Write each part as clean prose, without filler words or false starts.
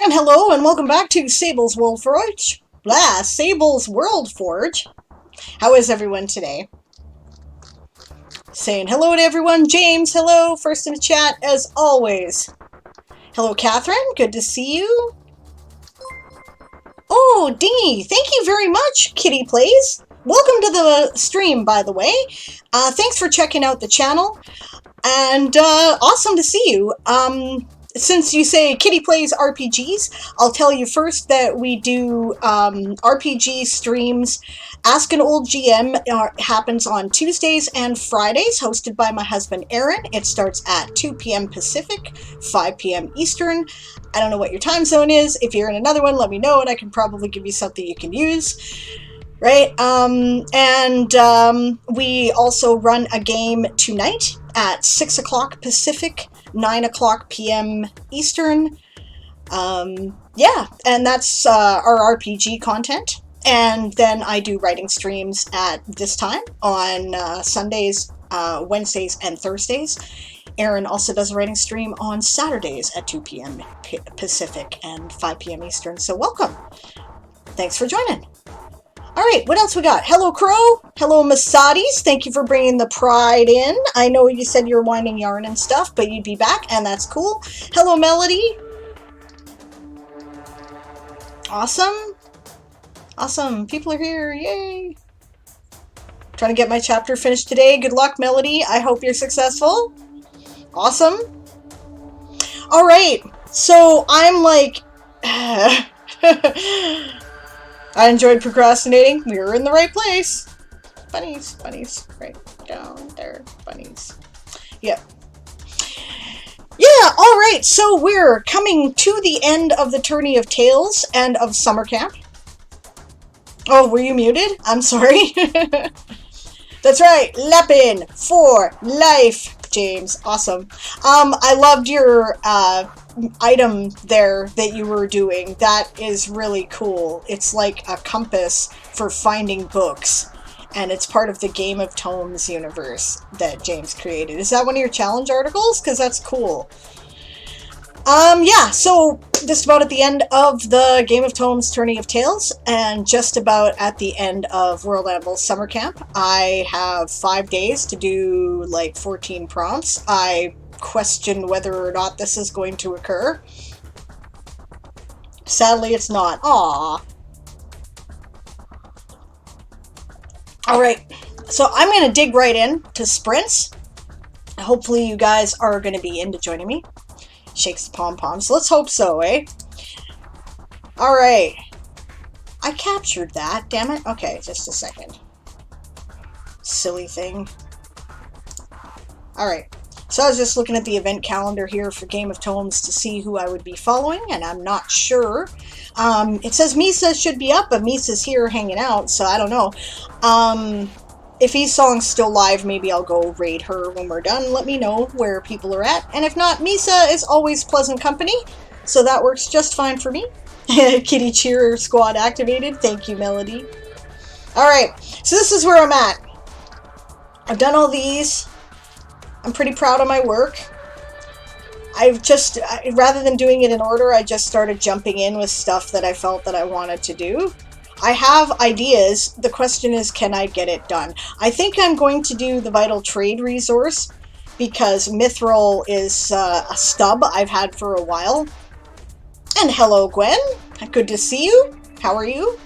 And hello and welcome back to Sable's WorldForge. Sable's WorldForge. How is everyone today? Saying hello to everyone. James, hello. First in the chat as always. Hello, Catherine. Good to see you. Oh, Dingy, thank you very much, Kitty Plays. Welcome to the stream, by the way. Thanks for checking out the channel. And awesome to see you. Since you say Kitty Plays RPGs, I'll tell you first that we do RPG streams. Ask an Old GM happens on Tuesdays and Fridays, hosted by my husband Aaron. It starts at 2 p.m. Pacific, 5 p.m. Eastern. I don't know what your time zone is. If you're in another one, let me know and I can probably give you something you can use. Right? We also run a game tonight at 6 o'clock Pacific, 9 o'clock p.m. Eastern. Yeah, and that's our RPG content. And then I do writing streams at this time on Sundays, Wednesdays, and Thursdays. Aaron also does a writing stream on Saturdays at 2 p.m. Pacific and 5 p.m. Eastern. So welcome. Thanks for joining. All right, what else we got? Hello, Crow. Hello, Masadi's. Thank you for bringing the pride in. I know you said you're winding yarn and stuff, but you'd be back, and that's cool. Hello, Melody. Awesome. Awesome. People are here. Yay. Trying to get my chapter finished today. Good luck, Melody. I hope you're successful. Awesome. All right. So I'm like... I enjoyed procrastinating. We were in the right place. Bunnies, bunnies, right down there, bunnies. Yep. Yeah, all right. So we're coming to the end of the Tourney of Tales and of summer camp. Oh, were you muted? I'm sorry. That's right. Leppin for life, James. Awesome. I loved your item there that you were doing. That is really cool. It's like a compass for finding books, and it's part of the Game of Tomes universe that James created. Is that one of your challenge articles? Because that's cool. Yeah, so just about at the end of the Game of Tomes Tourney of Tales, and just about at the end of World Anvil Summer Camp. I have 5 days to do like 14 prompts. I question whether or not this is going to occur. Sadly, it's not. Aww. Alright, so I'm going to dig right in to sprints. Hopefully you guys are going to be into joining me. Shakes the pom-poms. Let's hope so, eh? Alright. I captured that, damn it. Okay, just a second. Silly thing. Alright. So I was just looking at the event calendar here for Game of Tomes to see who I would be following, and I'm not sure. It says Misa should be up, but Misa's here hanging out, so I don't know. If Esong's still live, maybe I'll go raid her when we're done. Let me know where people are at. And if not, Misa is always pleasant company, so that works just fine for me. Kitty Cheer Squad activated. Thank you, Melody. Alright, so this is where I'm at. I've done all these. I'm pretty proud of my work. Rather than doing it in order, I just started jumping in with stuff that I felt that I wanted to do. I have ideas. The question is, can I get it done? I think I'm going to do the Vital Trade resource because Mithril is a stub I've had for a while. And hello, Gwen. Good to see you. How are you?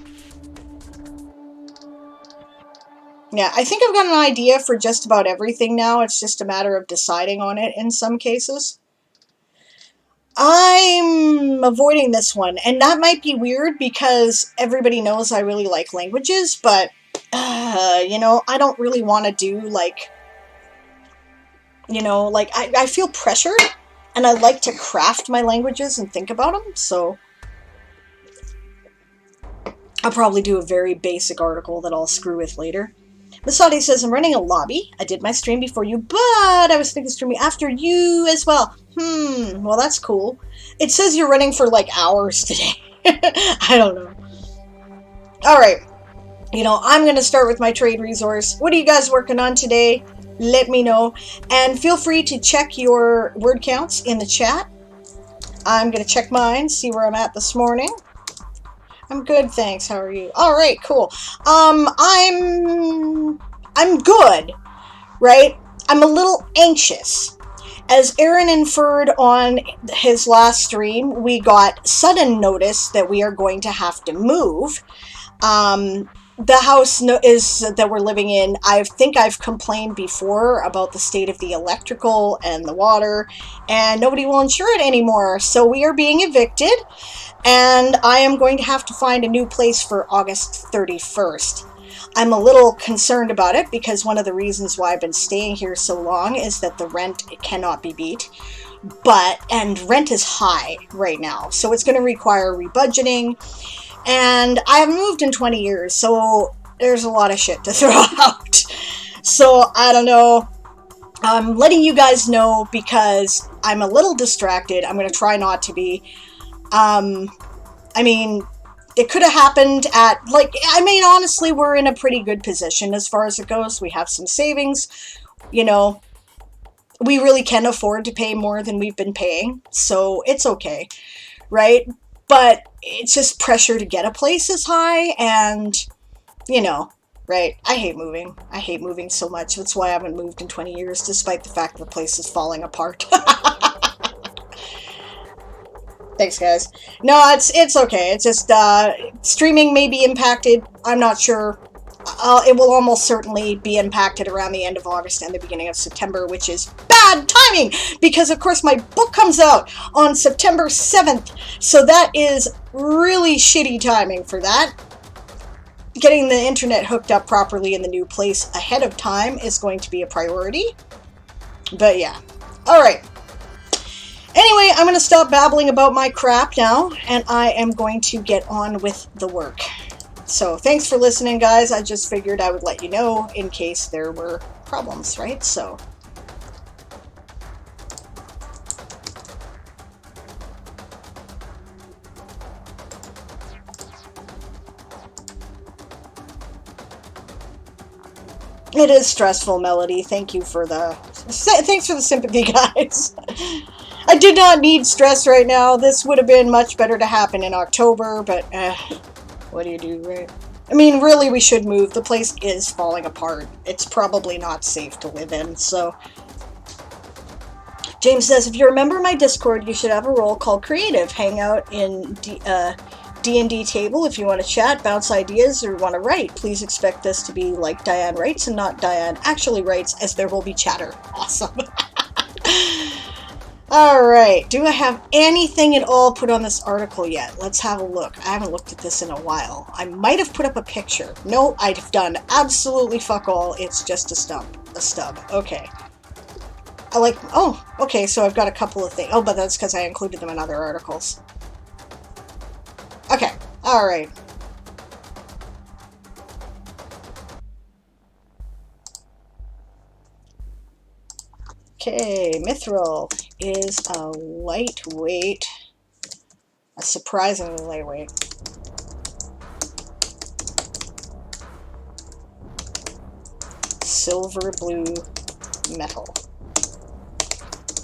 Yeah, I think I've got an idea for just about everything now. It's just a matter of deciding on it in some cases. I'm avoiding this one, and that might be weird because everybody knows I really like languages, but, you know, I don't really want to do, like, you know, like, I feel pressured, and I like to craft my languages and think about them, so I'll probably do a very basic article that I'll screw with later. Masadi says, I'm running a lobby. I did my stream before you, but I was thinking streaming after you as well. Well, that's cool. It says you're running for, like, hours today. I don't know. Alright. You know, I'm going to start with my trade resource. What are you guys working on today? Let me know. And feel free to check your word counts in the chat. I'm going to check mine, see where I'm at this morning. I'm good, thanks. How are you? All right, cool. I'm good, right? I'm a little anxious. As Aaron inferred on his last stream, we got sudden notice that we are going to have to move. The house that we're living in, I think I've complained before about the state of the electrical and the water, and nobody will insure it anymore. So we are being evicted, and I am going to have to find a new place for August 31st. I'm a little concerned about it because one of the reasons why I've been staying here so long is that the rent cannot be beat. And rent is high right now, so it's going to require rebudgeting. And I haven't moved in 20 years, so there's a lot of shit to throw out. So, I don't know. I'm letting you guys know because I'm a little distracted. I'm going to try not to be. I mean, it could have happened at, honestly, we're in a pretty good position as far as it goes. We have some savings. You know, we really can afford to pay more than we've been paying, so it's okay, right? But it's just pressure to get a place is high, and, you know, right? I hate moving. I hate moving so much. That's why I haven't moved in 20 years, despite the fact that the place is falling apart. Thanks, guys. No, it's okay. It's just, streaming may be impacted. I'm not sure. It will almost certainly be impacted around the end of August and the beginning of September, which is bad timing because, of course, my book comes out on September 7th. So that is really shitty timing for that. Getting the internet hooked up properly in the new place ahead of time is going to be a priority. But yeah. All right. Anyway, I'm going to stop babbling about my crap now, and I am going to get on with the work. So, thanks for listening, guys. I just figured I would let you know in case there were problems, right? So, it is stressful, Melody. Thanks for the sympathy, guys. I did not need stress right now. This would have been much better to happen in October, but what do you do, right? I mean, really, we should move. The place is falling apart. It's probably not safe to live in, so. James says, if you remember my Discord, you should have a role called Creative. Hang out in D&D table if you want to chat, bounce ideas, or want to write. Please expect this to be like Diane writes and not Diane actually writes, as there will be chatter. Awesome. Alright, do I have anything at all put on this article yet? Let's have a look. I haven't looked at this in a while. I might have put up a picture. No, I've done absolutely fuck all. It's just a stub. Okay. Okay, so I've got a couple of things. Oh, but that's because I included them in other articles. Okay, alright. Okay, Mithril is a surprisingly lightweight. Silver blue metal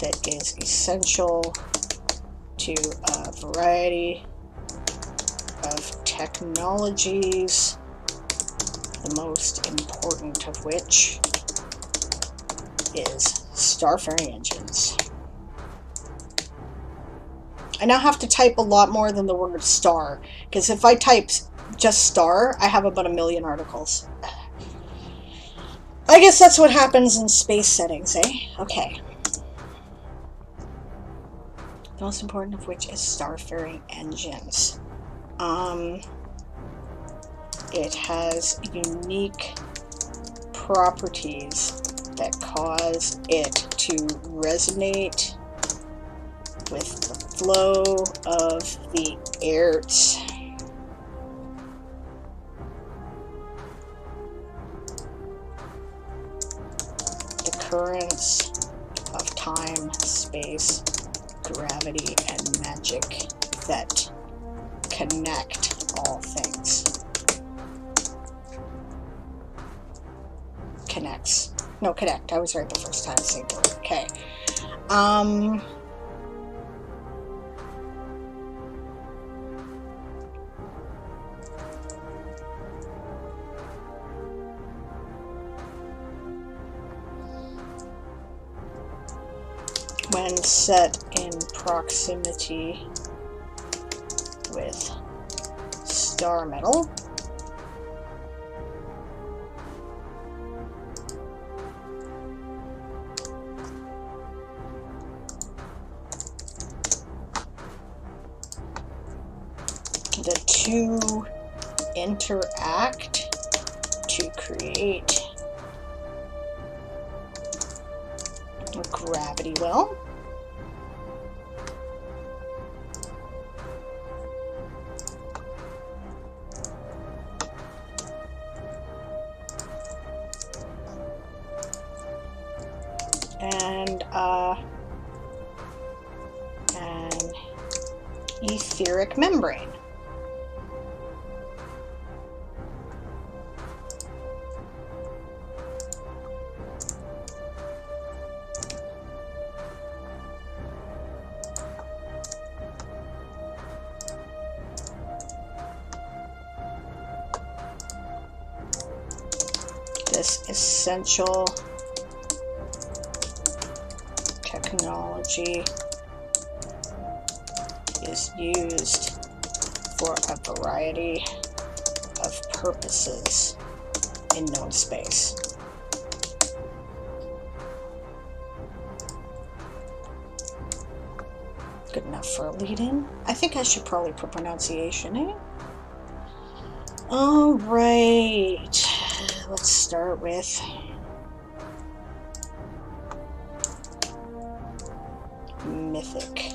that is essential to a variety of technologies, the most important of which is starfaring engines. I now have to type a lot more than the word star, because if I type just star, I have about 1 million articles. I guess that's what happens in space settings, eh? Okay. The most important of which is starfaring engines. It has unique properties that cause it to resonate with the flow of the airs. The currents of time, space, gravity, and magic that connect all things. Connects. No, connect. I was right the first time. Sable. Okay. when set in proximity with star metal. The two interact to create a gravity well. And an etheric membrane. This essential technology is used for a variety of purposes in known space. Good enough for a lead-in. I think I should probably put pronunciation in. All right. Let's start with mythic.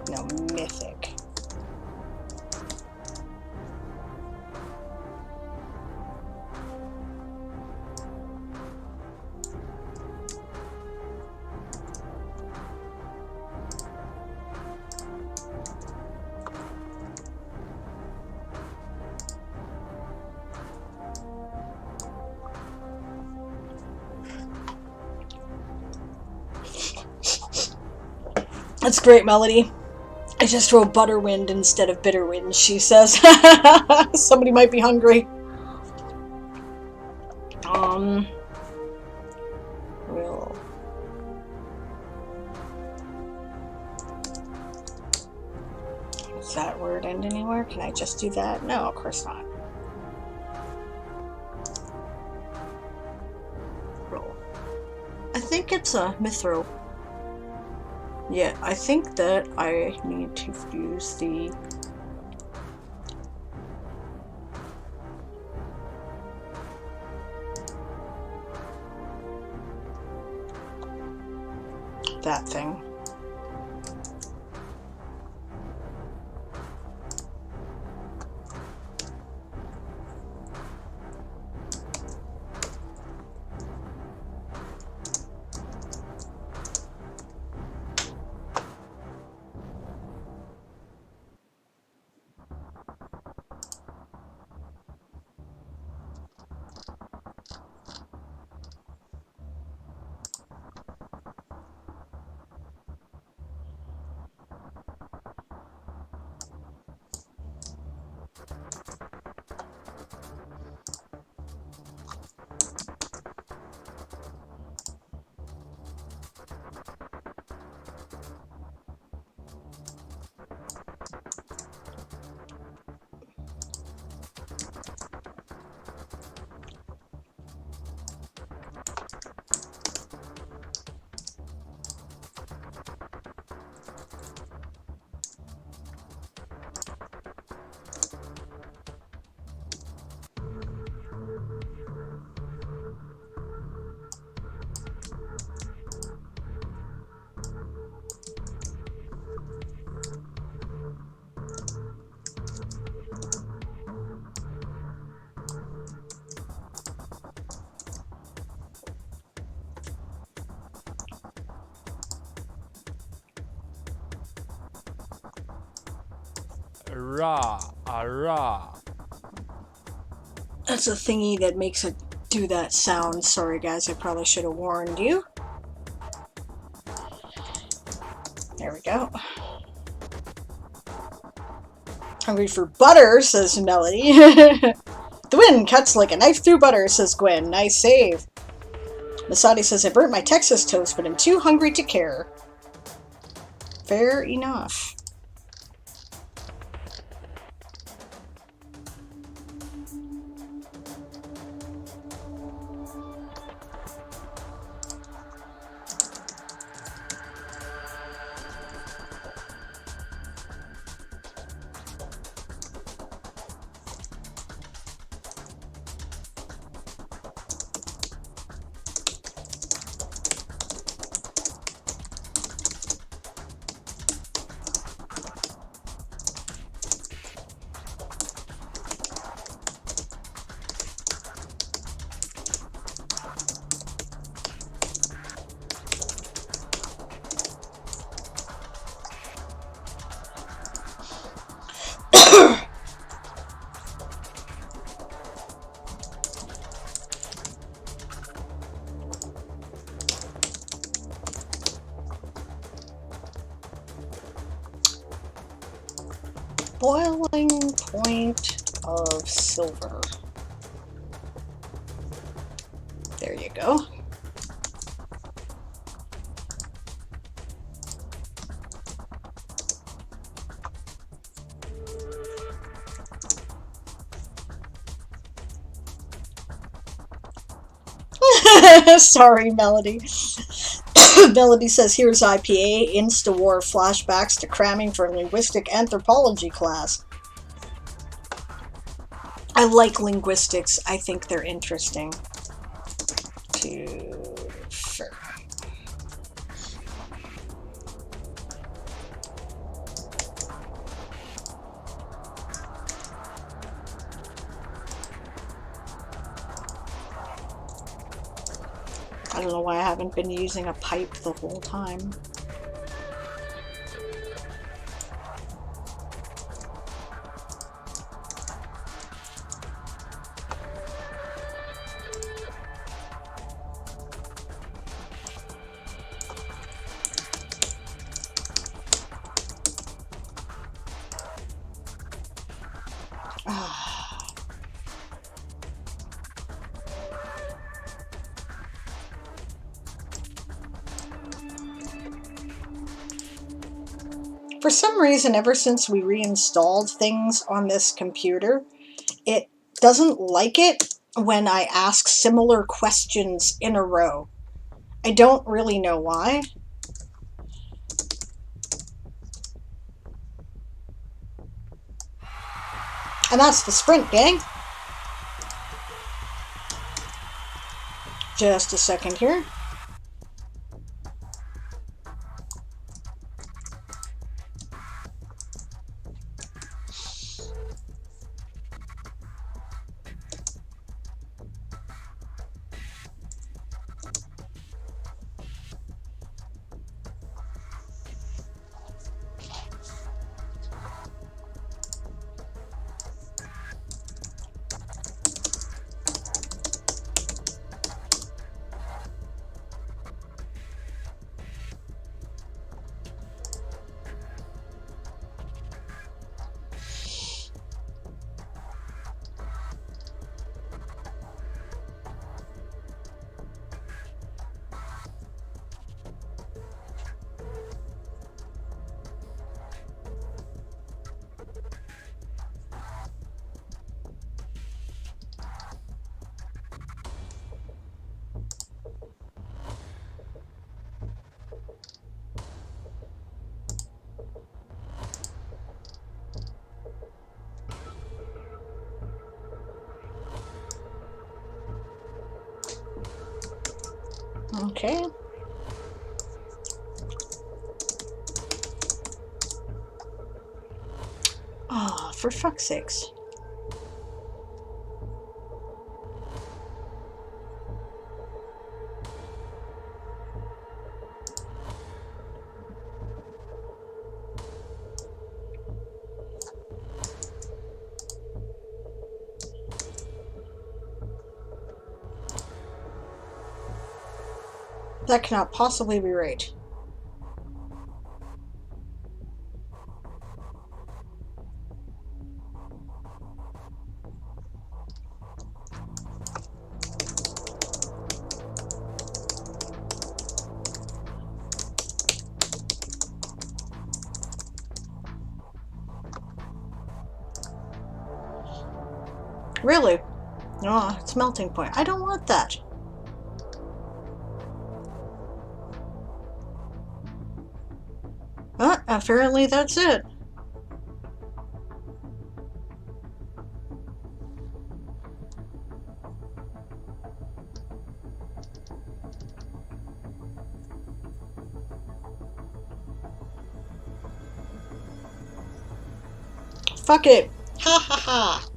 No, mythic. That's great, Melody. I just wrote Butterwind instead of Bitterwind, she says. Somebody might be hungry. Will. Does that word end anywhere? Can I just do that? No, of course not. Roll. I think it's a Mithril. Yeah, I think that I need to use the that thing. That's a thingy that makes it do that sound. Sorry guys, I probably should have warned you. There we go. Hungry for butter, says Melody. The wind cuts like a knife through butter, says Gwen. Nice save. Masadi says, I burnt my Texas toast, but I'm too hungry to care. Fair enough. Boiling point of silver. There you go. Sorry, Melody. Melody says, here's IPA, Insta-war flashbacks to cramming for linguistic anthropology class. I like linguistics. I think they're interesting. I don't know why I haven't been using a pipe the whole time. For some reason, ever since we reinstalled things on this computer, it doesn't like it when I ask similar questions in a row. I don't really know why. And that's the sprint, gang. Just a second here. Okay. Oh, for fuck's sakes. That cannot possibly be right. Really? Oh, it's melting point. I don't want that. Apparently that's it. Fuck it. Ha ha ha.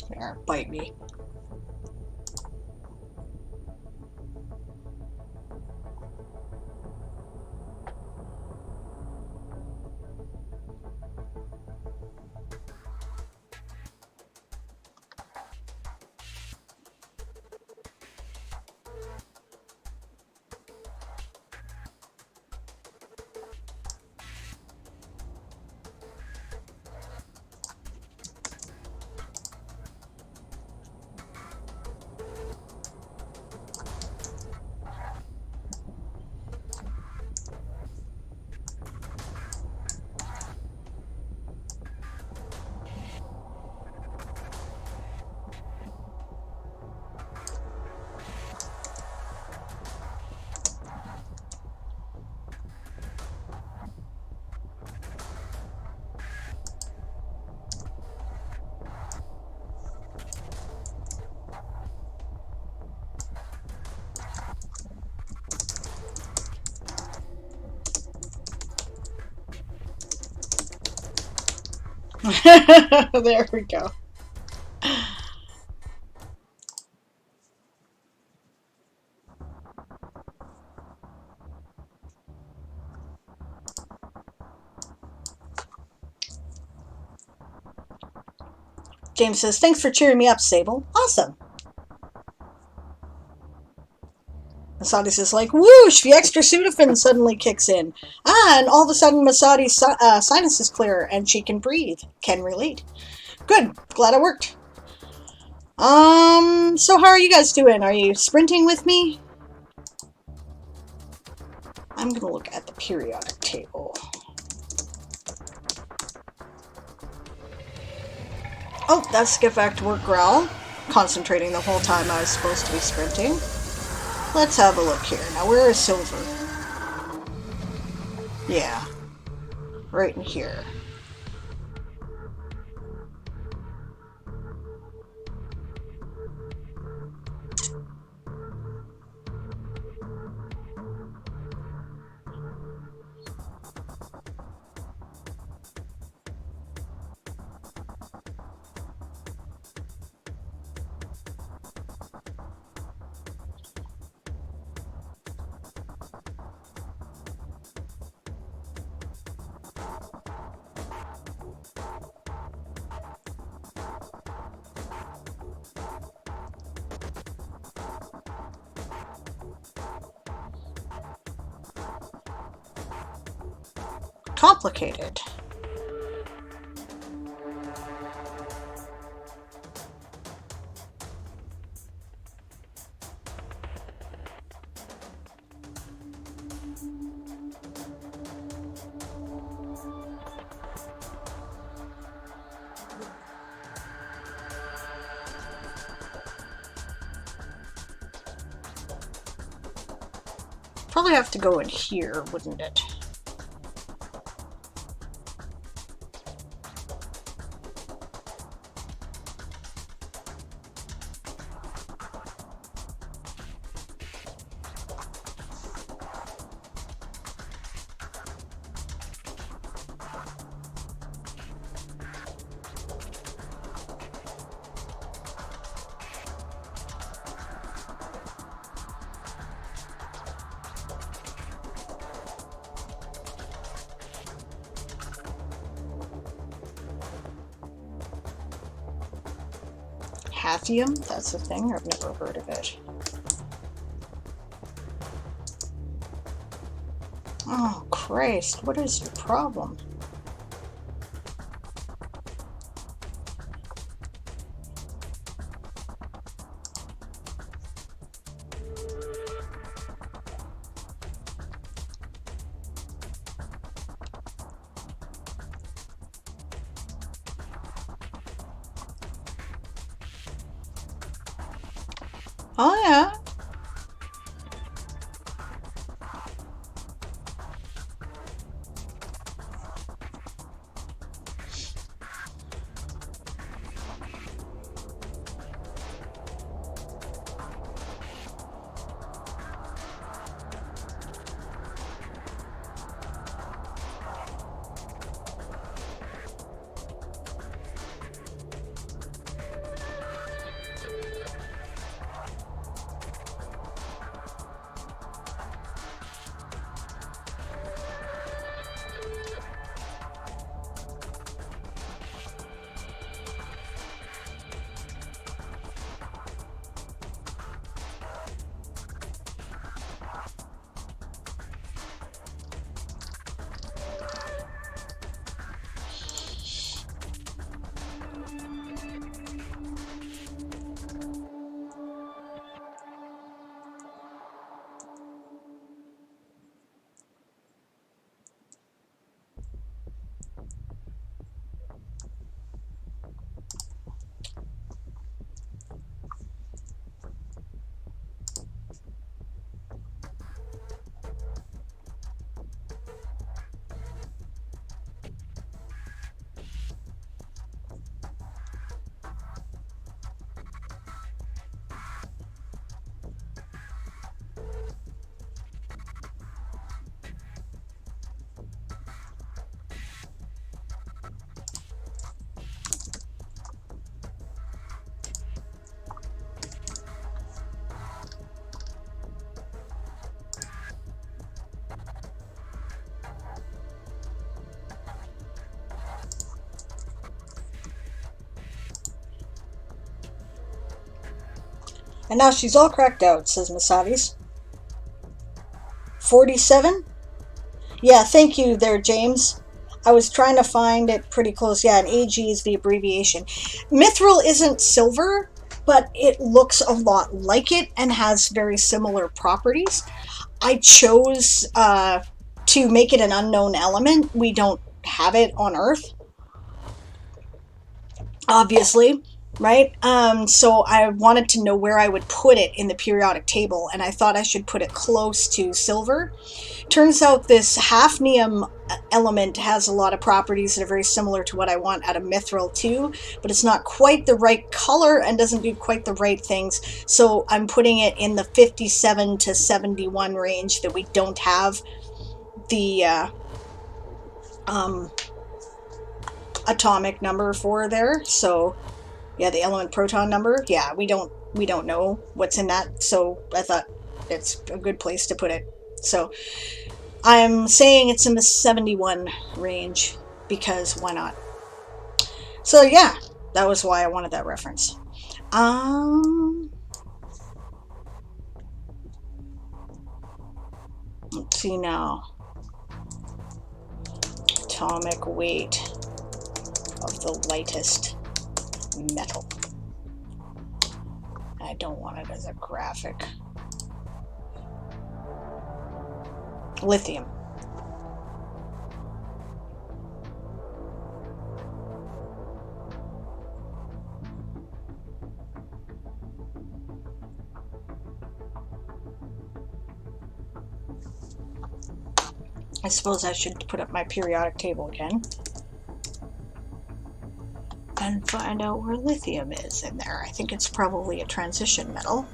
There, bite me. There we go. James says, thanks for cheering me up, Sable. Awesome. Masadi's is like, whoosh, the extra Sudafed suddenly kicks in. And all of a sudden Masadi's sinus is clear and she can breathe. Can relate. Good. Glad it worked. So how are you guys doing? Are you sprinting with me? I'm gonna look at the periodic table. Oh, that's Get Back to Work Growl. Concentrating the whole time I was supposed to be sprinting. Let's have a look here. Now, where is Silver? Yeah. Right in here. Complicated. Probably have to go in here, wouldn't it? Hathium? That's a thing? I've never heard of it. Oh, Christ. What is your problem? Oh, yeah. And now she's all cracked out, says Masadi's. 47? Yeah, thank you there, James. I was trying to find it pretty close. Yeah, and AG is the abbreviation. Mithril isn't silver, but it looks a lot like it and has very similar properties. I chose to make it an unknown element. We don't have it on Earth, obviously, right? So I wanted to know where I would put it in the periodic table, and I thought I should put it close to silver. Turns out this hafnium element has a lot of properties that are very similar to what I want out of mithril too, but it's not quite the right color and doesn't do quite the right things. So I'm putting it in the 57 to 71 range that we don't have the atomic number for there. So yeah, the element proton number. Yeah, we don't know what's in that. So I thought it's a good place to put it. So I'm saying it's in the 71 range because why not? So yeah, that was why I wanted that reference. Let's see now. Atomic weight of the lightest metal. I don't want it as a graphic. Lithium. I suppose I should put up my periodic table again and find out where lithium is in there. I think it's probably a transition metal.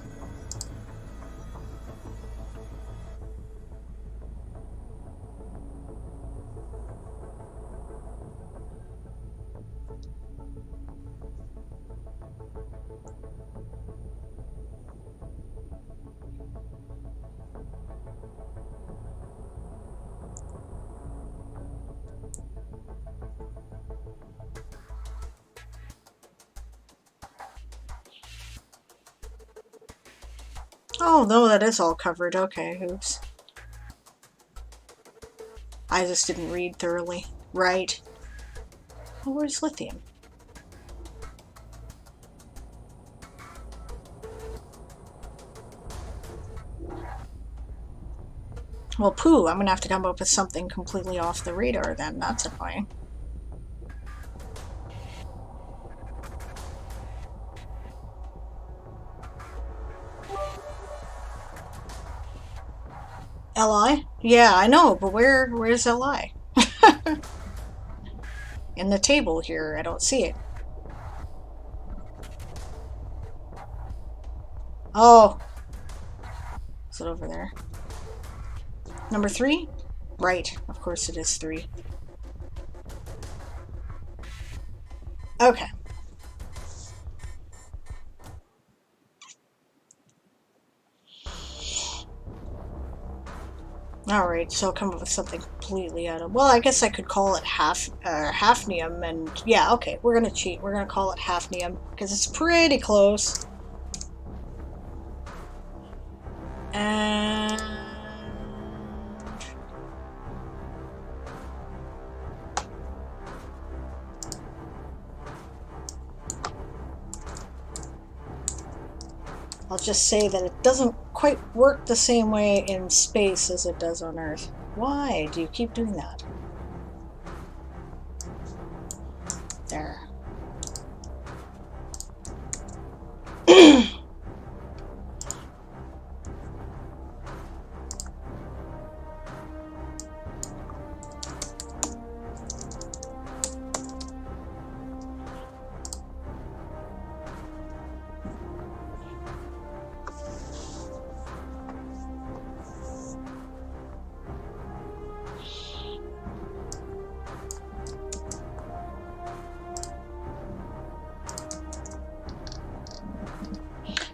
Oh, no, that is all covered. Okay, oops. I just didn't read thoroughly. Right. Well, where's lithium? Well, poo, I'm gonna have to come up with something completely off the radar then. That's annoying. Li? Yeah, I know, but where's Li? In the table here, I don't see it. Oh, is it over there? Number 3? Right, of course it is 3. Okay. Alright, so I'll come up with something completely out of... Well, I guess I could call it hafnium, and... Yeah, okay, we're gonna cheat. We're gonna call it hafnium, because it's pretty close. And... I'll just say that it doesn't quite work the same way in space as it does on Earth. Why do you keep doing that? There.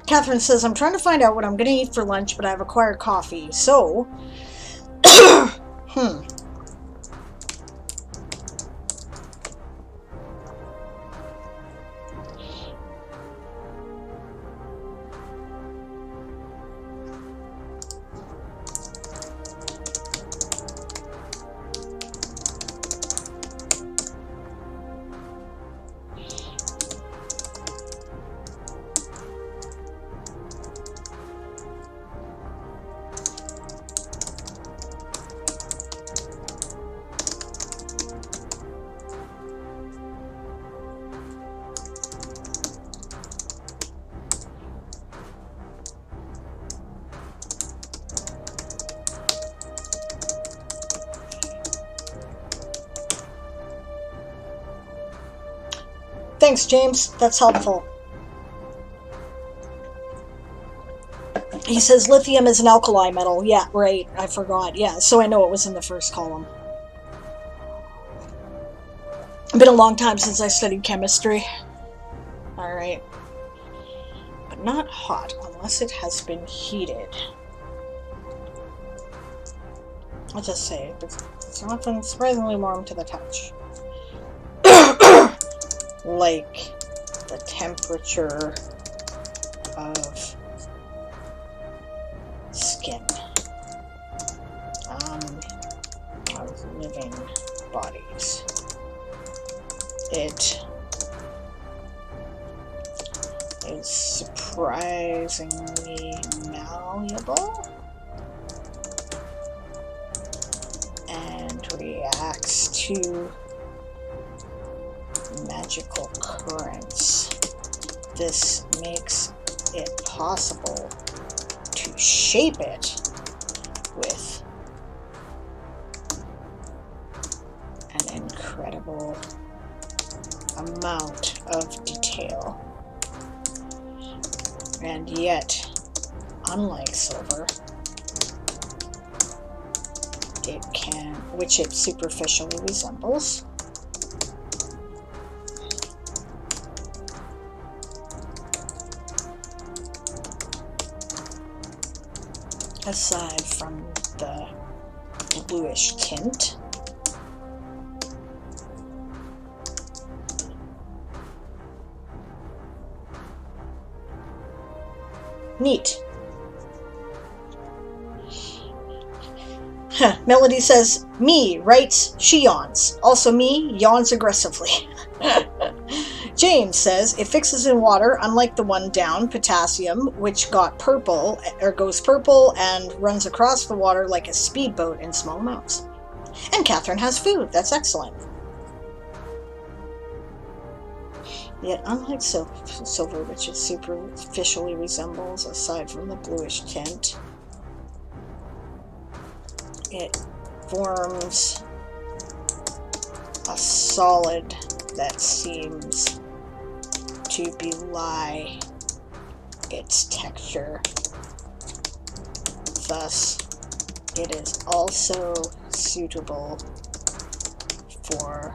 Catherine says, I'm trying to find out what I'm going to eat for lunch, but I've acquired coffee, so... Thanks, James. That's helpful. He says lithium is an alkali metal. Yeah, right. I forgot. Yeah, so I know it was in the first column. It's been a long time since I studied chemistry. Alright. But not hot, unless it has been heated. I'll just say, it's often surprisingly warm to the touch. Like the temperature of skin of living bodies. It is surprisingly malleable and reacts to magical currents. This makes it possible to shape it with an incredible amount of detail. And yet, unlike silver, it can, which it superficially resembles, aside from the bluish tint, neat. Melody says, me, writes, she yawns. Also me, yawns aggressively. James says, it fixes in water, unlike the one down, potassium, which got purple, or goes purple and runs across the water like a speedboat in small amounts. And Catherine has food. That's excellent. Yet, unlike silver, which it superficially resembles, aside from the bluish tint, it forms a solid that seems to belie its texture. Thus, it is also suitable for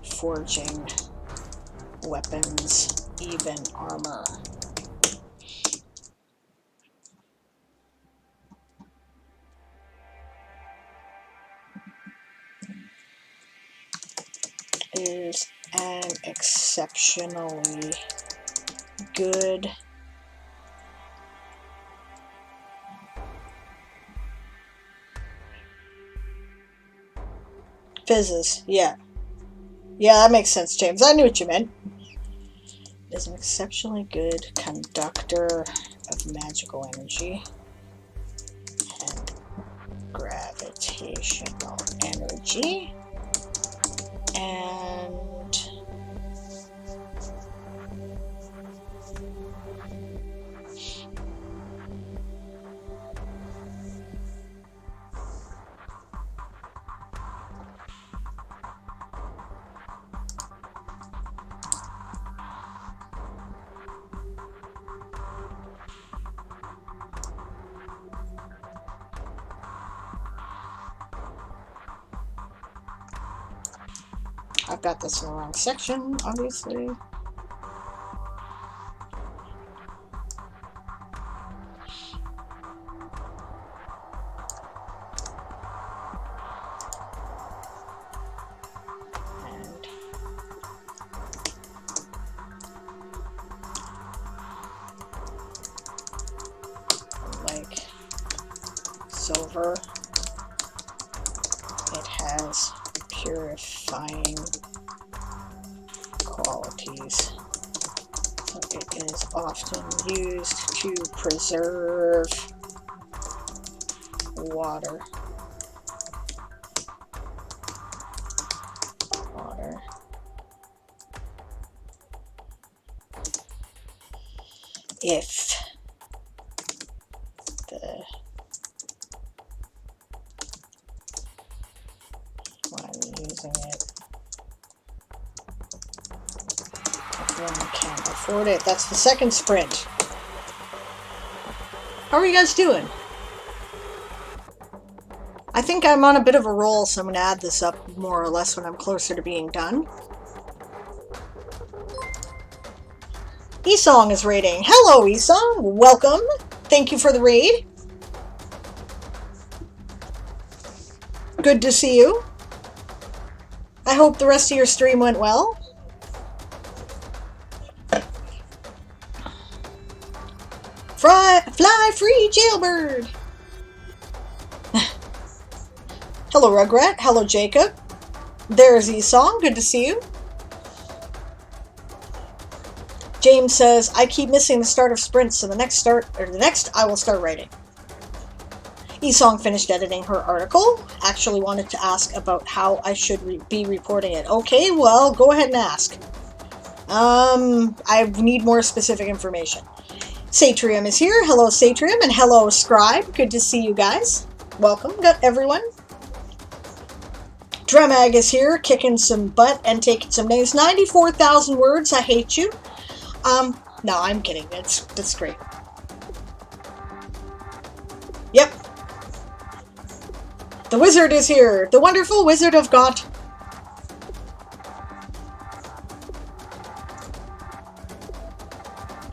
forging weapons, even armor. Is an exceptionally good fizzes. Yeah, that makes sense, James. I knew what you meant. Is an exceptionally good conductor of magical energy and gravitational energy, and I've got this in the wrong section, obviously. And like silver, it has purifying qualities. So it is often used to preserve water. If when using it, if one can't afford it. That's the second sprint. How are you guys doing? I think I'm on a bit of a roll, so I'm going to add this up more or less when I'm closer to being done. Esong is raiding. Hello, Esong. Welcome. Thank you for the raid. Good to see you. I hope the rest of your stream went well. Fly free, jailbird. Hello, Rugrat. Hello, Jacob. There's Esong. Good to see you. James says, I keep missing the start of sprints, so the next I will start writing. Esong finished editing her article. Actually wanted to ask about how I should be reporting it. Okay, well, go ahead and ask. I need more specific information. Satrium is here. Hello, Satrium, and hello, Scribe. Good to see you guys. Welcome, everyone. Dremag is here, kicking some butt and taking some names. 94,000 words. I hate you. No, I'm kidding. That's great. Yep. The wizard is here. The wonderful Wizard of Got.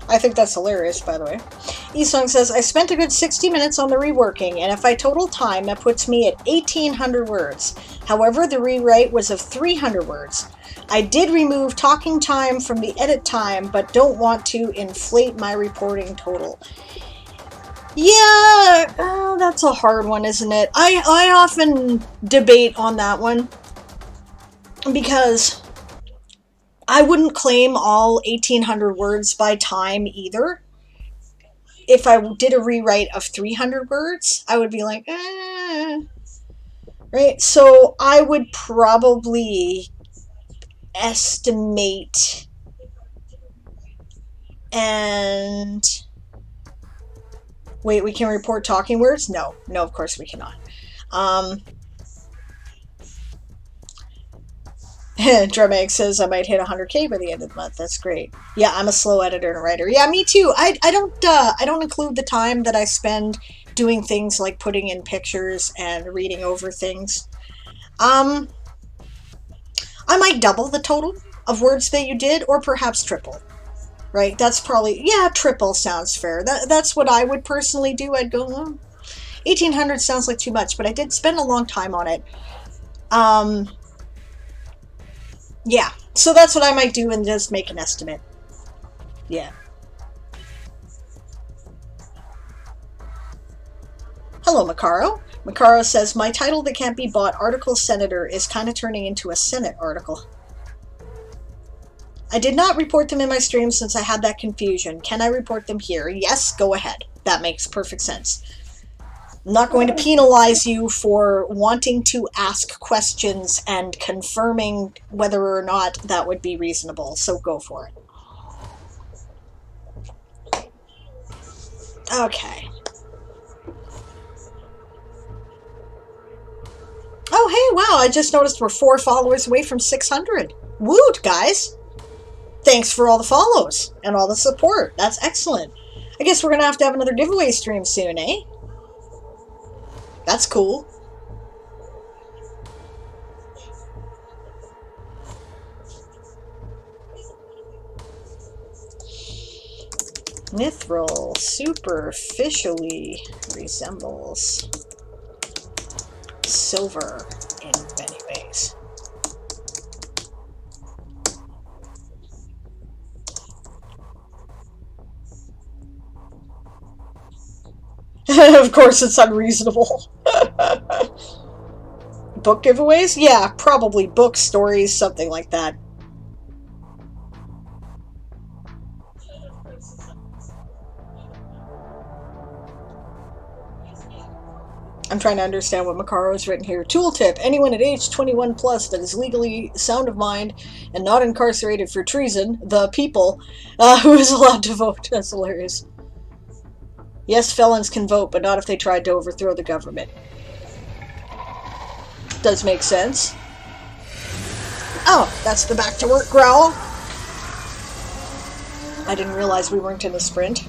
I think that's hilarious, by the way. Esong says, I spent a good 60 minutes on the reworking, and if I total time, that puts me at 1,800 words. However, the rewrite was of 300 words. I did remove talking time from the edit time, but don't want to inflate my reporting total. Yeah, that's a hard one, isn't it? I often debate on that one, because I wouldn't claim all 1,800 words by time either. If I did a rewrite of 300 words, I would be like, right? So I would probably estimate, and wait, we can report talking words? No, of course we cannot. Drumegg says I might hit 100K by the end of the month. That's great. Yeah, I'm a slow editor and writer. Yeah, me too. I don't include the time that I spend doing things like putting in pictures and reading over things. I might double the total of words that you did, or perhaps triple. Right? That's probably, yeah, triple sounds fair. That's what I would personally do. I'd go, well, 1800 sounds like too much, but I did spend a long time on it. Yeah, so that's what I might do, and just make an estimate. Yeah. Hello, Macaro. Macaro says, my title that can't be bought, Article Senator, is kind of turning into a Senate article. I did not report them in my stream since I had that confusion. Can I report them here? Yes, go ahead. That makes perfect sense. I'm not going to penalize you for wanting to ask questions and confirming whether or not that would be reasonable, so go for it. Okay. Oh, hey, wow, I just noticed we're 4 followers away from 600. Woot, guys! Thanks for all the follows and all the support. That's excellent. I guess we're going to have another giveaway stream soon, eh? That's cool. Mithril superficially resembles silver in many ways. Of course, it's unreasonable. Book giveaways? Yeah, probably book stories, something like that. I'm trying to understand what Macaro has written here. Tooltip: anyone at age 21 plus that is legally sound of mind and not incarcerated for treason, the people, who is allowed to vote. That's hilarious. Yes, felons can vote, but not if they tried to overthrow the government. Does make sense. Oh, that's the back to work growl. I didn't realize we weren't in a sprint,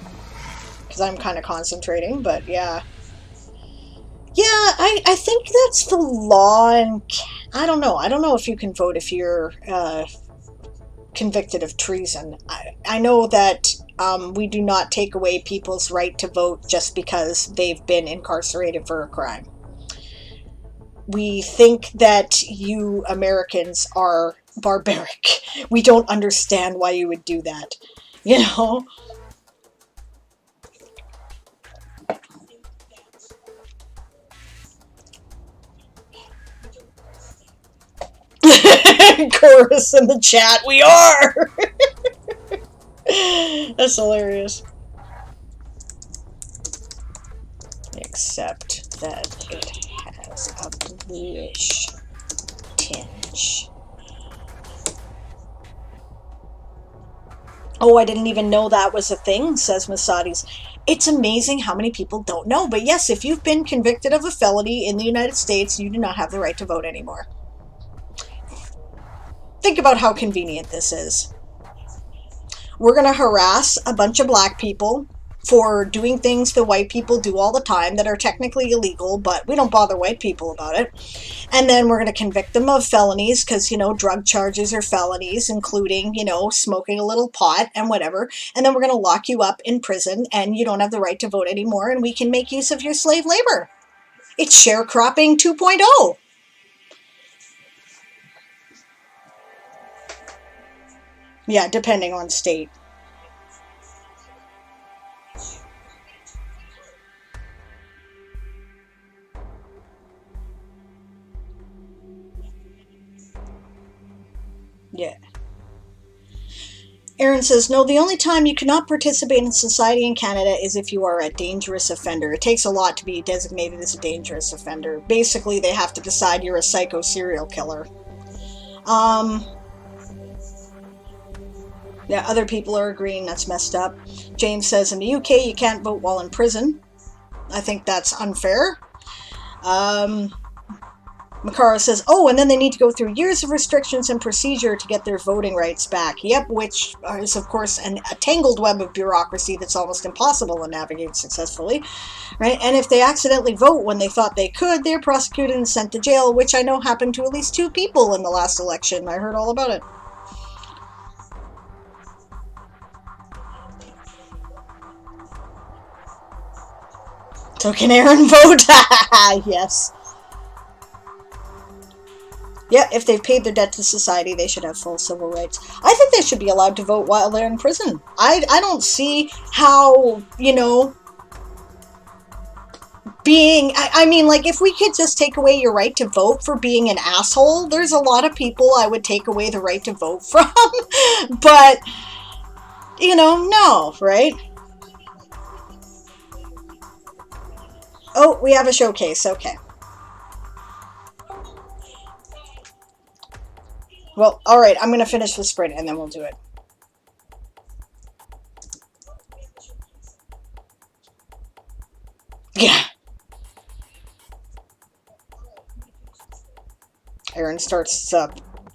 because I'm kind of concentrating, but yeah. Yeah, I think that's the law, and I don't know. I don't know if you can vote if you're convicted of treason. I know that we do not take away people's right to vote just because they've been incarcerated for a crime. We think that you Americans are barbaric. We don't understand why you would do that. You know? Chorus in the chat, we are! That's hilarious. Except that it has a bluish tinge. Oh, I didn't even know that was a thing, says Masadi's. It's amazing how many people don't know. But yes, if you've been convicted of a felony in the United States, you do not have the right to vote anymore. Think about how convenient this is. We're going to harass a bunch of black people for doing things that white people do all the time that are technically illegal, but we don't bother white people about it. And then we're going to convict them of felonies because, you know, drug charges are felonies, including, you know, smoking a little pot and whatever. And then we're going to lock you up in prison and you don't have the right to vote anymore, and we can make use of your slave labor. It's sharecropping 2.0. Yeah, depending on state. Yeah. Aaron says, no, the only time you cannot participate in society in Canada is if you are a dangerous offender. It takes a lot to be designated as a dangerous offender. Basically, they have to decide you're a psycho serial killer. Yeah, other people are agreeing that's messed up. James says, in the UK, you can't vote while in prison. I think that's unfair. Makara says, oh, and then they need to go through years of restrictions and procedure to get their voting rights back. Yep, which is, of course, a tangled web of bureaucracy that's almost impossible to navigate successfully, right? And if they accidentally vote when they thought they could, they're prosecuted and sent to jail, which I know happened to at least 2 people in the last election. I heard all about it. So can Aaron vote? Yes. Yeah, if they've paid their debt to society, they should have full civil rights. I think they should be allowed to vote while they're in prison. I don't see how, you know, I mean, like, if we could just take away your right to vote for being an asshole, there's a lot of people I would take away the right to vote from. But, you know, no, right? Oh, we have a showcase, okay. Well, alright, I'm gonna finish the sprint and then we'll do it. Yeah. Aaron starts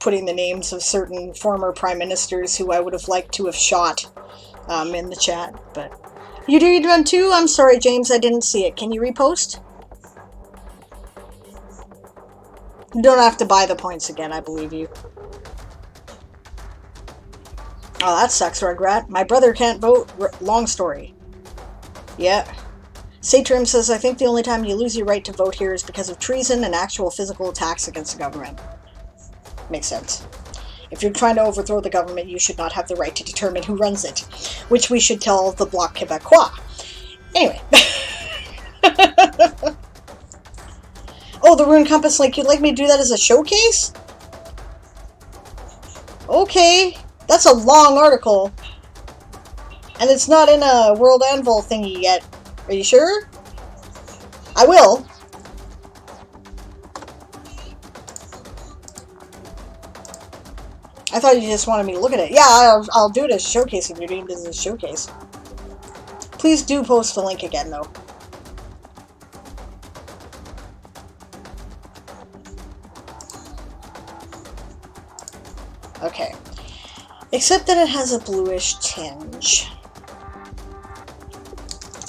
putting the names of certain former prime ministers who I would have liked to have shot in the chat, but... You did one too? I'm sorry, James, I didn't see it. Can you repost? You don't have to buy the points again, I believe you. Oh, that sucks, Rugrat. My brother can't vote. Long story. Yeah. Satrim says, I think the only time you lose your right to vote here is because of treason and actual physical attacks against the government. Makes sense. If you're trying to overthrow the government, you should not have the right to determine who runs it, which we should tell the Bloc Québécois. Anyway. Oh, the Rune Compass link. You'd like me to do that as a showcase? Okay. That's a long article. And it's not in a World Anvil thingy yet. Are you sure? I will. I thought you just wanted me to look at it. Yeah, I'll do it as a showcase if you're doing this as a showcase. Please do post the link again, though. Okay. Except that it has a bluish tinge.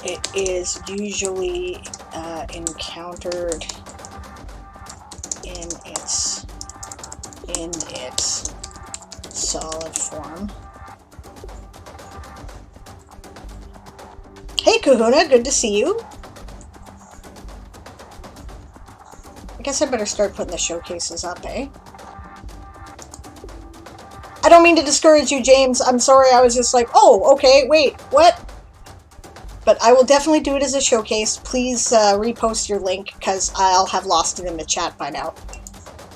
It is usually encountered in its solid form. Hey Kahuna, good to see you. I guess I better start putting the showcases up, eh? I don't mean to discourage you, James. I'm sorry, I was just like, oh, okay, wait, what? But I will definitely do it as a showcase. Please repost your link, because I'll have lost it in the chat by now.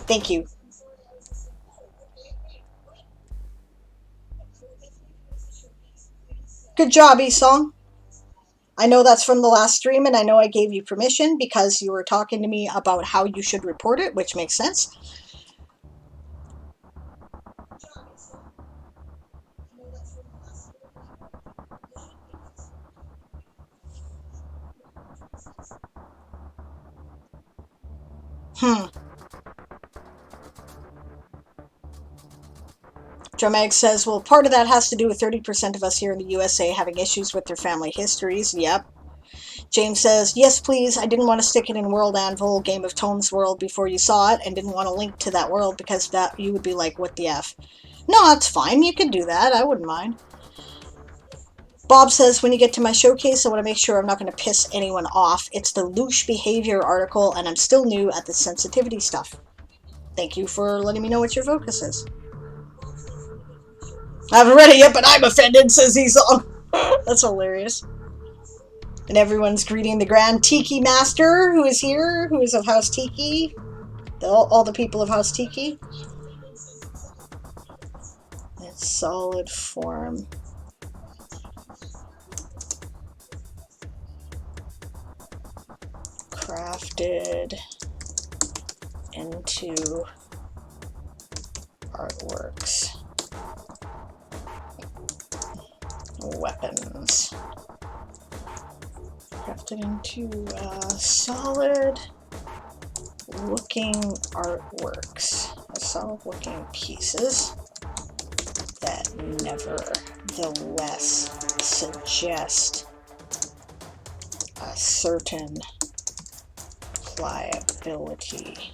Thank you. Good job, Esong. I know that's from the last stream, and I know I gave you permission because you were talking to me about how you should report it, which makes sense. Drumeg says, well, part of that has to do with 30% of us here in the USA having issues with their family histories. Yep. James says, yes, please. I didn't want to stick it in World Anvil, Game of Tomes world before you saw it, and didn't want to link to that world because that you would be like, what the F? No, that's fine. You can do that. I wouldn't mind. Bob says, when you get to my showcase, I want to make sure I'm not going to piss anyone off. It's the louche behavior article, and I'm still new at the sensitivity stuff. Thank you for letting me know what your focus is. I haven't read it yet, but I'm offended, says Esau. That's hilarious. And everyone's greeting the Grand Tiki Master, who is here, who is of House Tiki. All the people of House Tiki. It's solid form. Crafted into artworks. Weapons. Crafted into solid looking artworks, solid looking pieces that nevertheless suggest a certain pliability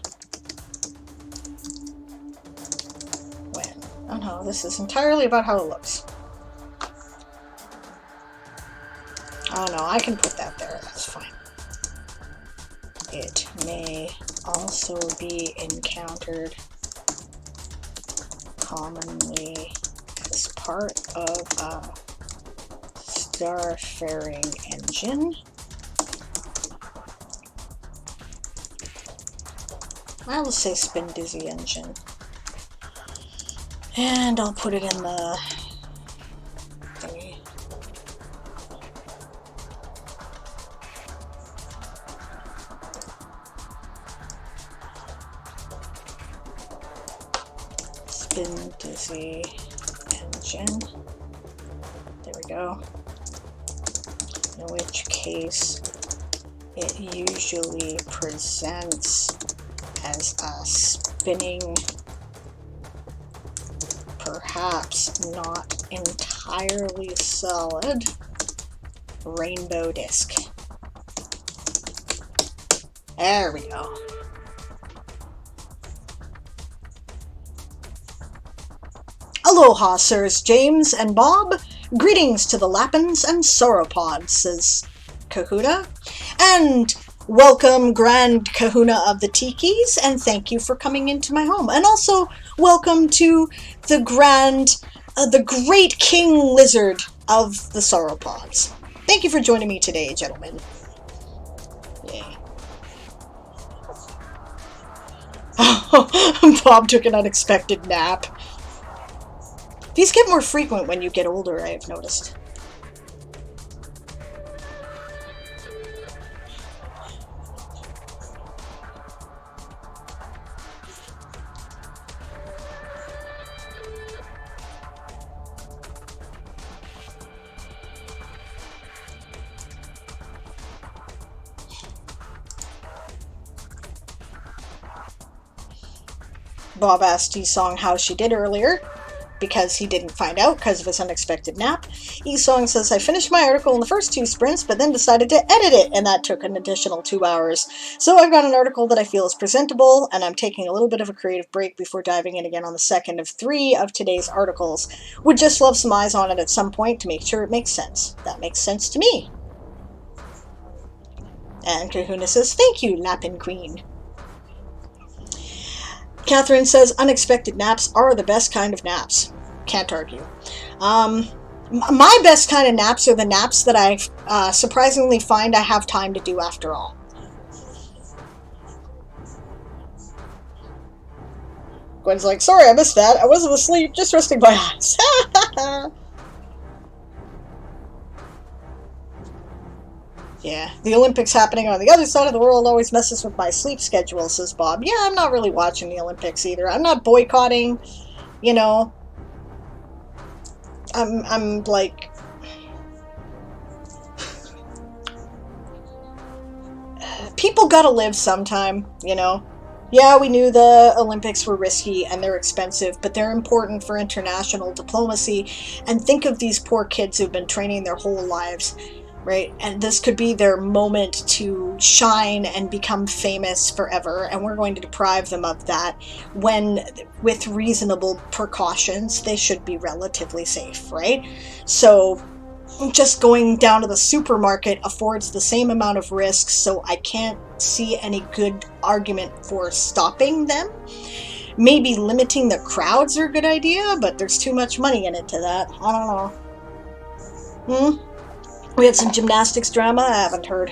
when, oh no, this is entirely about how it looks. Oh no, I can put that there, that's fine. It may also be encountered commonly as part of a starfaring engine. I'll just say spin dizzy engine. And I'll put it in the thingy. Spin dizzy engine. There we go. In which case it usually presents as a spinning, perhaps not entirely solid, rainbow disc. There we go. Aloha, sirs James and Bob. Greetings to the Lappins and Sauropods, says Kahuna. And welcome, Grand Kahuna of the Tikis, and thank you for coming into my home. And also, welcome to the the great King Lizard of the Sauropods. Thank you for joining me today, gentlemen. Yay. Bob took an unexpected nap. These get more frequent when you get older, I have noticed. Bob asked Esong how she did earlier, because he didn't find out because of his unexpected nap. Esong says, I finished my article in the first 2 sprints, but then decided to edit it, and that took an additional 2 hours. So I've got an article that I feel is presentable, and I'm taking a little bit of a creative break before diving in again on the second of 3 of today's articles. Would just love some eyes on it at some point to make sure it makes sense. That makes sense to me. And Kahuna says, thank you, Lappin Queen. Catherine says, unexpected naps are the best kind of naps. Can't argue. My best kind of naps are the naps that I surprisingly find I have time to do after all. Gwen's like, sorry I missed that. I wasn't asleep, just resting my eyes. Yeah, the Olympics happening on the other side of the world always messes with my sleep schedule, says Bob. Yeah, I'm not really watching the Olympics either. I'm not boycotting, you know. I'm like... people gotta live sometime, you know. Yeah, we knew the Olympics were risky and they're expensive, but they're important for international diplomacy. And think of these poor kids who've been training their whole lives. Right? And this could be their moment to shine and become famous forever, and we're going to deprive them of that when, with reasonable precautions, they should be relatively safe, right? So just going down to the supermarket affords the same amount of risk, so I can't see any good argument for stopping them. Maybe limiting the crowds are a good idea, but there's too much money in it to that. I don't know. We had some gymnastics drama, I haven't heard.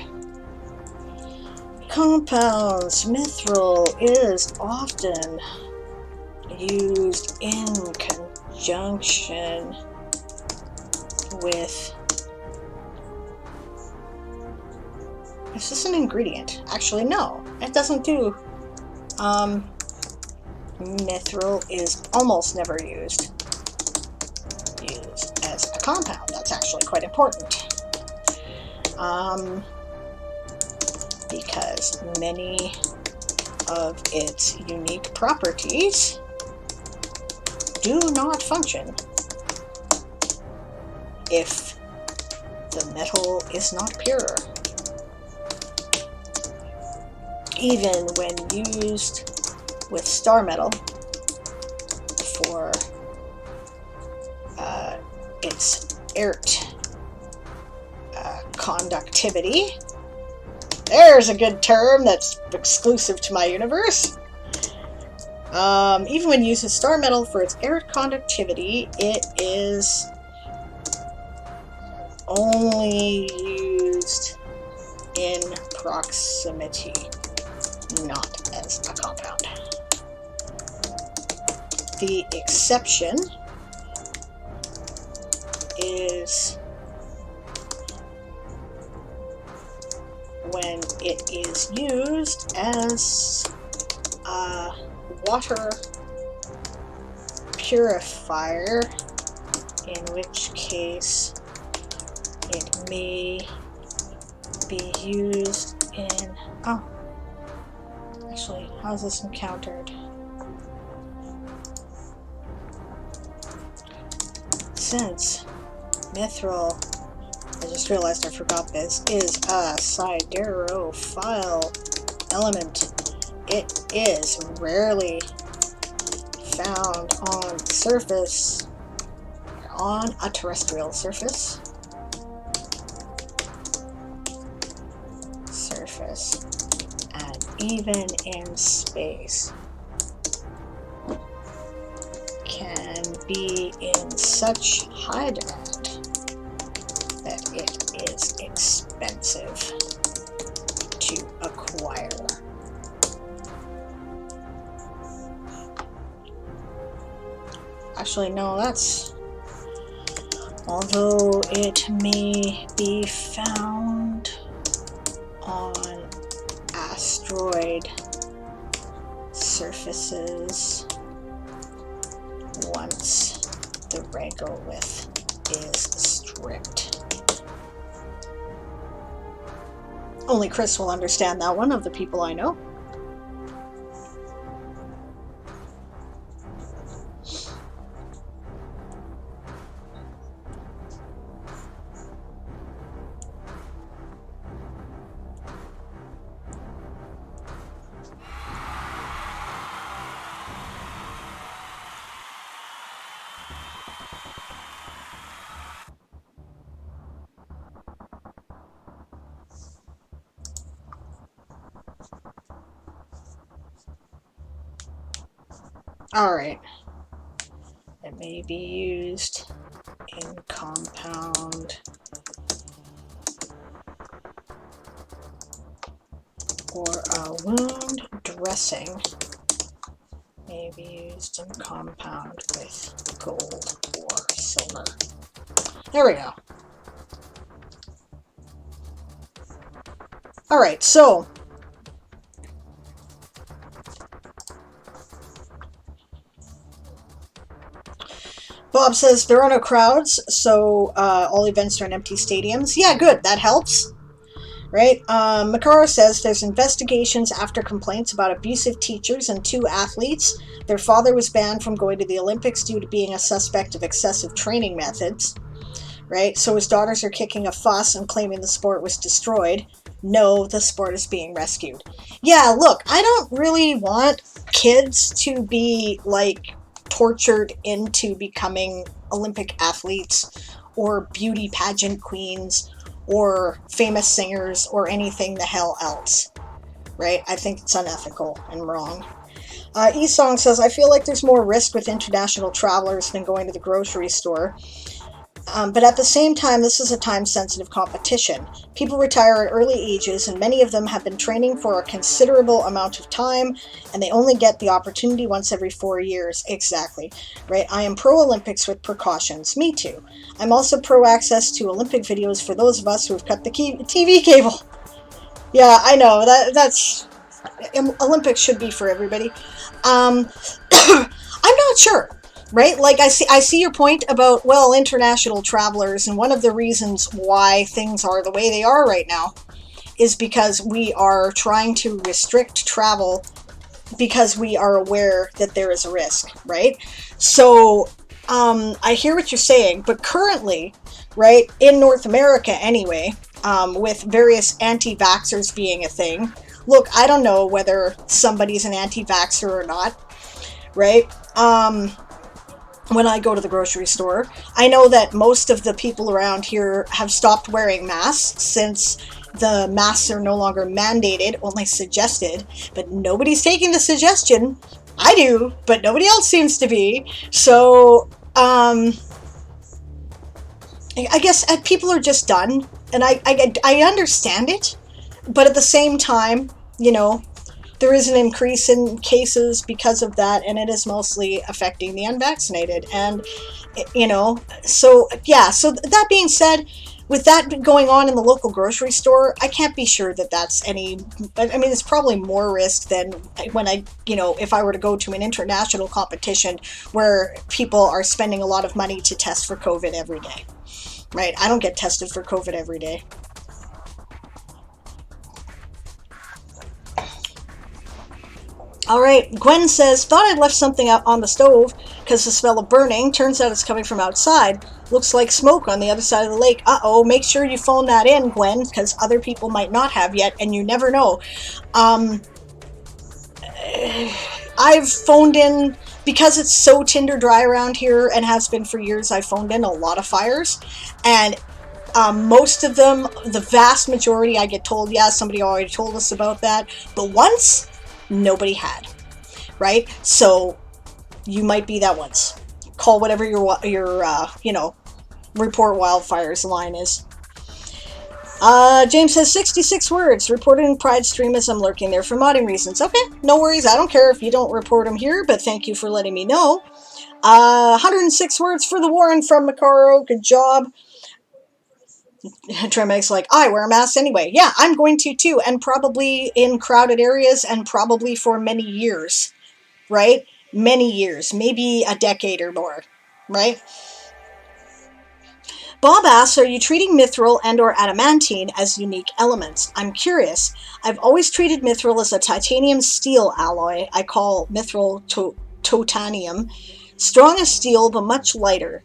Compounds. Mithril is often used in conjunction with... Is this an ingredient? Actually, no. It doesn't do... Mithril is almost never used as a compound. That's actually quite important. Because many of its unique properties do not function if the metal is not pure. Even when used with star metal for its inert conductivity. There's a good term that's exclusive to my universe. Even when used with star metal for its inert conductivity, it is only used in proximity, not as a compound. The exception is when it is used as a water purifier, in which case it may be used in... Oh, actually, how is this encountered? Since mithril, I just realized I forgot this, is a siderophile element. It is rarely found on surface, on a terrestrial surface, and even in space. Can be in such high demand that it is expensive to acquire. Actually, no, that's... Although it may be found on asteroid surfaces once the regolith is stripped. Only Chris will understand that one of the people I know. Alright. It may be used in compound or a wound dressing. May be used in compound with gold or silver. There we go. Alright, so Bob says there are no crowds, so all events are in empty stadiums. Yeah, good. That helps. Right? Makara says there's investigations after complaints about abusive teachers and 2 athletes. Their father was banned from going to the Olympics due to being a suspect of excessive training methods. Right? So his daughters are kicking a fuss and claiming the sport was destroyed. No, the sport is being rescued. Yeah, look, I don't really want kids to be, like, tortured into becoming Olympic athletes or beauty pageant queens or famous singers or anything the hell else, right? I think it's unethical and wrong. Esong says, I feel like there's more risk with international travelers than going to the grocery store. But at the same time, this is a time-sensitive competition. People retire at early ages, and many of them have been training for a considerable amount of time, and they only get the opportunity once every 4 years. Exactly. Right? I am pro-Olympics with precautions. Me too. I'm also pro-access to Olympic videos for those of us who have cut the TV cable. Yeah, I know. That's... Olympics should be for everybody. I'm not sure. Right? Like, I see your point about, well, international travelers, and one of the reasons why things are the way they are right now is because we are trying to restrict travel because we are aware that there is a risk, right? So I hear what you're saying, but currently, right, in North America anyway, with various anti-vaxxers being a thing, look, I don't know whether somebody's an anti-vaxxer or not, right? When I go to the grocery store, I know that most of the people around here have stopped wearing masks since the masks are no longer mandated, only suggested, but nobody's taking the suggestion. I do, but nobody else seems to be. So, I guess people are just done, and I understand it, but at the same time, you know, there is an increase in cases because of that, and it is mostly affecting the unvaccinated. And, you know, so, yeah, so that being said, with that going on in the local grocery store, I can't be sure that that's any, I mean, it's probably more risk than when if I were to go to an international competition where people are spending a lot of money to test for COVID every day, right? I don't get tested for COVID every day. All right, Gwen says, thought I'd left something out on the stove because the smell of burning. Turns out it's coming from outside. Looks like smoke on the other side of the lake. Uh-oh, make sure you phone that in, Gwen, because other people might not have yet, and you never know. I've phoned in, because it's so tinder dry around here and has been for years, I've phoned in a lot of fires, and most of them, the vast majority, I get told, yeah, somebody already told us about that, but once, nobody had, right? So you might be that once. Call whatever your report wildfires line is. James says 66 words reported in Pride stream as I'm lurking there for modding reasons. Okay, no worries. I don't care if you don't report them here, but thank you for letting me know. 106 words for the Warren from Macaro. Good job. Tremeg's like, I wear a mask anyway. Yeah, I'm going to too, and probably in crowded areas, and probably for many years, right? Many years, maybe a decade or more, right? Bob asks, are you treating mithril and or adamantine as unique elements? I'm curious. I've always treated mithril as a titanium steel alloy. I call mithril totanium. Strong as steel, but much lighter.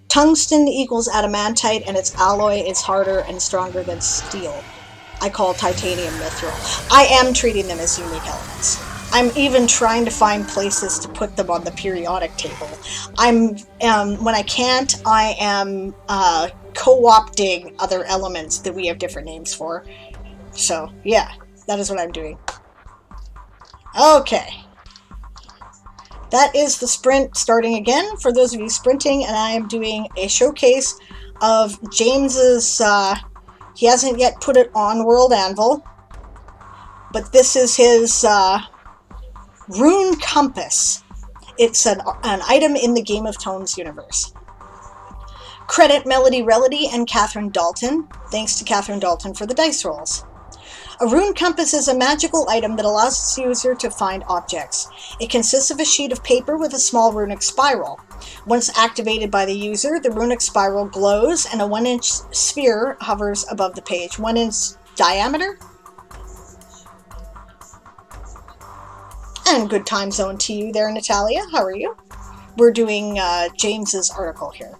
Tungsten equals adamantite, and its alloy is harder and stronger than steel. I call titanium mithril. I am treating them as unique elements. I'm even trying to find places to put them on the periodic table. I'm, when I can't, I am co-opting other elements that we have different names for. So, yeah, that is what I'm doing. Okay. That is the sprint starting again for those of you sprinting, and I am doing a showcase of James's, he hasn't yet put it on World Anvil, but this is his Rune Compass. It's an item in the Game of Tones universe. Credit Melody Relity and Catherine Dalton. Thanks to Catherine Dalton for the dice rolls. A Rune Compass is a magical item that allows its user to find objects. It consists of a sheet of paper with a small runic spiral. Once activated by the user, the runic spiral glows and a 1-inch sphere hovers above the page. 1 inch diameter? And good time zone to you there, Natalia. How are you? We're doing James's article here.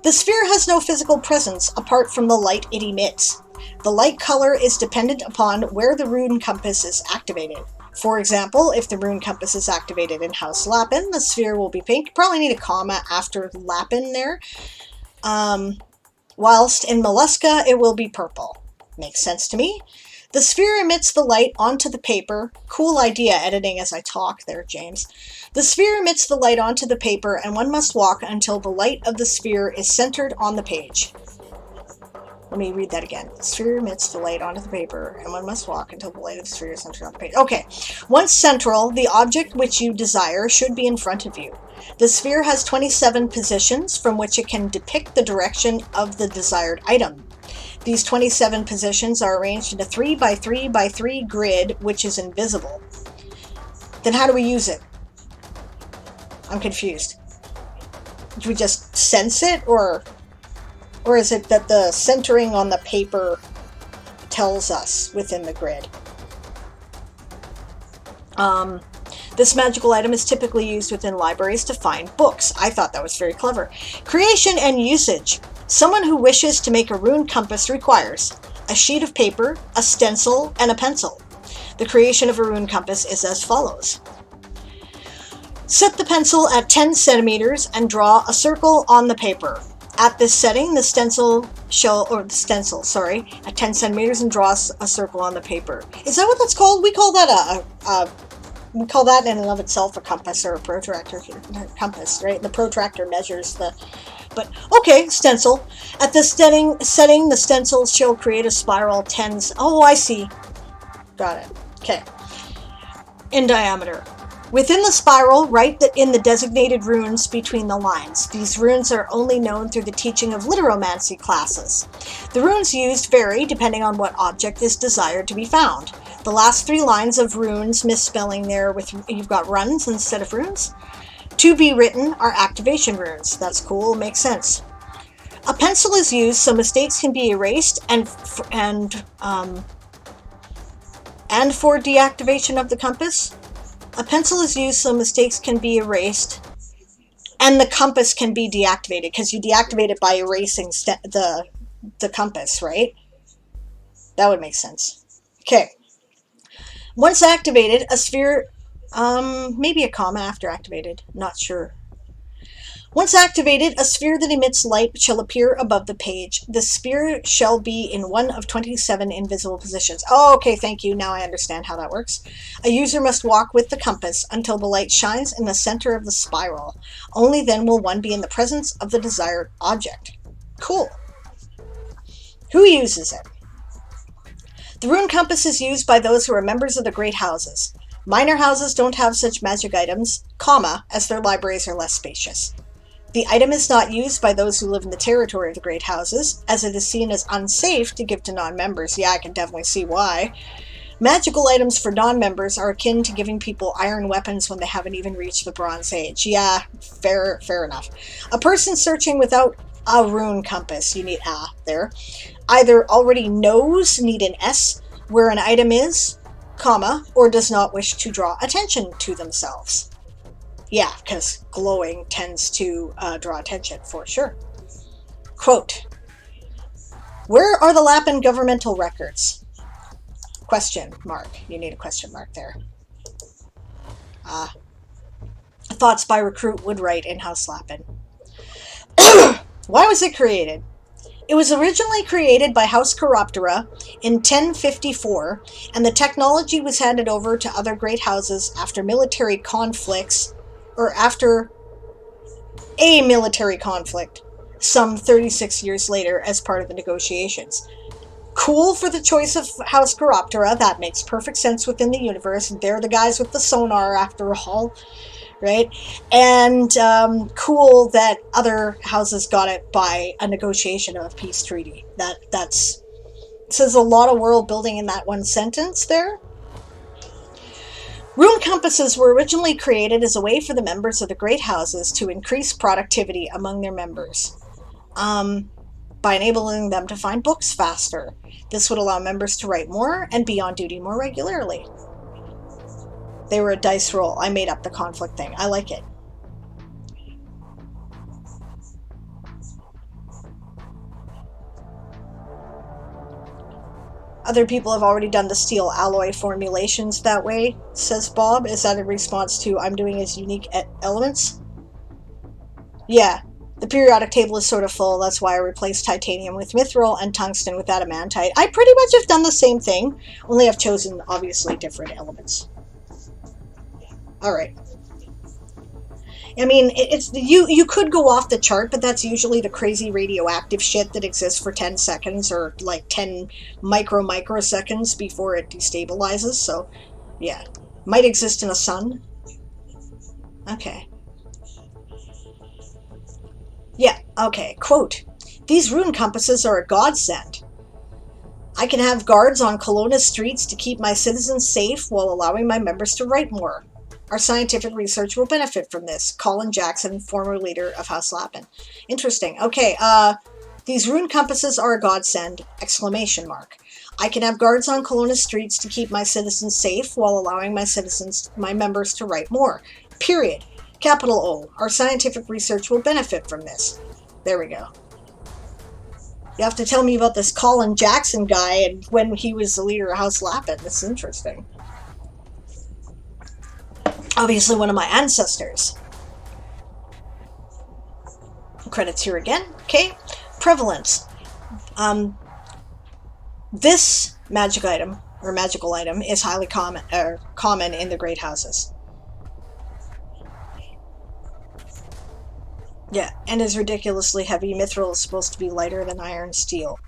The sphere has no physical presence apart from the light it emits. The light color is dependent upon where the Rune Compass is activated. For example, if the Rune Compass is activated in House Lapin, the sphere will be pink. You probably need a comma after Lapin there. Whilst in Mollusca, it will be purple. Makes sense to me. The sphere emits the light onto the paper. Cool idea, editing as I talk there, James. The sphere emits the light onto the paper, and one must walk until the light of the sphere is centered on the page. Let me read that again. The sphere emits the light onto the paper, and one must walk until the light of the sphere is centered on the page. Okay. Once central, the object which you desire should be in front of you. The sphere has 27 positions from which it can depict the direction of the desired item. These 27 positions are arranged in a 3x3x3 grid, which is invisible. Then how do we use it? I'm confused. Do we just sense it, or is it that the centering on the paper tells us within the grid? This magical item is typically used within libraries to find books. I thought that was very clever. Creation and usage. Someone who wishes to make a rune compass requires a sheet of paper, a stencil, and a pencil. The creation of a rune compass is as follows. Set the pencil at 10 centimeters and draw a circle on the paper. At this setting, the stencil at 10 centimeters and draw a circle on the paper. Is that what that's called? We call that we call that in and of itself a compass or a protractor compass, right? The protractor measures the, but okay, stencil. At this setting, the stencil shall create a spiral 10. Oh, I see. Got it. Okay. In diameter. Within the spiral, write in the designated runes between the lines. These runes are only known through the teaching of literomancy classes. The runes used vary depending on what object is desired to be found. The last 3 lines of runes, misspelling there with, you've got runs instead of runes. To be written are activation runes. That's cool, makes sense. A pencil is used so mistakes can be erased and for deactivation of the compass. A pencil is used so mistakes can be erased and the compass can be deactivated, because you deactivate it by erasing the compass, right? That would make sense. Okay. Once activated, a sphere, maybe a comma after activated, not sure. Once activated, a sphere that emits light shall appear above the page. The sphere shall be in one of 27 invisible positions. Oh, okay, thank you. Now I understand how that works. A user must walk with the compass until the light shines in the center of the spiral. Only then will one be in the presence of the desired object. Cool. Who uses it? The rune compass is used by those who are members of the great houses. Minor houses don't have such magic items, as their libraries are less spacious. The item is not used by those who live in the territory of the great houses, as it is seen as unsafe to give to non-members. Yeah, I can definitely see why. Magical items for non-members are akin to giving people iron weapons when they haven't even reached the Bronze Age. Yeah, fair enough. A person searching without a rune compass, you need a there, either already knows, need an S, where an item is, or does not wish to draw attention to themselves. Yeah, because glowing tends to draw attention, for sure. Quote, where are the Lapin governmental records? Question mark. You need a question mark there. Thoughts by Recruit Woodwright in House Lapin. Why was it created? It was originally created by House Chiroptera in 1054, and the technology was handed over to other great houses after military conflicts, or after a military conflict, some 36 years later as part of the negotiations. Cool for the choice of House Chiroptera. That makes perfect sense within the universe. They're the guys with the sonar after all, right? And cool that other houses got it by a negotiation of a peace treaty. That's says a lot of world building in that one sentence there. Rune compasses were originally created as a way for the members of the great houses to increase productivity among their members, by enabling them to find books faster. This would allow members to write more and be on duty more regularly. They were a dice roll. I made up the conflict thing. I like it. Other people have already done the steel alloy formulations that way, says Bob. Is that in response to I'm doing as unique elements? Yeah, the periodic table is sort of full. That's why I replaced titanium with mithril and tungsten with adamantite. I pretty much have done the same thing, only I've chosen, obviously, different elements. Alright. I mean, it's you could go off the chart, but that's usually the crazy radioactive shit that exists for 10 seconds or like 10 microseconds before it destabilizes. So, yeah. Might exist in a sun. Okay. Yeah, okay. Quote, these rune compasses are a godsend. I can have guards on Kelowna's streets to keep my citizens safe while allowing my members to write more. Our scientific research will benefit from this. Colin Jackson, former leader of House Lapin. Interesting. Okay, these rune compasses are a godsend! Exclamation mark. I can have guards on Kelowna streets to keep my citizens safe while allowing my members to write more. Period. Capital O. Our scientific research will benefit from this. There we go. You have to tell me about this Colin Jackson guy and when he was the leader of House Lapin. This is interesting. Obviously one of my ancestors. Credits here again. Okay. Prevalence. This magical item is highly common in the Great Houses. Yeah, and is ridiculously heavy. Mithril is supposed to be lighter than iron steel.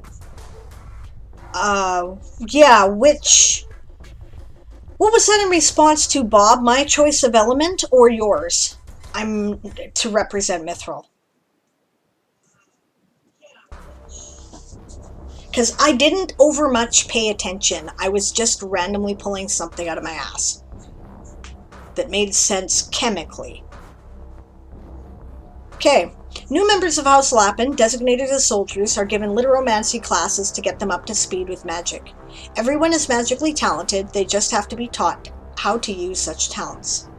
Yeah, which... What was that in response to, Bob? My choice of element or yours? I'm to represent mithril. Because I didn't overmuch pay attention. I was just randomly pulling something out of my ass that made sense chemically. Okay. New members of House Lapin, designated as soldiers, are given literomancy classes to get them up to speed with magic. Everyone is magically talented, they just have to be taught how to use such talents.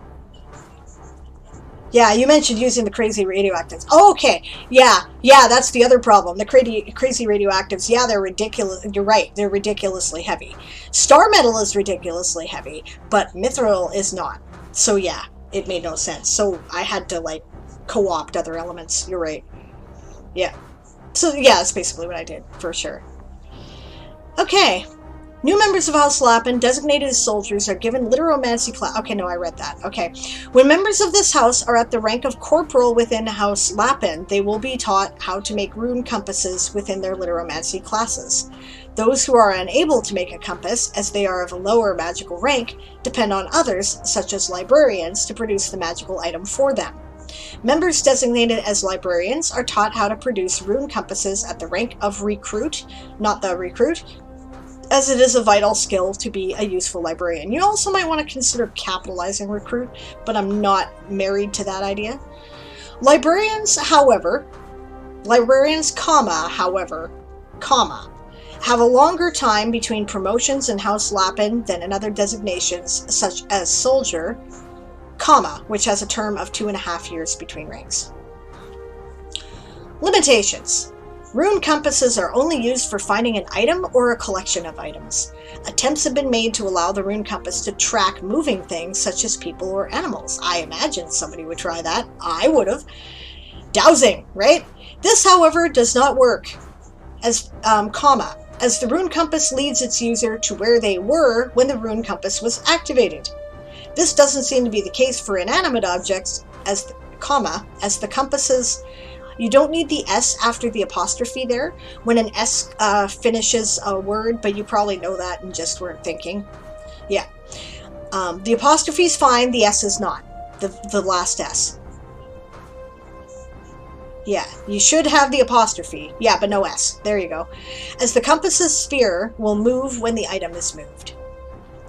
Yeah, you mentioned using the crazy radioactives. Oh, okay. Yeah, that's the other problem. The crazy radioactives, yeah, they're ridiculous. You're right, they're ridiculously heavy. Star metal is ridiculously heavy, but mithril is not. So yeah, it made no sense. So I had to, like, co-opt other elements. You're right. Yeah. So yeah, that's basically what I did, for sure. Okay. New members of House Lapin, designated as soldiers, are given literomancy class. Okay, no, I read that. Okay. When members of this house are at the rank of corporal within House Lapin, they will be taught how to make rune compasses within their literomancy classes. Those who are unable to make a compass, as they are of a lower magical rank, depend on others, such as librarians, to produce the magical item for them. Members designated as librarians are taught how to produce rune compasses at the rank of recruit, not the recruit, as it is a vital skill to be a useful librarian. You also might want to consider capitalizing recruit, but I'm not married to that idea. Librarians, have a longer time between promotions in House Lapin than in other designations, such as soldier, which has a term of 2.5 years between ranks. Limitations. Rune compasses are only used for finding an item or a collection of items. Attempts have been made to allow the rune compass to track moving things such as people or animals. I imagine somebody would try that. I would have. Dowsing, right? This, however, does not work as the rune compass leads its user to where they were when the rune compass was activated. This doesn't seem to be the case for inanimate objects, as the compasses. You don't need the S after the apostrophe there when an S finishes a word, but you probably know that and just weren't thinking. Yeah. The apostrophe's fine, the S is not. The last S. Yeah, you should have the apostrophe. Yeah, but no S. There you go. As the compass's sphere will move when the item is moved.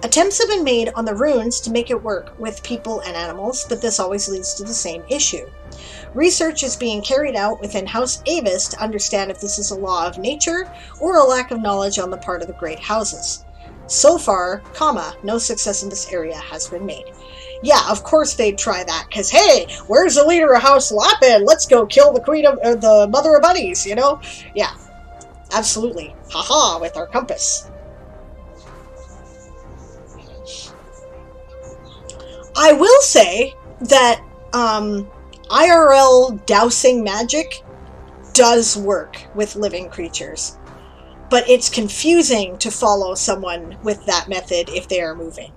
Attempts have been made on the runes to make it work with people and animals, but this always leads to the same issue. Research is being carried out within House Avis to understand if this is a law of nature or a lack of knowledge on the part of the great houses. So far, no success in this area has been made. Yeah, of course they'd try that, because hey, where's the leader of House Lapin? Let's go kill the queen of the mother of bunnies, you know? Yeah, absolutely. Haha, with our compass. I will say that IRL dowsing magic does work with living creatures, but it's confusing to follow someone with that method if they are moving,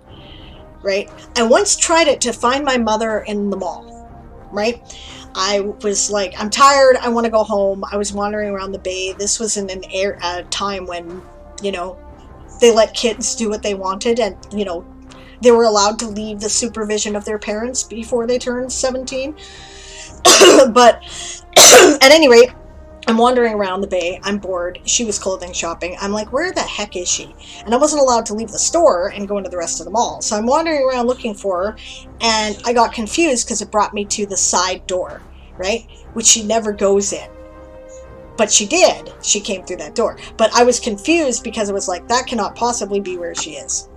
right? I once tried it to find my mother in the mall, right? I was like, I'm tired, I want to go home. I was wandering around the bay. This was in a time when, you know, they let kids do what they wanted and, you know, they were allowed to leave the supervision of their parents before they turned 17. But at any rate, I'm wandering around the bay. I'm bored. She was clothing shopping. I'm like, where the heck is she? And I wasn't allowed to leave the store and go into the rest of the mall. So I'm wandering around looking for her, and I got confused because it brought me to the side door, right? Which she never goes in. But she did. She came through that door. But I was confused because it was like, that cannot possibly be where she is.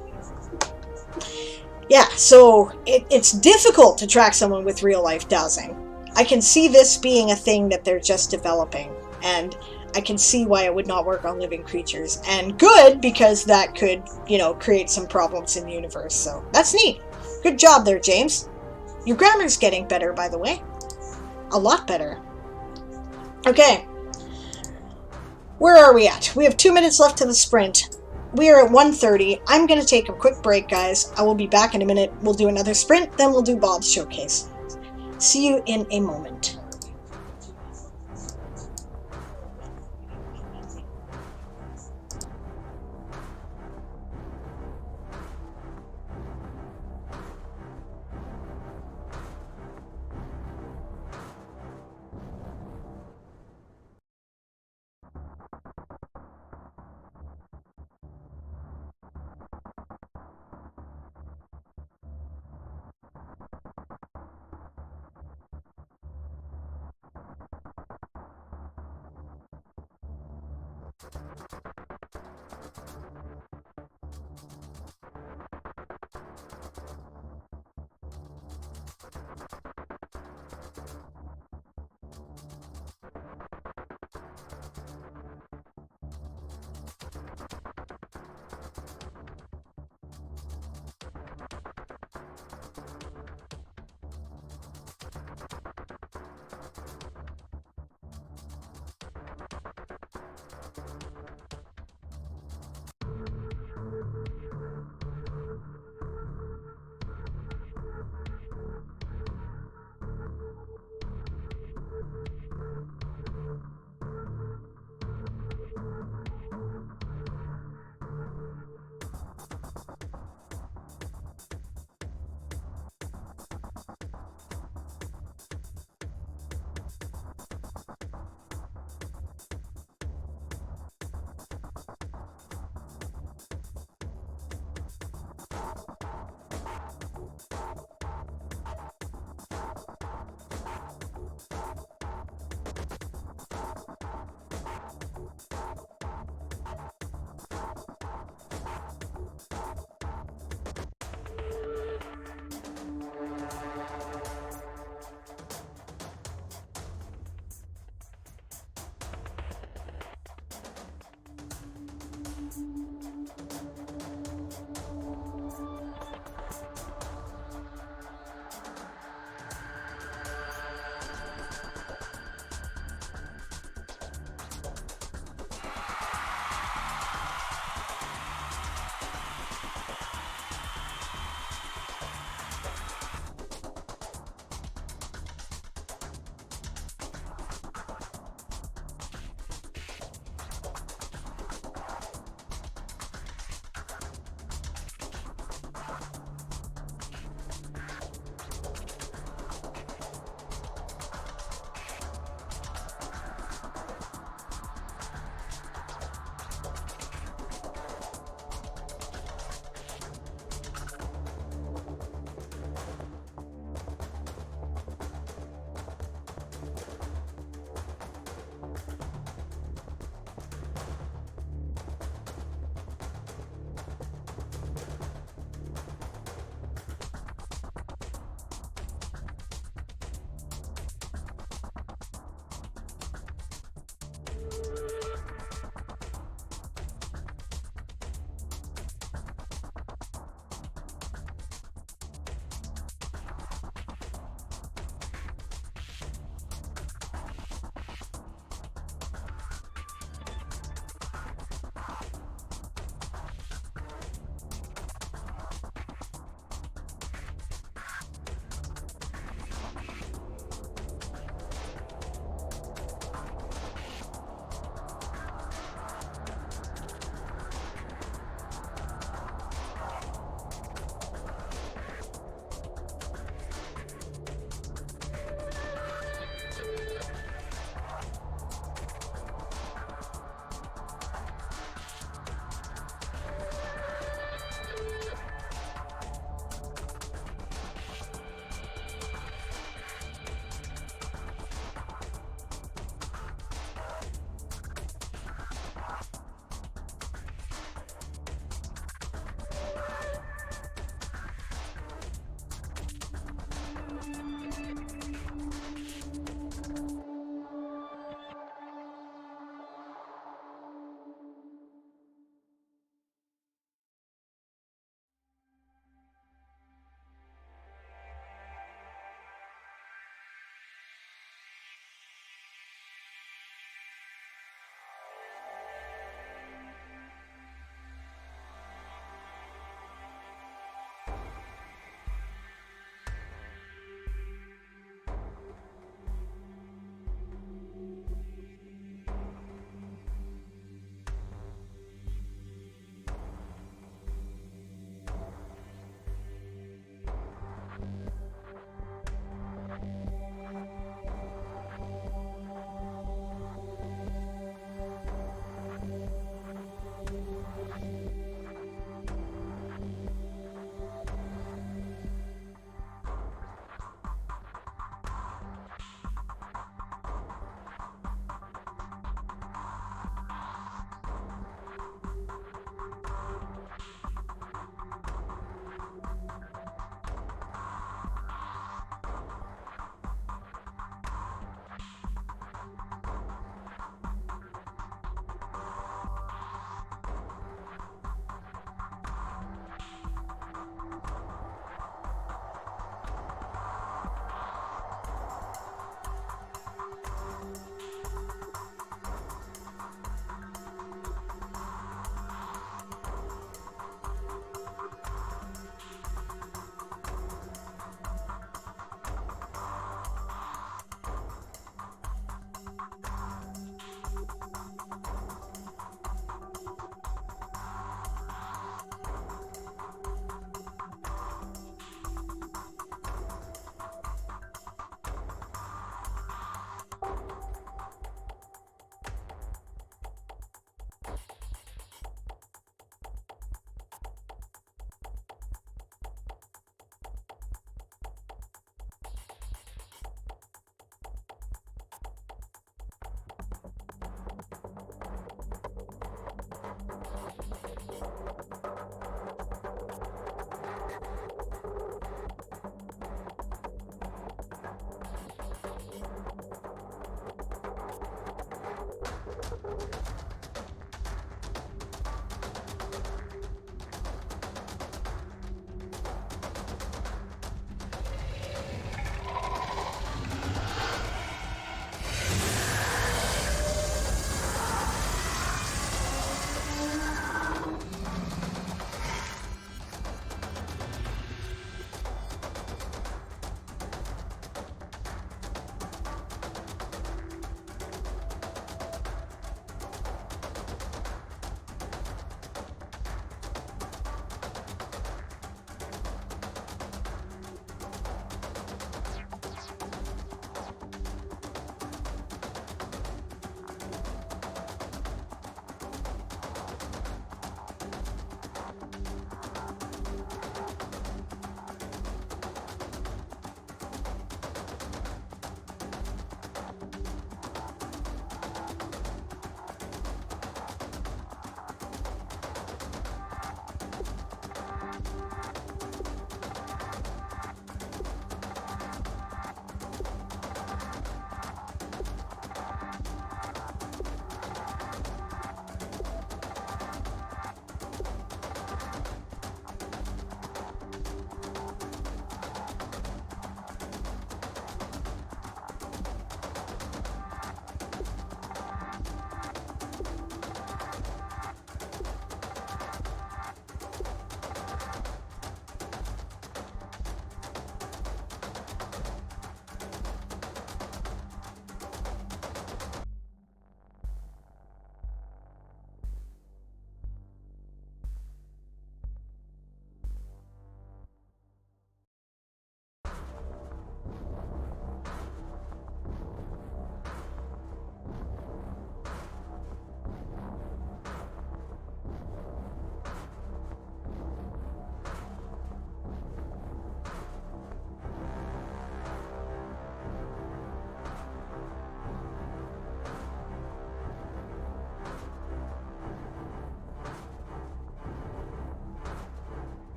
Yeah, so it's difficult to track someone with real-life dowsing. I can see this being a thing that they're just developing, and I can see why it would not work on living creatures. And good, because that could, create some problems in the universe. So that's neat. Good job there, James. Your grammar's getting better, by the way. A lot better. Okay. Where are we at? We have 2 minutes left to the sprint. We are at 1:30. I'm going to take a quick break, guys. I will be back in a minute. We'll do another sprint, then we'll do Bob's showcase. See you in a moment.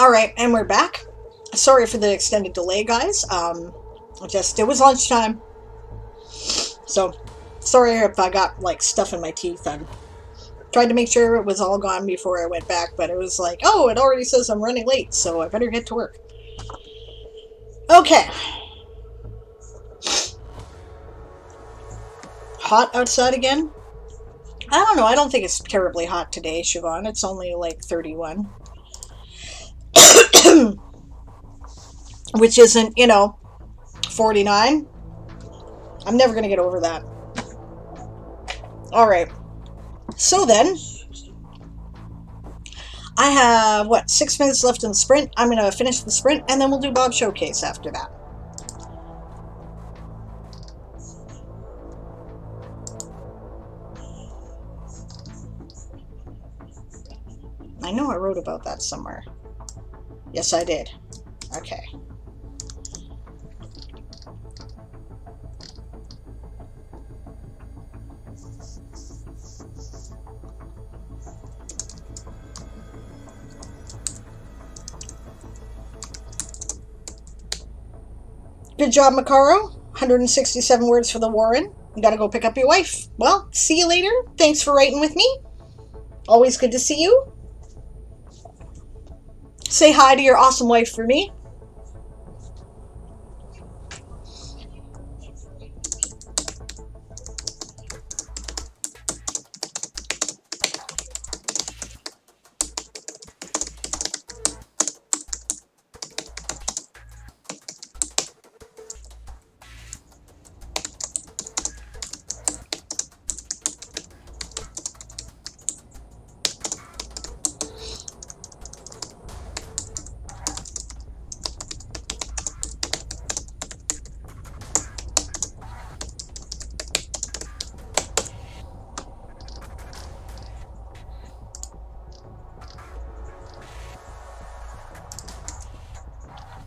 Alright, and we're back. Sorry for the extended delay, guys. It was lunchtime. So, sorry if I got, like, stuff in my teeth. I tried to make sure it was all gone before I went back, but it was like, oh, it already says I'm running late, so I better get to work. Okay. Hot outside again? I don't know, I don't think it's terribly hot today, Siobhan. It's only, like, 31. Which isn't, 49. I'm never going to get over that. Alright. So then, I have, 6 minutes left in the sprint. I'm going to finish the sprint, and then we'll do Bob Showcase after that. I know I wrote about that somewhere. Yes, I did. Okay. Good job, Makaro. 167 words for the Warren. You gotta go pick up your wife. Well, see you later. Thanks for writing with me. Always good to see you. Say hi to your awesome wife for me.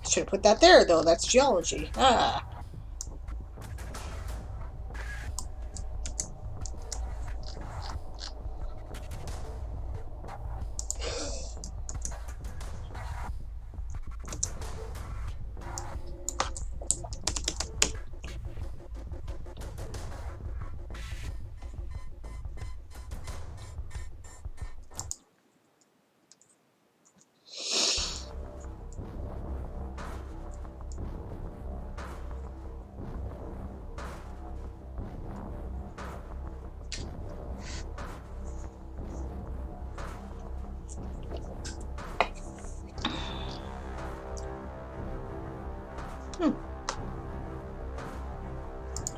Should have put that there, though. That's geology. Ah.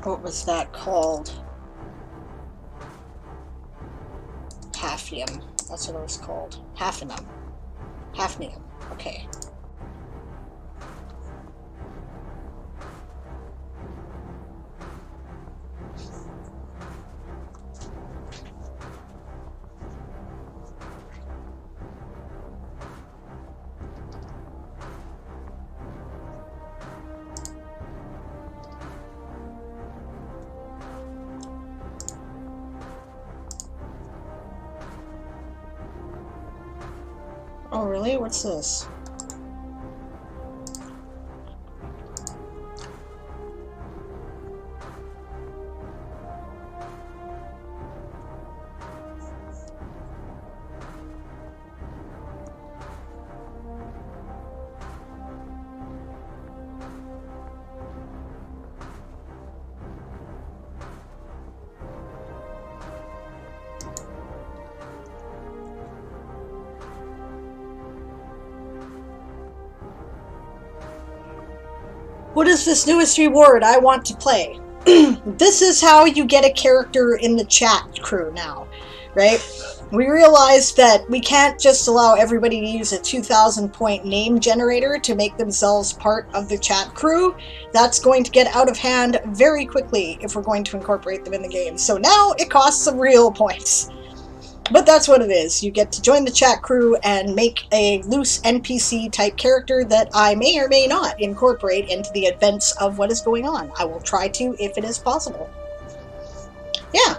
What was that called? Hafnium. That's what it was called. Hafnium. Hafnium. Okay. Oh, really? What's this? What is this newest reward I want to play? This is how you get a character in the chat crew now, right? We realized that we can't just allow everybody to use a 2,000 point name generator to make themselves part of the chat crew. That's going to get out of hand very quickly if we're going to incorporate them in the game. So now it costs some real points. But that's what it is. You get to join the chat crew and make a loose NPC type character that I may or may not incorporate into the events of what is going on. I will try to if it is possible. Yeah.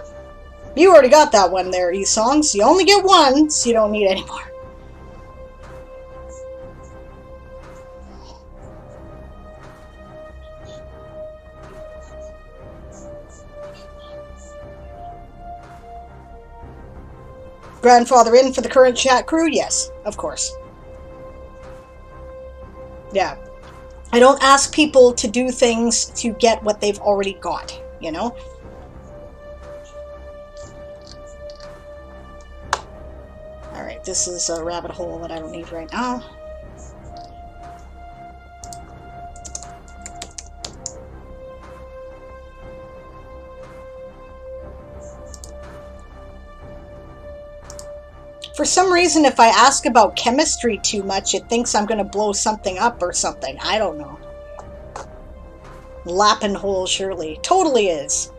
You already got that one there, E-Songs. You only get one, so you don't need any more. Grandfather in for the current chat crew? Yes, of course. Yeah. I don't ask people to do things to get what they've already got, you know? Alright, this is a rabbit hole that I don't need right now. For some reason, if I ask about chemistry too much, it thinks I'm going to blow something up or something. I don't know. Lapping hole, surely. Totally is.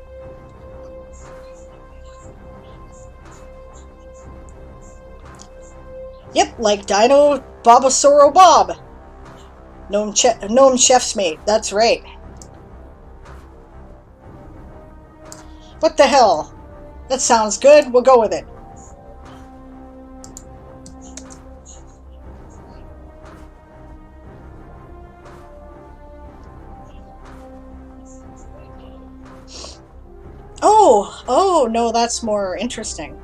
Yep, like Dino Bobasauro Bob. Gnome chef's mate. That's right. What the hell? That sounds good. We'll go with it. Oh, no, that's more interesting.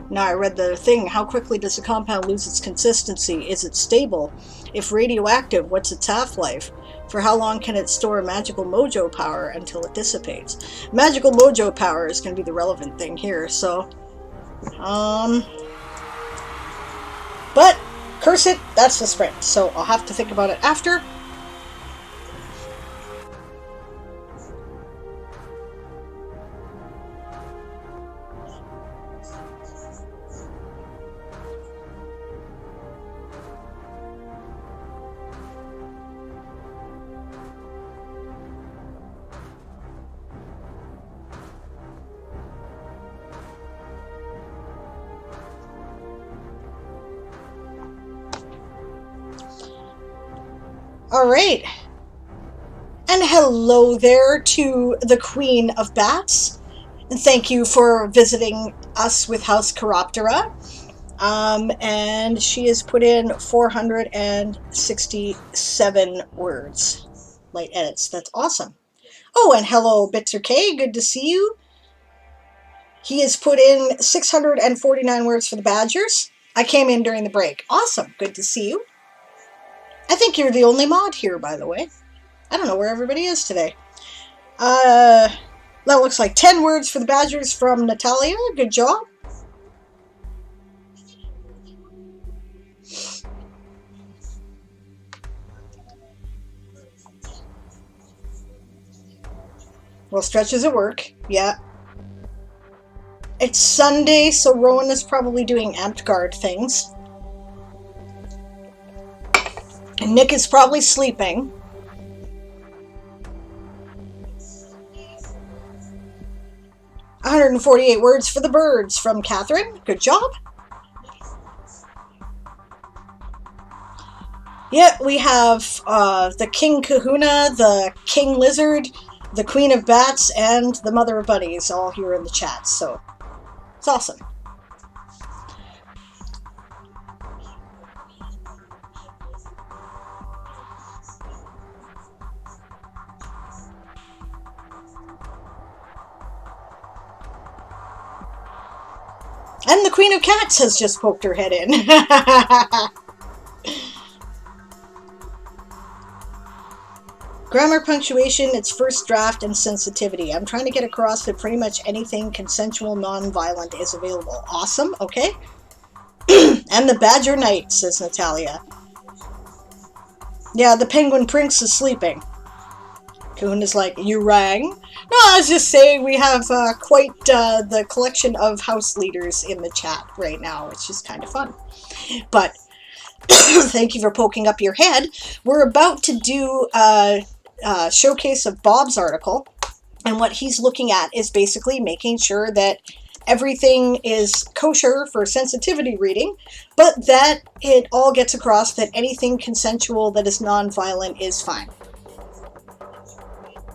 Now I read the thing. How quickly does a compound lose its consistency? Is it stable? If radioactive, what's its half-life? For how long can it store magical mojo power until it dissipates? Magical mojo power is going to be the relevant thing here, so... But, curse it, that's the sprint, so I'll have to think about it after. Alright. And hello there to the Queen of Bats. And thank you for visiting us with House Chiroptera. And she has put in 467 words. Light edits. That's awesome. Oh, and hello, Bitzer K. Good to see you. He has put in 649 words for the Badgers. I came in during the break. Awesome. Good to see you. I think you're the only mod here, by the way. I don't know where everybody is today. That looks like 10 words for the Badgers from Natalia. Good job. Well, stretches at work. Yeah. It's Sunday, so Rowan is probably doing amped guard things. And Nick is probably sleeping. "148 words for the birds" from Catherine. Good job. Yeah, we have the King Kahuna, the King Lizard, the Queen of Bats, and the Mother of Bunnies all here in the chat, so it's awesome. And the Queen of Cats has just poked her head in. Grammar, punctuation, its first draft, and sensitivity. I'm trying to get across that pretty much anything consensual, non-violent is available. Awesome, okay. And the Badger Knight, says Natalia. Yeah, the Penguin Prince is sleeping. Kuhn is like, you rang? No, I was just saying we have quite the collection of house leaders in the chat right now. It's just kind of fun. But thank you for poking up your head. We're about to do a showcase of Bob's article. And what he's looking at is basically making sure that everything is kosher for sensitivity reading, but that it all gets across that anything consensual that is non-violent is fine.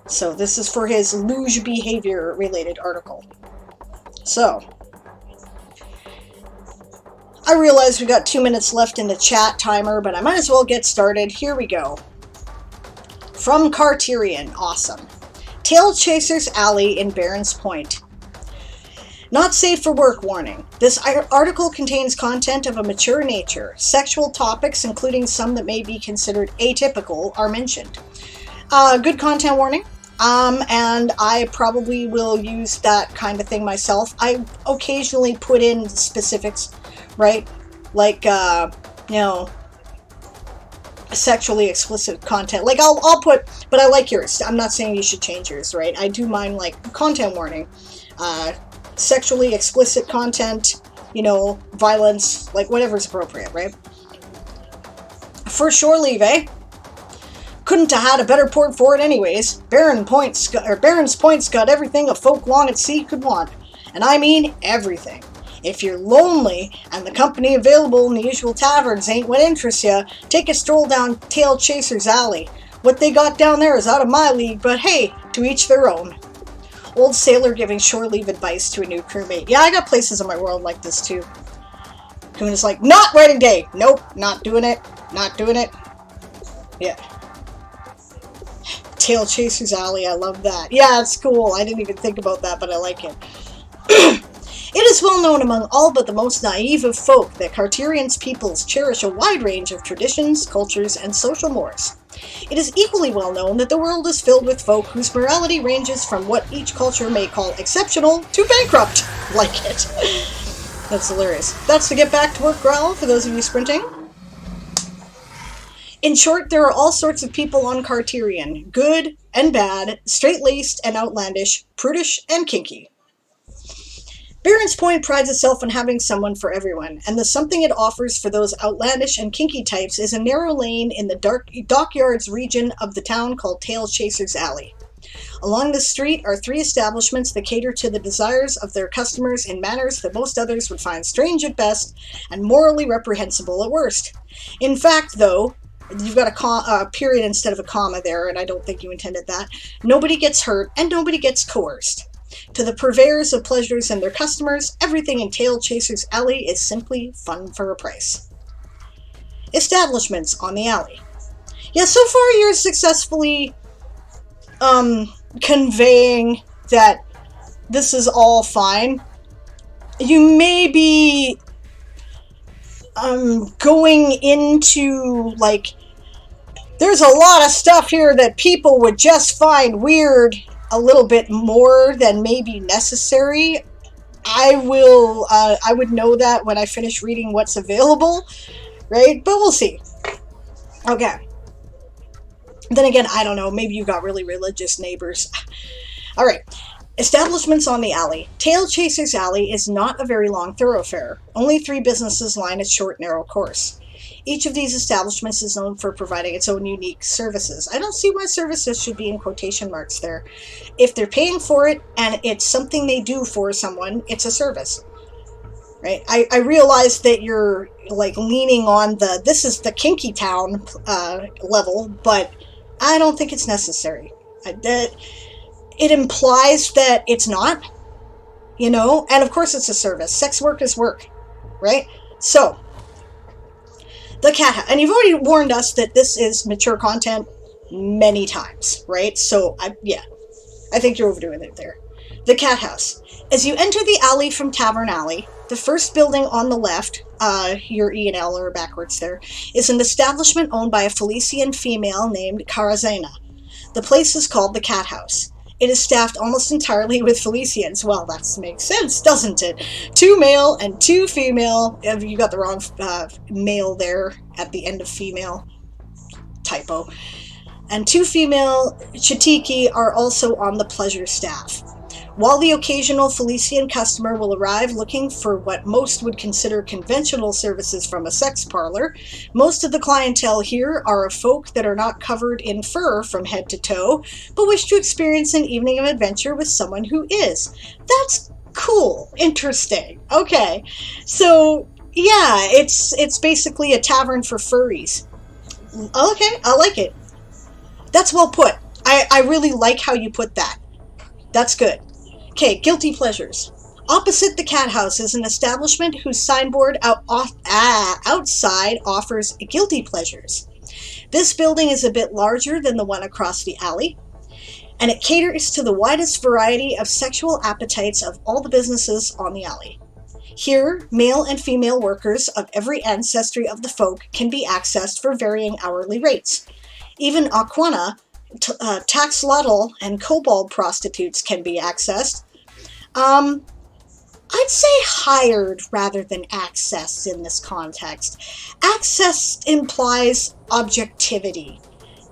So this is for his luge behavior related article. So I realize we got 2 minutes left in the chat timer, but I might as well get started. Here we go. From Carterian, awesome. Tail Chaser's Alley in Barron's Point. Not safe for work warning. This article contains content of a mature nature. Sexual topics, including some that may be considered atypical, are mentioned. Good content warning. And I probably will use that kind of thing myself. I occasionally put in specifics, right? Like, you know, sexually explicit content. Like, I'll put, but I like yours. I'm not saying you should change yours, right? I do mine like content warning. Sexually explicit content, you know, violence, like whatever's appropriate, right? For shore leave, eh? Couldn't have had a better port for it anyways. Barron's Point's got everything a folk long at sea could want. And I mean everything. If you're lonely and the company available in the usual taverns ain't what interests you, take a stroll down Tail Chaser's Alley. What they got down there is out of my league, but hey, to each their own. Old sailor giving shore leave advice to a new crewmate. Yeah, I got places in my world like this too. Coon is like, not writing day. Nope, not doing it. Not doing it. Yeah. Tail Chaser's Alley, I love that. Yeah, it's cool. I didn't even think about that, but I like it. It is well known among all but the most naive of folk that Carterian's peoples cherish a wide range of traditions, cultures, and social mores. It is equally well known that the world is filled with folk whose morality ranges from what each culture may call exceptional to bankrupt. Like it. That's hilarious. That's the get back to work growl for those of you sprinting. In short, there are all sorts of people on Carterian. Good and bad, straight-laced and outlandish, prudish and kinky. Barron's Point prides itself on having someone for everyone, and the something it offers for those outlandish and kinky types is a narrow lane in the dockyards region of the town called Tail Chaser's Alley. Along the street are 3 establishments that cater to the desires of their customers in manners that most others would find strange at best and morally reprehensible at worst. In fact, though, you've got a period instead of a comma there, and I don't think you intended that. Nobody gets hurt, and nobody gets coerced. To the purveyors of pleasures and their customers, everything in Tail Chaser's Alley is simply fun for a price. Establishments on the alley. Yeah, so far you're successfully conveying that this is all fine. You may be going into, like, there's a lot of stuff here that people would just find weird a little bit more than maybe necessary. I would know that when I finish reading what's available, right? But we'll see. Okay. Then again, I don't know. Maybe you got really religious neighbors. All right. Establishments on the alley. Tail Chaser's Alley is not a very long thoroughfare. Only 3 businesses line its short, narrow course. Each of these establishments is known for providing its own unique services. I don't see why services should be in quotation marks there. If they're paying for it and it's something they do for someone, it's a service. Right? I realize that you're like leaning on this is the kinky town level, but I don't think it's necessary. It implies that it's not, you know, and of course it's a service. Sex work is work, right? So, the cat house. And you've already warned us that this is mature content many times, right? So, I think you're overdoing it there. The cat house. As you enter the alley from Tavern Alley, the first building on the left, your E and L are backwards there, is an establishment owned by a Felician female named Karazena. The place is called the Cat House. It is staffed almost entirely with Felicians. Well, that makes sense, doesn't it? 2 male and 2 female. You got the wrong male there at the end of female. Typo. And 2 female Chitiki are also on the pleasure staff. While the occasional Felician customer will arrive looking for what most would consider conventional services from a sex parlor, most of the clientele here are of folk that are not covered in fur from head to toe, but wish to experience an evening of adventure with someone who is. That's cool. Interesting. Okay. So, yeah, it's basically a tavern for furries. Okay, I like it. That's well put. I really like how you put that. That's good. Okay, guilty pleasures. Opposite the cat house is an establishment whose signboard outside offers guilty pleasures. This building is a bit larger than the one across the alley, and it caters to the widest variety of sexual appetites of all the businesses on the alley. Here, male and female workers of every ancestry of the folk can be accessed for varying hourly rates. Even Aquana, Taxlotl, and Kobold prostitutes can be accessed. I'd say hired rather than accessed in this context. Access implies objectivity.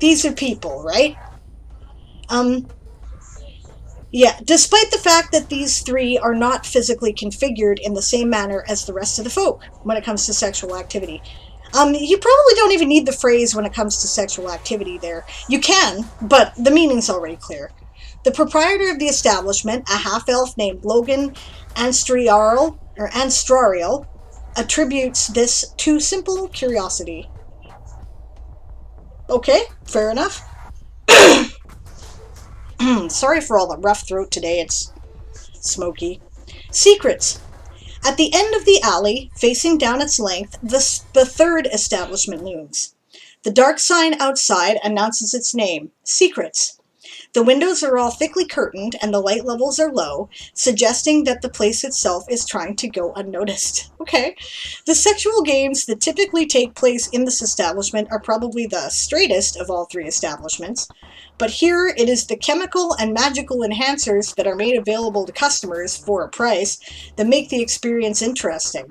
These are people, right? Yeah, despite the fact that these three are not physically configured in the same manner as the rest of the folk when it comes to sexual activity. You probably don't even need the phrase when it comes to sexual activity there. You can, but the meaning's already clear. The proprietor of the establishment, a half-elf named Logan Anstrarial, attributes this to simple curiosity. Okay, fair enough. Sorry for all the rough throat today, it's smoky. Secrets. At the end of the alley, facing down its length, the third establishment looms. The dark sign outside announces its name, Secrets. The windows are all thickly curtained and the light levels are low, suggesting that the place itself is trying to go unnoticed. Okay. The sexual games that typically take place in this establishment are probably the straightest of all three establishments, but here it is the chemical and magical enhancers that are made available to customers for a price that make the experience interesting.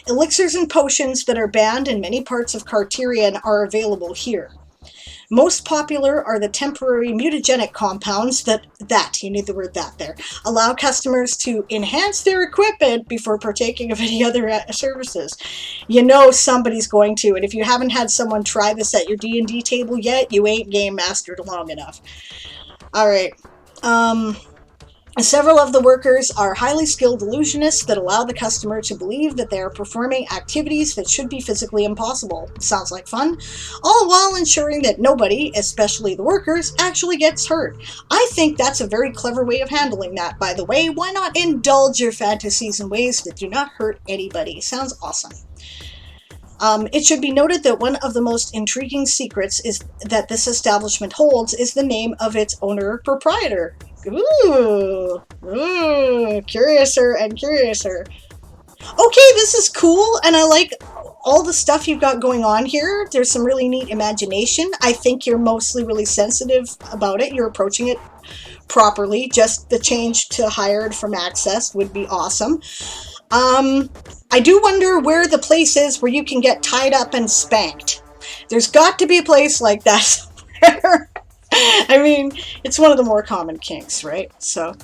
Elixirs and potions that are banned in many parts of Carterion are available here. Most popular are the temporary mutagenic compounds that, you need the word that there, allow customers to enhance their equipment before partaking of any other services. You know somebody's going to, and if you haven't had someone try this at your D&D table yet, you ain't game mastered long enough. Alright, several of the workers are highly skilled illusionists that allow the customer to believe that they are performing activities that should be physically impossible. Sounds like fun. All while ensuring that nobody, especially the workers, actually gets hurt. I think that's a very clever way of handling that, by the way. Why not indulge your fantasies in ways that do not hurt anybody? Sounds awesome. It should be noted that one of the most intriguing secrets is that this establishment holds is the name of its owner-proprietor. Ooh, curiouser and curiouser. Okay, this is cool, and I like all the stuff you've got going on here. There's some really neat imagination. I think you're mostly really sensitive about it. You're approaching it properly. Just the change to hired from access would be awesome. I do wonder where the place is where you can get tied up and spanked. There's got to be a place like that somewhere. I mean, it's one of the more common kinks, right? So.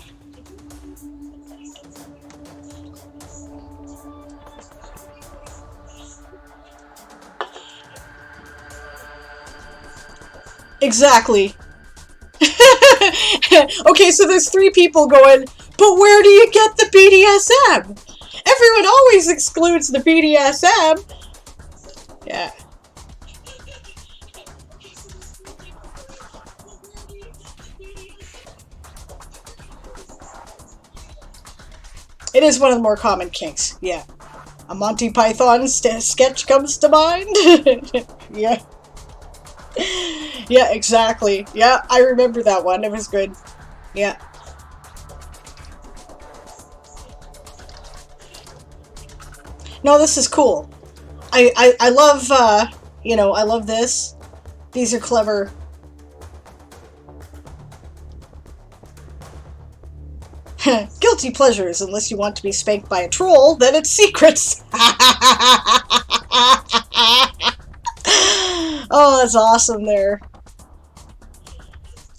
Exactly. Okay, so there's three people going, but where do you get the BDSM? Everyone always excludes the BDSM. Yeah. It is one of the more common kinks, yeah. A Monty Python sketch comes to mind. Yeah. Yeah, exactly. Yeah, I remember that one. It was good. Yeah. No, this is cool. I love, you know, I love this. These are clever. Guilty pleasures, unless you want to be spanked by a troll, then it's secrets. Oh, that's awesome there.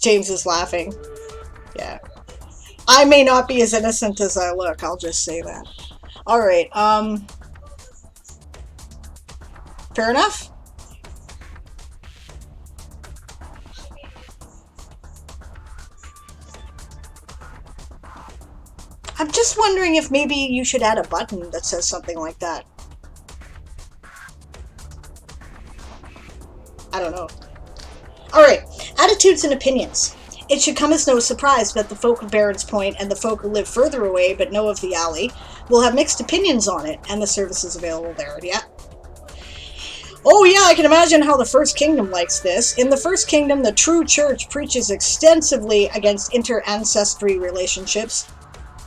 James is laughing. Yeah. I may not be as innocent as I look, I'll just say that. Alright, fair enough? I'm just wondering if maybe you should add a button that says something like that. I don't know. Alright, attitudes and opinions. It should come as no surprise that the folk of Barron's Point and the folk who live further away but know of the alley will have mixed opinions on it and the services available there. Yeah. Oh yeah, I can imagine how the First Kingdom likes this. In the First Kingdom, the true church preaches extensively against inter-ancestry relationships.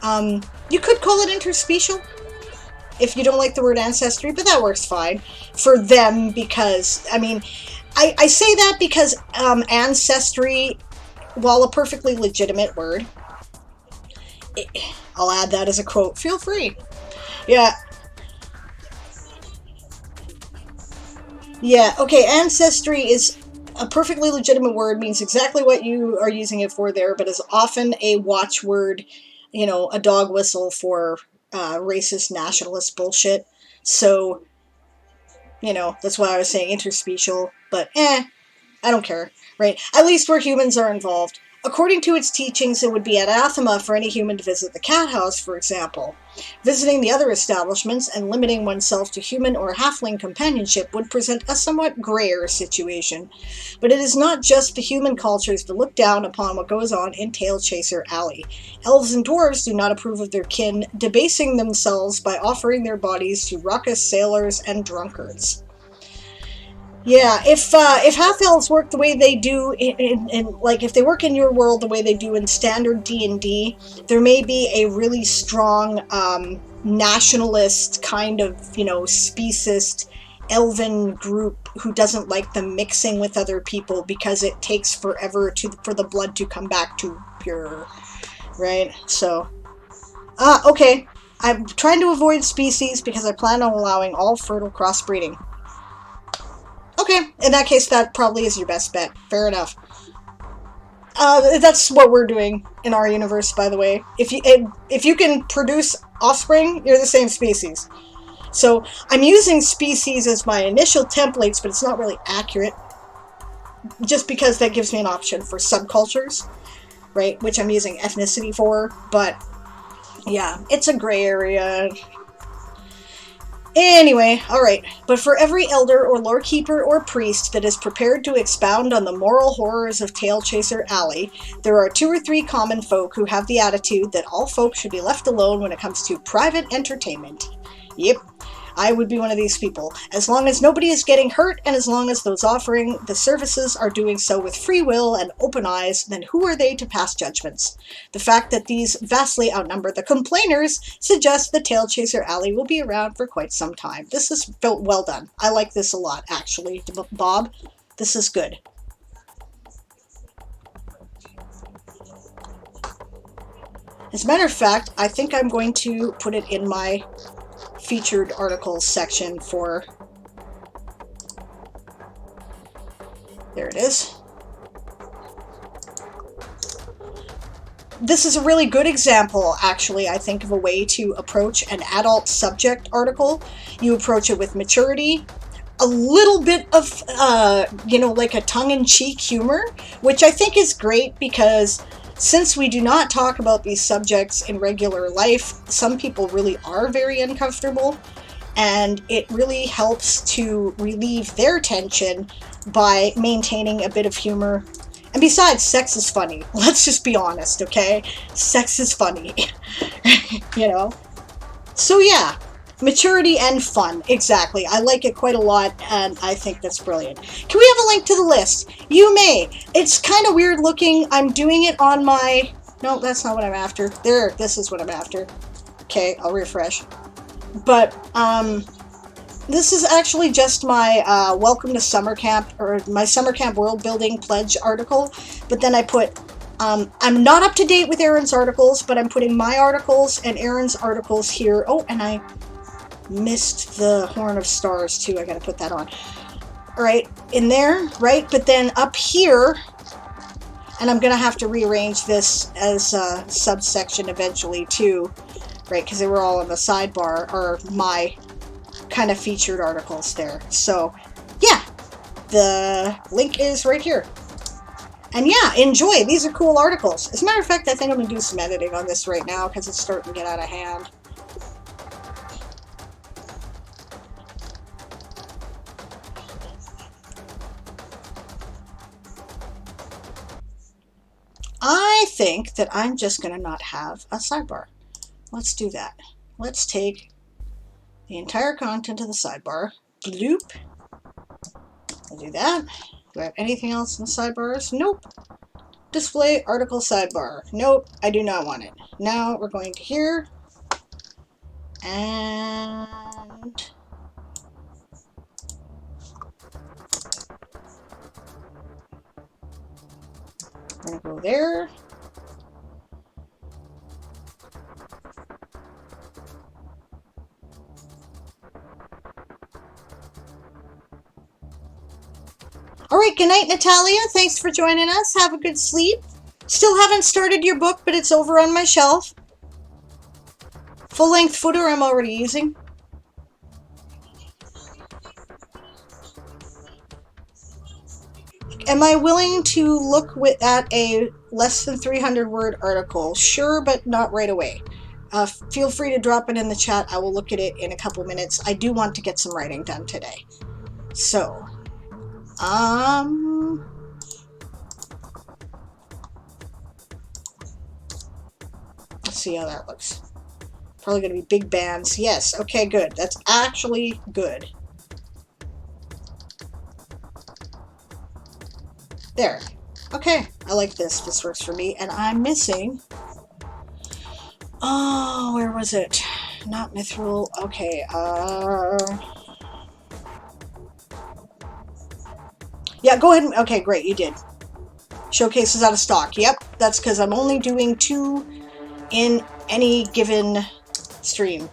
You could call it interspecial if you don't like the word ancestry, but that works fine for them because, I mean, I say that because ancestry, while a perfectly legitimate word, I'll add that as a quote, feel free. Yeah. Yeah, okay, ancestry is a perfectly legitimate word, means exactly what you are using it for there, but is often a watchword, you know, a dog whistle for racist nationalist bullshit. So, you know, that's why I was saying interspecial, but I don't care, right? At least where humans are involved. According to its teachings, it would be anathema for any human to visit the cat house, for example. Visiting the other establishments and limiting oneself to human or halfling companionship would present a somewhat grayer situation. But it is not just the human cultures that look down upon what goes on in Tail Chaser Alley. Elves and dwarves do not approve of their kin, debasing themselves by offering their bodies to raucous sailors and drunkards. Yeah, if half-elves work the way they do in like if they work in your world the way they do in standard D&D, there may be a really strong nationalist kind of, you know, speciest elven group who doesn't like them mixing with other people because it takes forever for the blood to come back to pure, right? So, okay. I'm trying to avoid species because I plan on allowing all fertile crossbreeding. Okay, in that case, that probably is your best bet. Fair enough. That's what we're doing in our universe, by the way. If you can produce offspring, you're the same species. So I'm using species as my initial templates, but it's not really accurate. Just because that gives me an option for subcultures, right? Which I'm using ethnicity for, but yeah, it's a gray area. Anyway, alright, but for every elder or lorekeeper or priest that is prepared to expound on the moral horrors of Tail Chaser Alley, there are 2 or 3 common folk who have the attitude that all folk should be left alone when it comes to private entertainment. Yep, I would be one of these people. As long as nobody is getting hurt, and as long as those offering the services are doing so with free will and open eyes, then who are they to pass judgments? The fact that these vastly outnumber the complainers suggests the Tail Chaser Alley will be around for quite some time. This is well done. I like this a lot, actually. Bob, this is good. As a matter of fact, I think I'm going to put it in my featured articles section for... There it is. This is a really good example, actually, I think, of a way to approach an adult subject article. You approach it with maturity, a little bit of, you know, like a tongue-in-cheek humor, which I think is great because since we do not talk about these subjects in regular life, some people really are very uncomfortable, and it really helps to relieve their tension by maintaining a bit of humor. And besides, sex is funny. Let's just be honest, okay? Sex is funny. You know? So yeah, maturity and fun. Exactly. I like it quite a lot, and I think that's brilliant. Can we have a link to the list? You may. It's kind of weird looking. I'm doing it on my... No, that's not what I'm after. There, this is what I'm after. Okay, I'll refresh. But, this is actually just my welcome to summer camp, or my summer camp world building pledge article. But then I put, I'm not up to date with Aaron's articles, but I'm putting my articles and Aaron's articles here. Oh, and I missed the Horn of Stars too. I gotta put that on. All right, in there, right? But then up here, and I'm gonna have to rearrange this as a subsection eventually too, right? Because they were all on the sidebar, or my kind of featured articles there. So yeah, the link is right here. And yeah, enjoy. These are cool articles. As a matter of fact, I think I'm going to do some editing on this right now because it's starting to get out of hand. think that I'm just going to not have a sidebar. Let's do that. Let's take the entire content of the sidebar. Bloop. I'll do that. Do I have anything else in the sidebars? Nope. Display article sidebar. Nope, I do not want it. Now we're going to here. And we're going to go there. All right, good night, Natalia. Thanks for joining us. Have a good sleep. Still haven't started your book, but it's over on my shelf. Full-length footer I'm already using. Am I willing to look at a less than 300 word article? Sure, but not right away. Feel free to drop it in the chat. I will look at it in a couple minutes. I do want to get some writing done today. So, let's see how that looks. Probably going to be big bands. Yes, okay, good. That's actually good. There. Okay, I like this. This works for me. And I'm missing... Oh, where was it? Not Mithril. Okay, yeah, go ahead and... Okay, great, you did. Showcase is out of stock. Yep, that's because I'm only doing 2 in any given stream.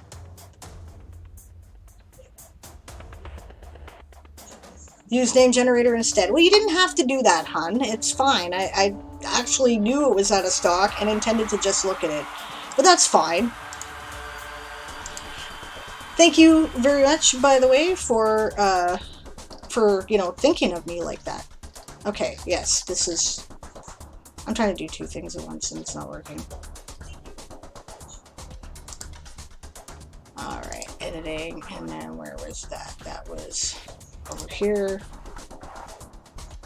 Use name generator instead. Well, you didn't have to do that, hun. It's fine. I actually knew it was out of stock and intended to just look at it. But that's fine. Thank you very much, by the way, for you know, thinking of me like that. Okay, yes, this is... I'm trying to do 2 things at once and it's not working. Alright, editing, and then where was that? That was over here.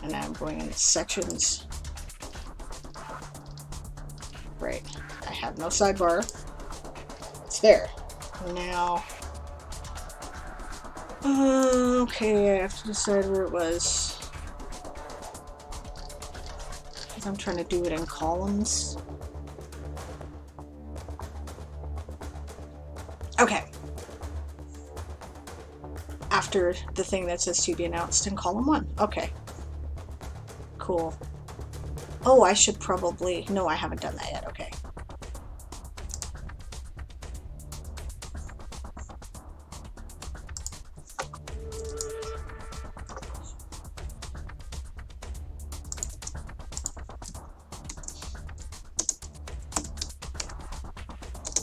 And now I'm going into sections. Right, I have no sidebar. It's there. Now... okay, I have to decide where it was. Because I'm trying to do it in columns. Okay. After the thing that says to be announced in column 1. Okay. Cool. Oh, I should probably... No, I haven't done that yet. Okay.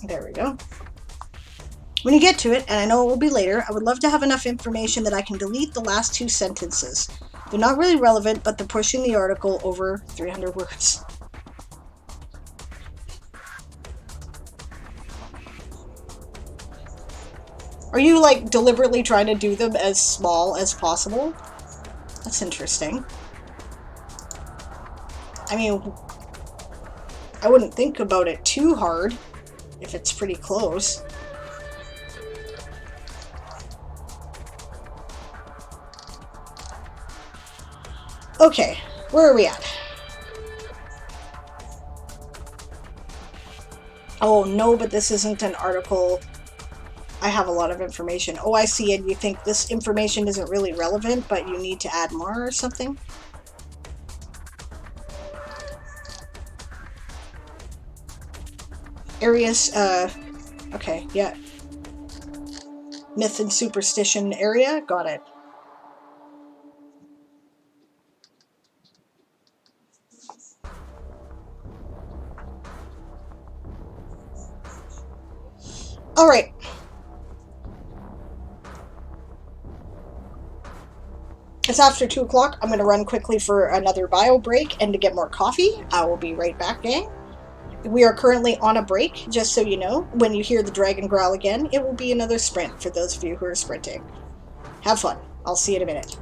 There we go. When you get to it, and I know it will be later, I would love to have enough information that I can delete the last 2 sentences. They're not really relevant, but they're pushing the article over 300 words. Are you, like, deliberately trying to do them as small as possible? That's interesting. I mean, I wouldn't think about it too hard if it's pretty close. Okay, where are we at? Oh, no, but this isn't an article. I have a lot of information. Oh, I see, and you think this information isn't really relevant, but you need to add more or something? Areas, okay, yeah. Myth and superstition area, got it. All right. It's after 2 o'clock. I'm going to run quickly for another bio break and to get more coffee. I will be right back, gang. We are currently on a break, just so you know. When you hear the dragon growl again, it will be another sprint for those of you who are sprinting. Have fun. I'll see you in a minute.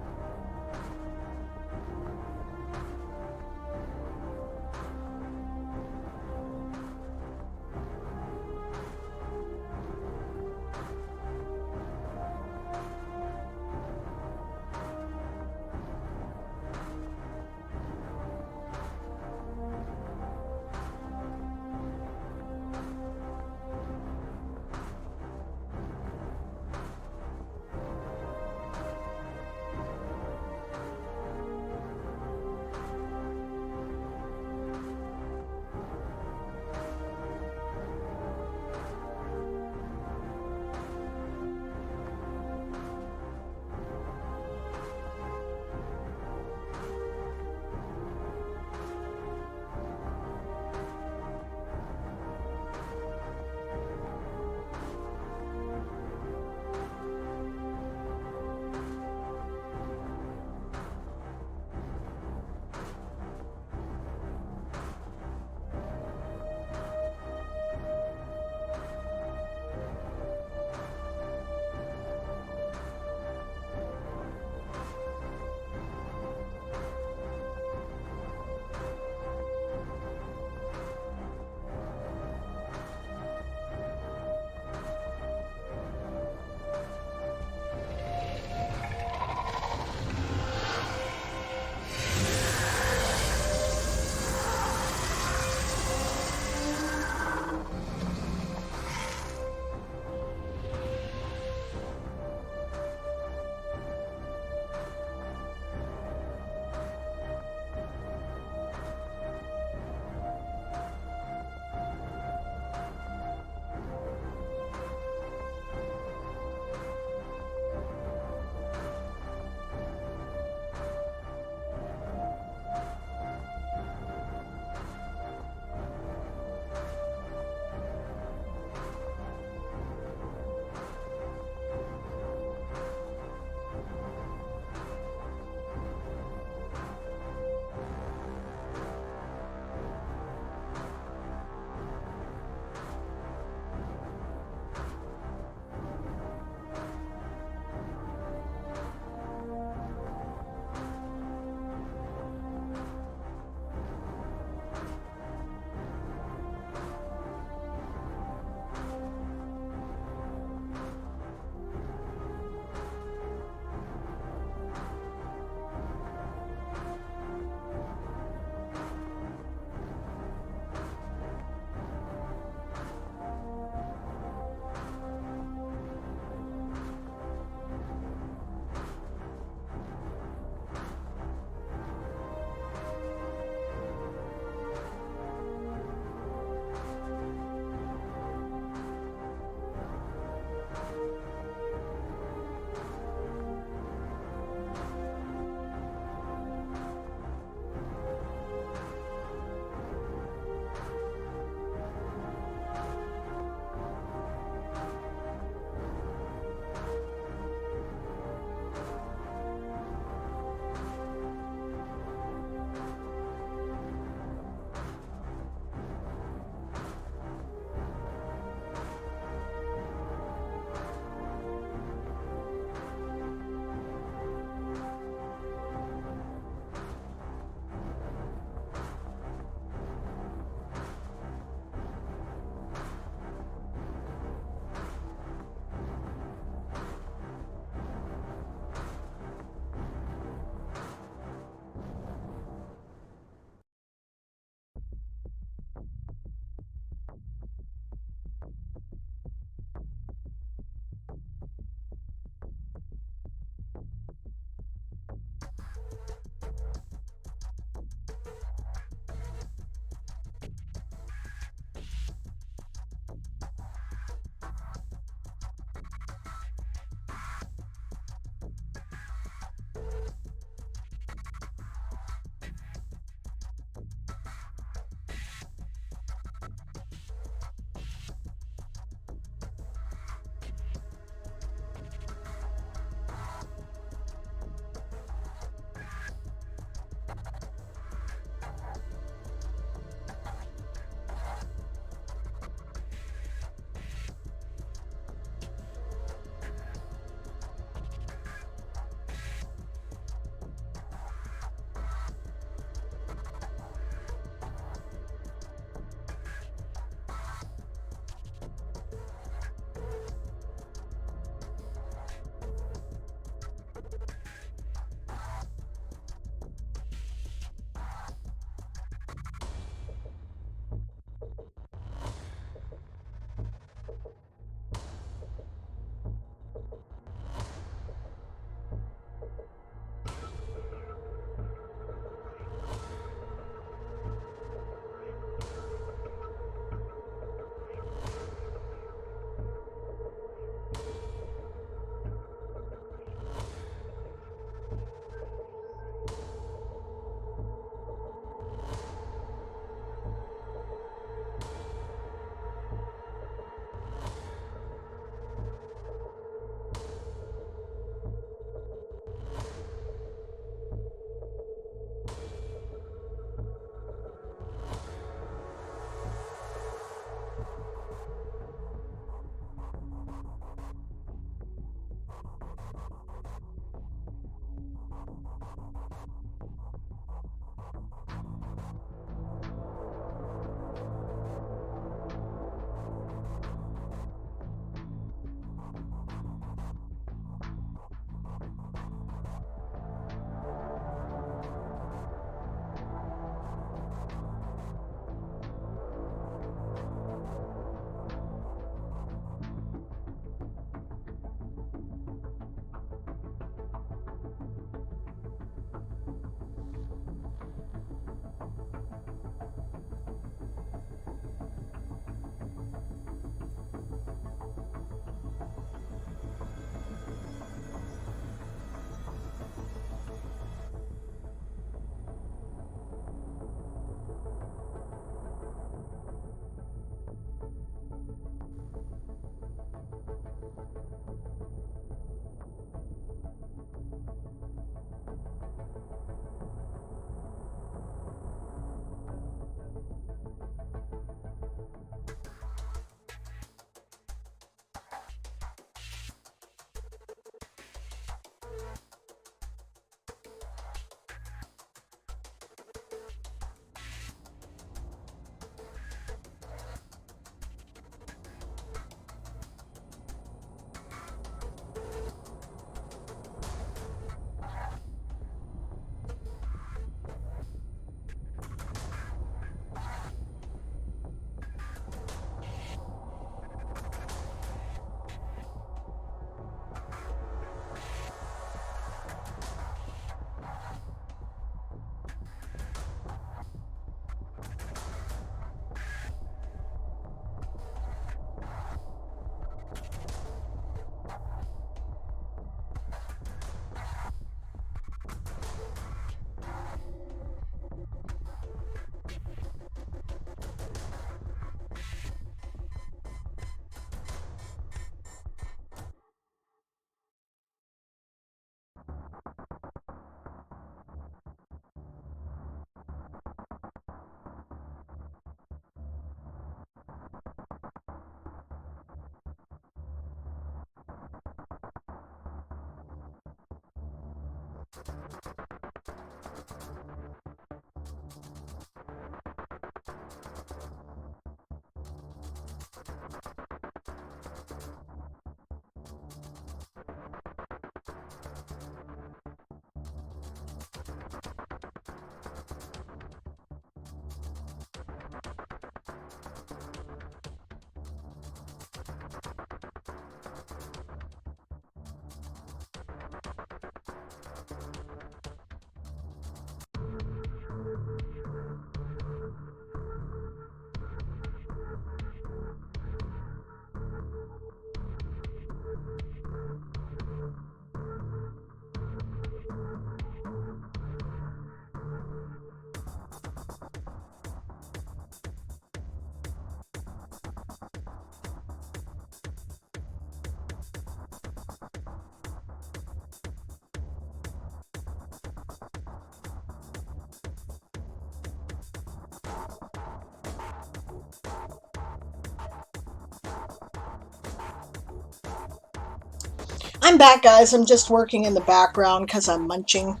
I'm back, guys. I'm just working in the background because I'm munching.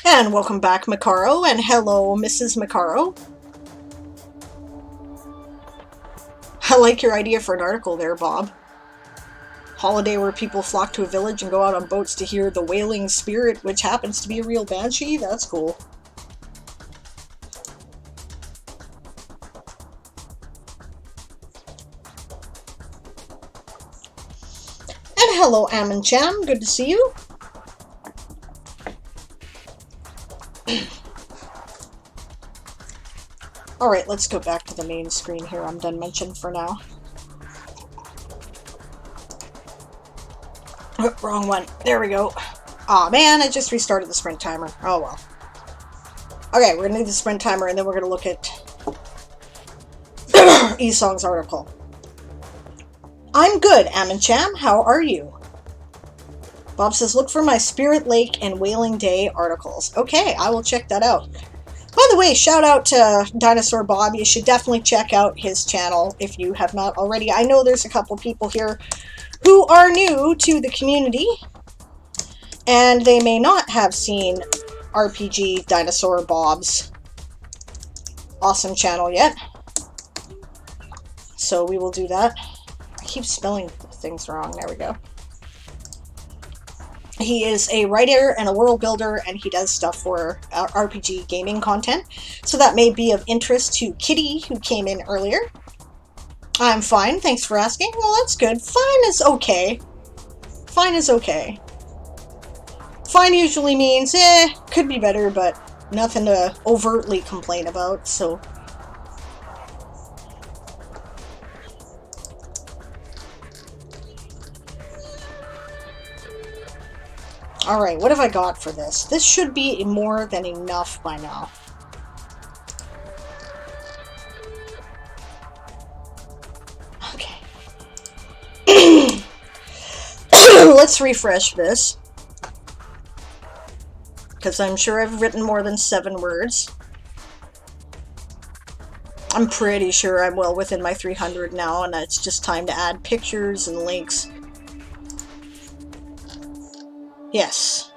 And welcome back, Macaro, and hello, Mrs. Macaro. I like your idea for an article there, Bob. Holiday where people flock to a village and go out on boats to hear the wailing spirit, which happens to be a real banshee? That's cool. And hello, Amoncham. Good to see you. Alright, let's go back to the main screen here. I'm done mentioning for now. Oh, wrong one. There we go. Aw, man, I just restarted the sprint timer. Oh, well. Okay, we're gonna do the sprint timer, and then we're gonna look at Esong's article. I'm good, Amoncham. How are you? Bob says, look for my Spirit Lake and Wailing Day articles. Okay, I will check that out. By the way, shout out to Dinosaur Bob. You should definitely check out his channel if you have not already. I know there's a couple people here who are new to the community, and they may not have seen RPG Dinosaur Bob's awesome channel yet. So we will do that. I keep spelling things wrong. There we go. He is a writer and a world builder, and he does stuff for RPG gaming content. So that may be of interest to Kitty, who came in earlier. I'm fine, thanks for asking. Well, that's good. Fine is okay. Fine is okay. Fine usually means, could be better, but nothing to overtly complain about, so... Alright, what have I got for this? This should be more than enough by now. Okay. Let's refresh this. Because I'm sure I've written more than 7 words. I'm pretty sure I'm well within my 300 now, and it's just time to add pictures and links. Yes.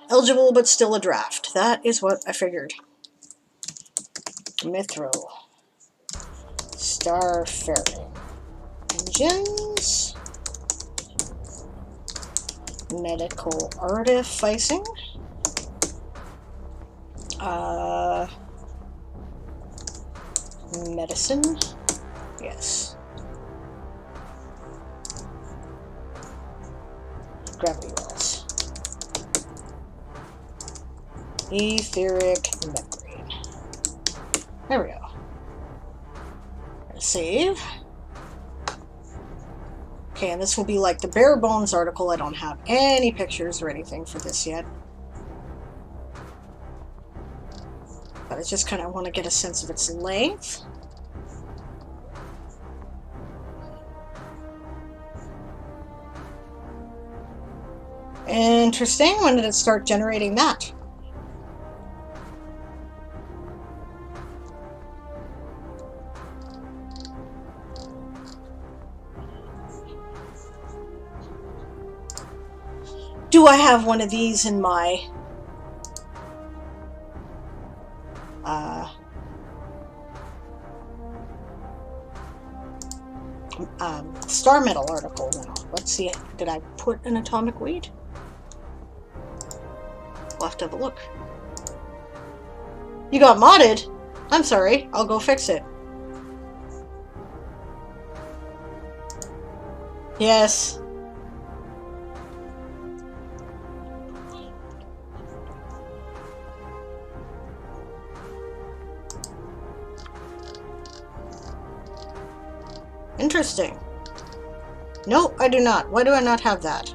Eligible, but still a draft. That is what I figured. Mithro. Starfaring. Engines. Medical artificing. Medicine. Yes. Gravity wells. Etheric membrane. There we go. Save. Okay, and this will be like the bare bones article. I don't have any pictures or anything for this yet. But I just kind of want to get a sense of its length. Interesting. When did it start generating that? Do I have one of these in my star metal article now? Let's see. Did I put an atomic weight? We'll have to have a look. You got modded? I'm sorry. I'll go fix it. Yes. Interesting. No, I do not. Why do I not have that?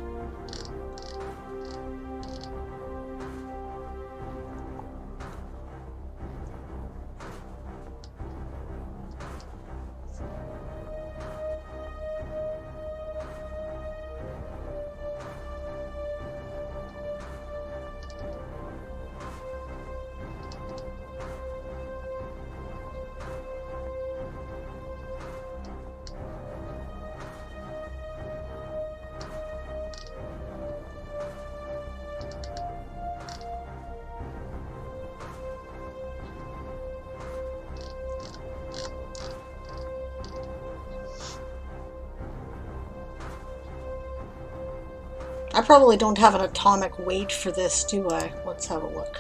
I probably don't have an atomic weight for this, do I? Let's have a look.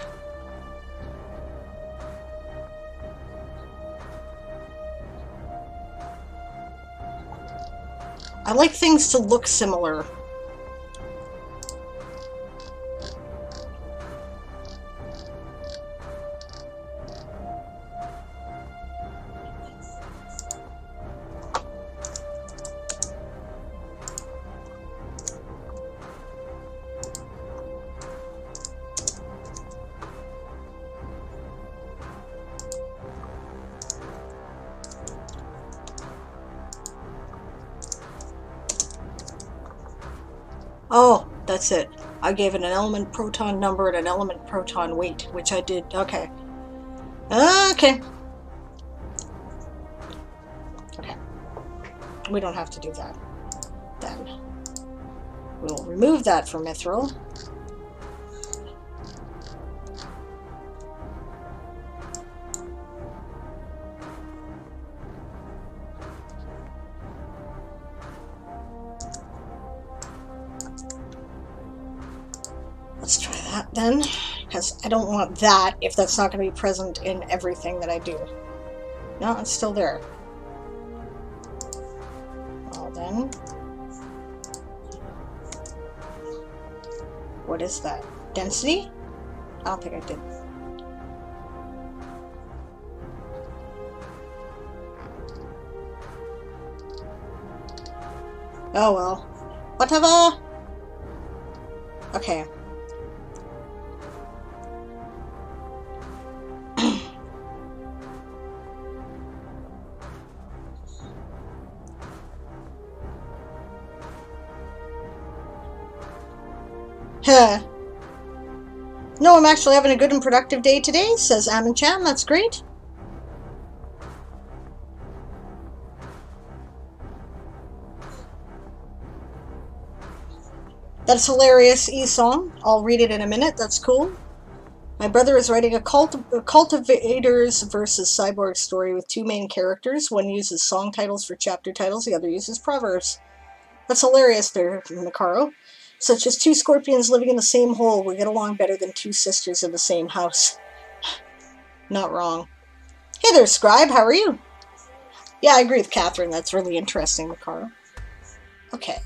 I like things to look similar. Oh, that's it. I gave it an element proton number and an element proton weight, which I did. Okay. Okay. Okay. We don't have to do that. Then we'll remove that from Mithril. Let's try that then, because I don't want that if that's not going to be present in everything that I do. No, it's still there. Well then, what is that? Density? I don't think I did. Oh well. Whatever! Okay. No, I'm actually having a good and productive day today, says Aminchan. That's great. That's hilarious, E-Song. I'll read it in a minute. That's cool. My brother is writing a cultivators versus cyborg story with two main characters. One uses song titles for chapter titles, the other uses proverbs. That's hilarious there, Macaro. Such as two scorpions living in the same hole will get along better than two sisters in the same house. Not wrong. Hey there, Scribe. How are you? Yeah, I agree with Catherine. That's really interesting, Macaro. Okay.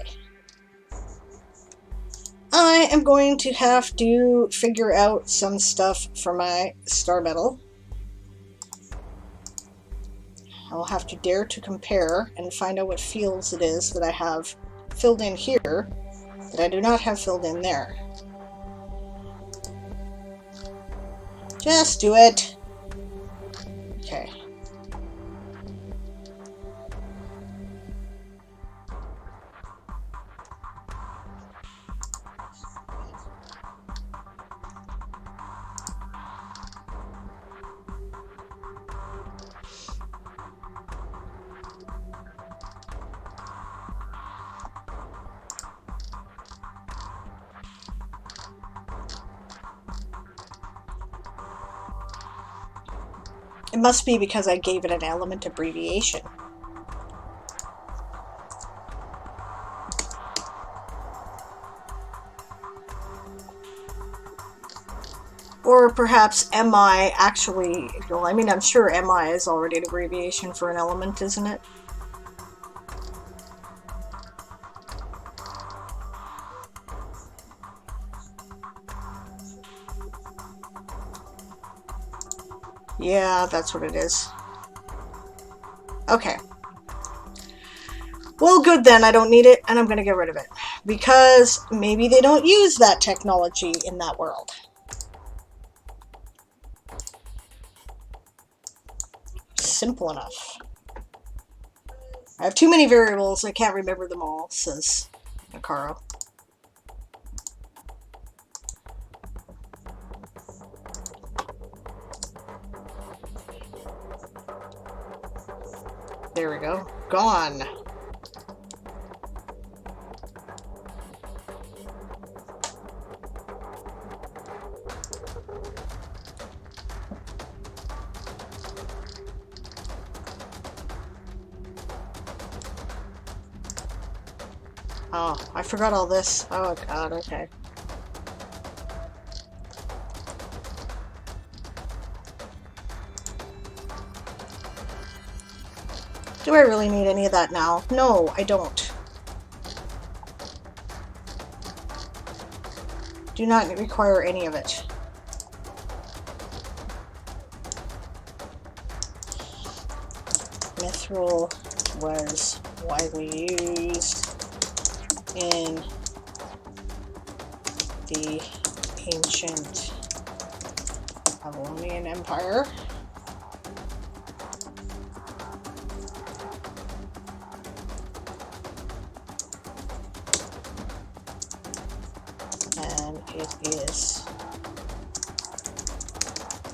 I am going to have to figure out some stuff for my star metal. I'll have to dare to compare and find out what fields it is that I have filled in here that I do not have filled in there. Just do it. Okay. It must be because I gave it an element abbreviation. Or perhaps MI actually, well, I mean, I'm sure MI is already an abbreviation for an element, isn't it? Yeah, that's what it is. Okay. Well, good then. I don't need it, and I'm going to get rid of it. Because maybe they don't use that technology in that world. Simple enough. I have too many variables. I can't remember them all, says Macaro. There we go. Gone. Oh, I forgot all this. Oh god, okay. Do I really need any of that now? No, I don't. Do not require any of it. Mithril was widely used in the ancient Babylonian Empire. And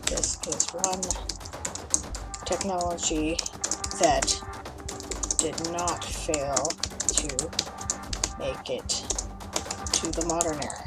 this is one technology that did not fail to make it to the modern era.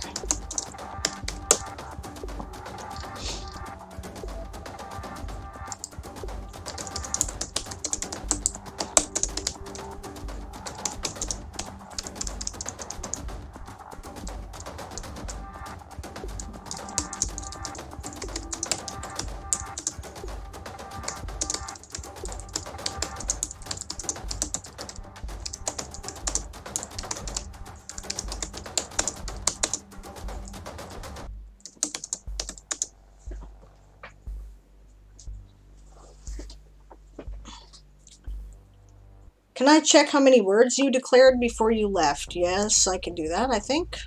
Can I check how many words you declared before you left? Yes, I can do that, I think.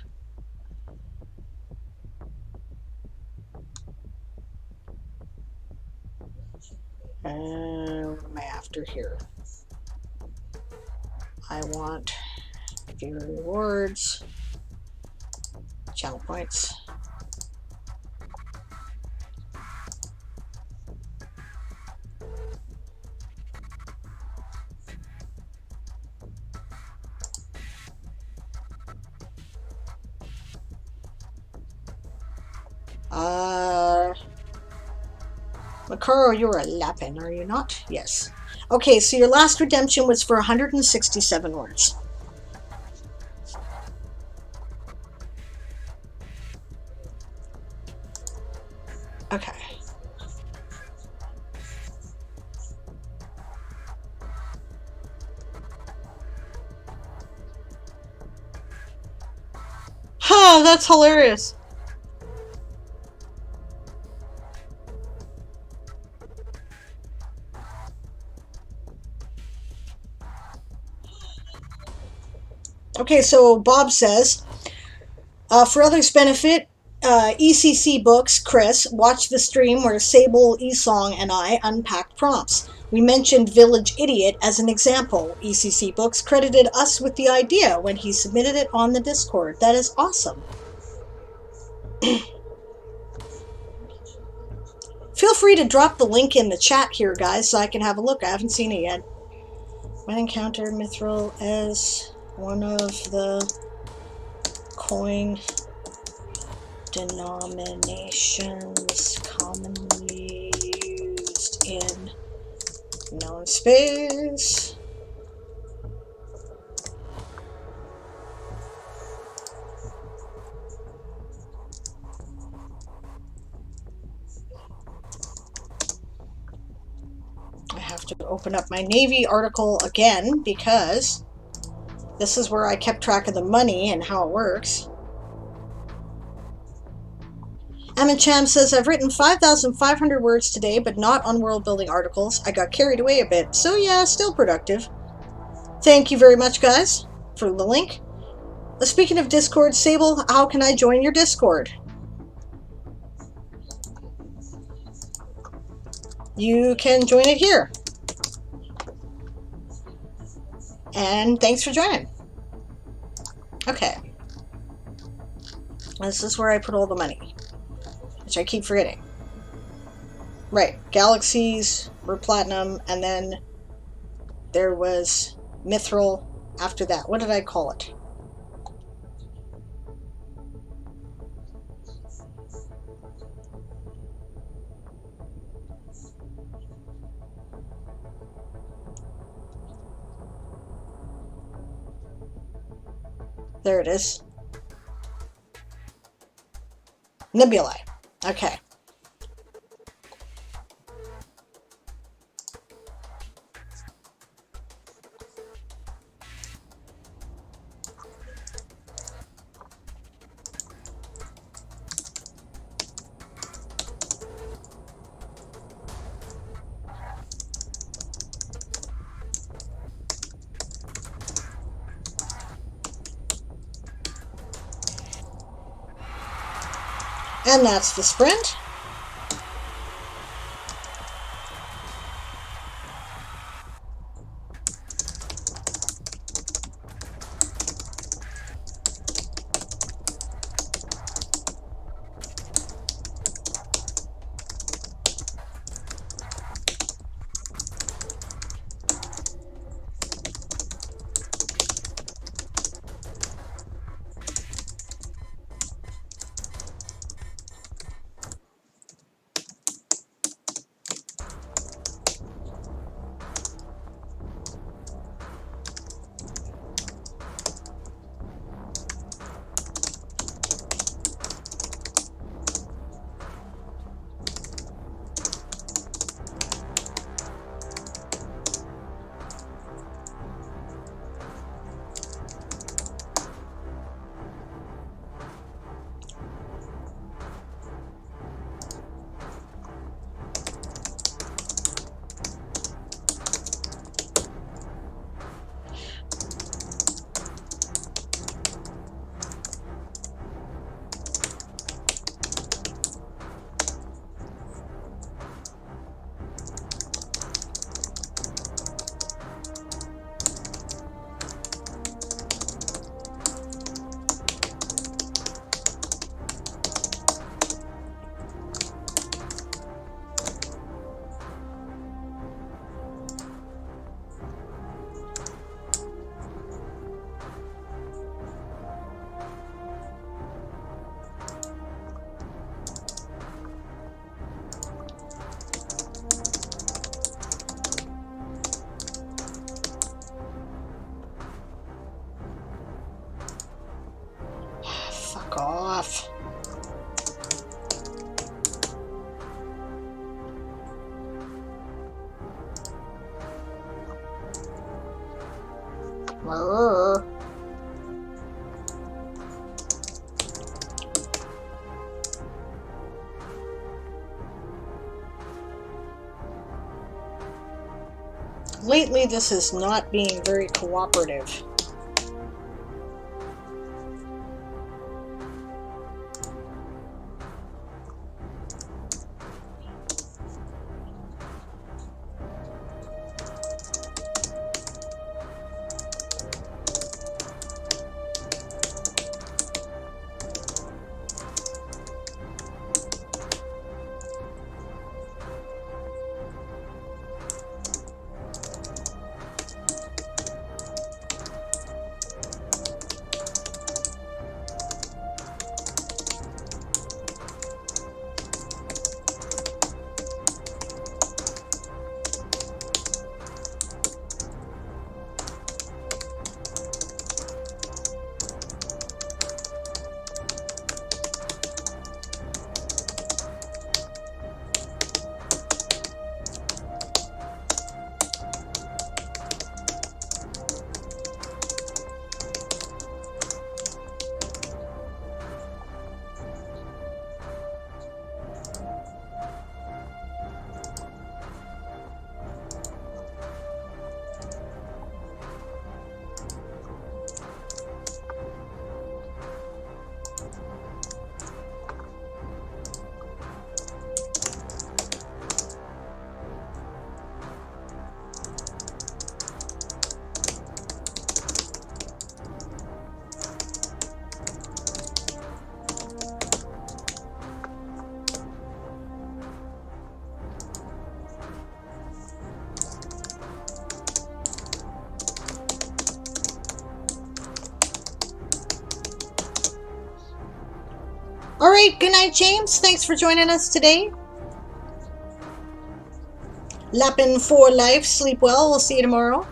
What am I after here? I want fewer rewards, channel points. Makaro, you're a Lapin, are you not? Yes. Okay, so your last redemption was for 167 words. Okay. Ha, that's hilarious. Okay, so Bob says, for others' benefit, ECC Books, Chris, watched the stream where Sable, Esong, and I unpacked prompts. We mentioned Village Idiot as an example. ECC Books credited us with the idea when he submitted it on the Discord. That is awesome. Feel free to drop the link in the chat here, guys, so I can have a look. I haven't seen it yet. When encountered Mithril as one of the coin denominations commonly used in known space. I have to open up my Navy article again because this is where I kept track of the money and how it works. Amincham says, I've written 5,500 words today, but not on world building articles. I got carried away a bit, so yeah, still productive. Thank you very much, guys, for the link. Speaking of Discord, Sable, how can I join your Discord? You can join it here. And thanks for joining. Okay. This is where I put all the money, which I keep forgetting. Right. Galaxies were platinum, and then there was Mithril after that. What did I call it? There it is. Nebulae. Okay. And that's the sprint. Fuck off. Lately, this is not being very cooperative. All right, good night, James. Thanks for joining us today. Lappin' for life. Sleep well. We'll see you tomorrow.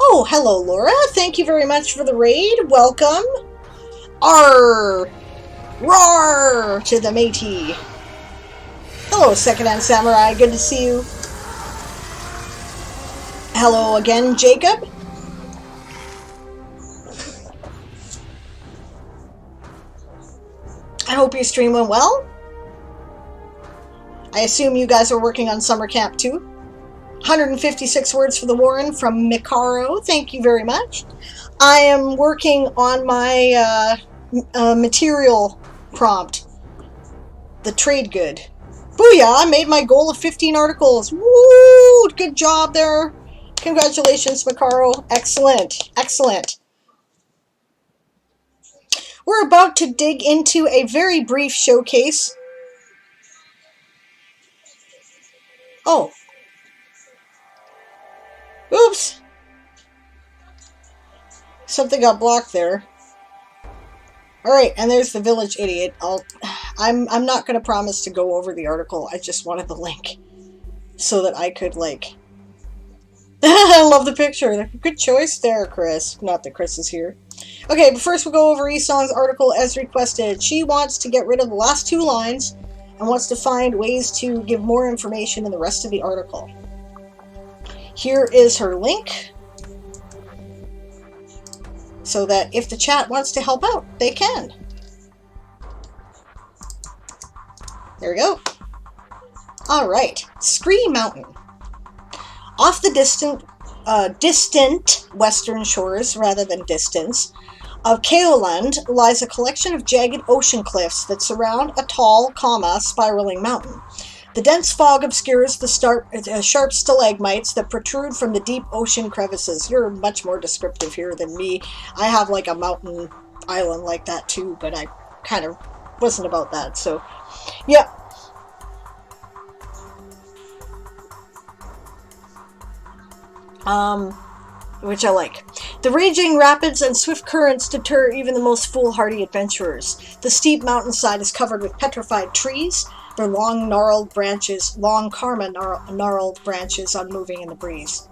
Oh, hello, Laura. Thank you very much for the raid. Welcome. Arr! Roar to the matey. Hello, Secondhand Samurai. Good to see you. Hello again, Jacob. I hope your stream went well. I assume you guys are working on summer camp too. 156 words for the Warren from Mikaro. Thank you very much. I am working on my material prompt. The trade good. Booyah! I made my goal of 15 articles. Woo! Good job there. Congratulations, Mikaro. Excellent. Excellent. We're about to dig into a very brief showcase. Oh. Oops. Something got blocked there. Alright, and there's the village idiot. I'm not going to promise to go over the article. I just wanted the link so that I could, like... I love the picture. Good choice there, Chris. Not that Chris is here. Okay, but first we'll go over Esong's article as requested. She wants to get rid of the last 2 lines and wants to find ways to give more information in the rest of the article. Here is her link, so that if the chat wants to help out, they can. There we go. Alright, Scree Mountain. Off the distant western shores, rather than distance, of Kaoland lies a collection of jagged ocean cliffs that surround a tall, spiraling mountain. The dense fog obscures the sharp stalagmites that protrude from the deep ocean crevices. You're much more descriptive here than me. I have like a mountain island like that too, but I kind of wasn't about that, so yeah. Which I like. The raging rapids and swift currents deter even the most foolhardy adventurers. The steep mountainside is covered with petrified trees, their long gnarled branches unmoving in the breeze.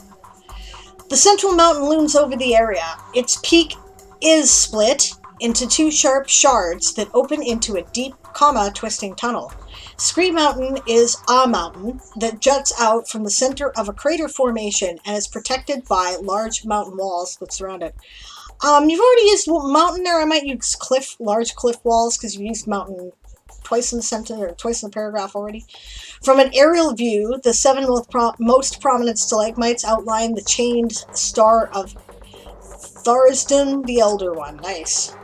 The central mountain looms over the area. Its peak is split into 2 sharp shards that open into a deep, twisting tunnel. Scree Mountain is a mountain that juts out from the center of a crater formation and is protected by large mountain walls that surround it. You've already used mountain there. I might use large cliff walls because you used mountain twice in the sentence or twice in the paragraph already. From an aerial view, the 7 most prominent stalagmites outline the chained star of Tharsden the Elder One. Nice.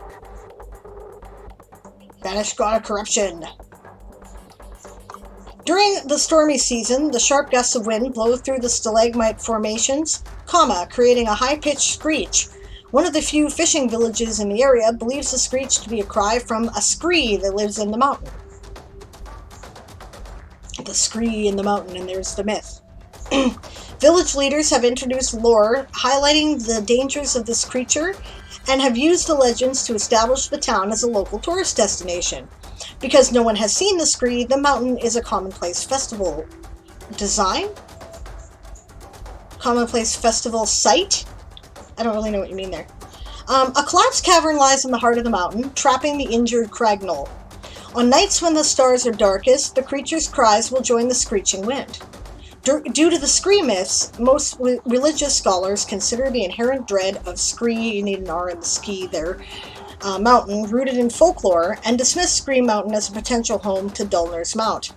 Banished God of Corruption. During the stormy season, the sharp gusts of wind blow through the stalagmite formations, creating a high-pitched screech. One of the few fishing villages in the area believes the screech to be a cry from a scree that lives in the mountain. The scree in the mountain, and there's the myth. Village leaders have introduced lore highlighting the dangers of this creature and have used the legends to establish the town as a local tourist destination. Because no one has seen the scree, the mountain is a commonplace festival design? Commonplace festival site? I don't really know what you mean there. A collapsed cavern lies in the heart of the mountain, trapping the injured Cragnol. On nights when the stars are darkest, the creature's cries will join the screeching wind. Due to the scree myths, most religious scholars consider the inherent dread of scree, you need an R in the ski there, mountain rooted in folklore, and dismiss Scree Mountain as a potential home to Dulnar's Mount.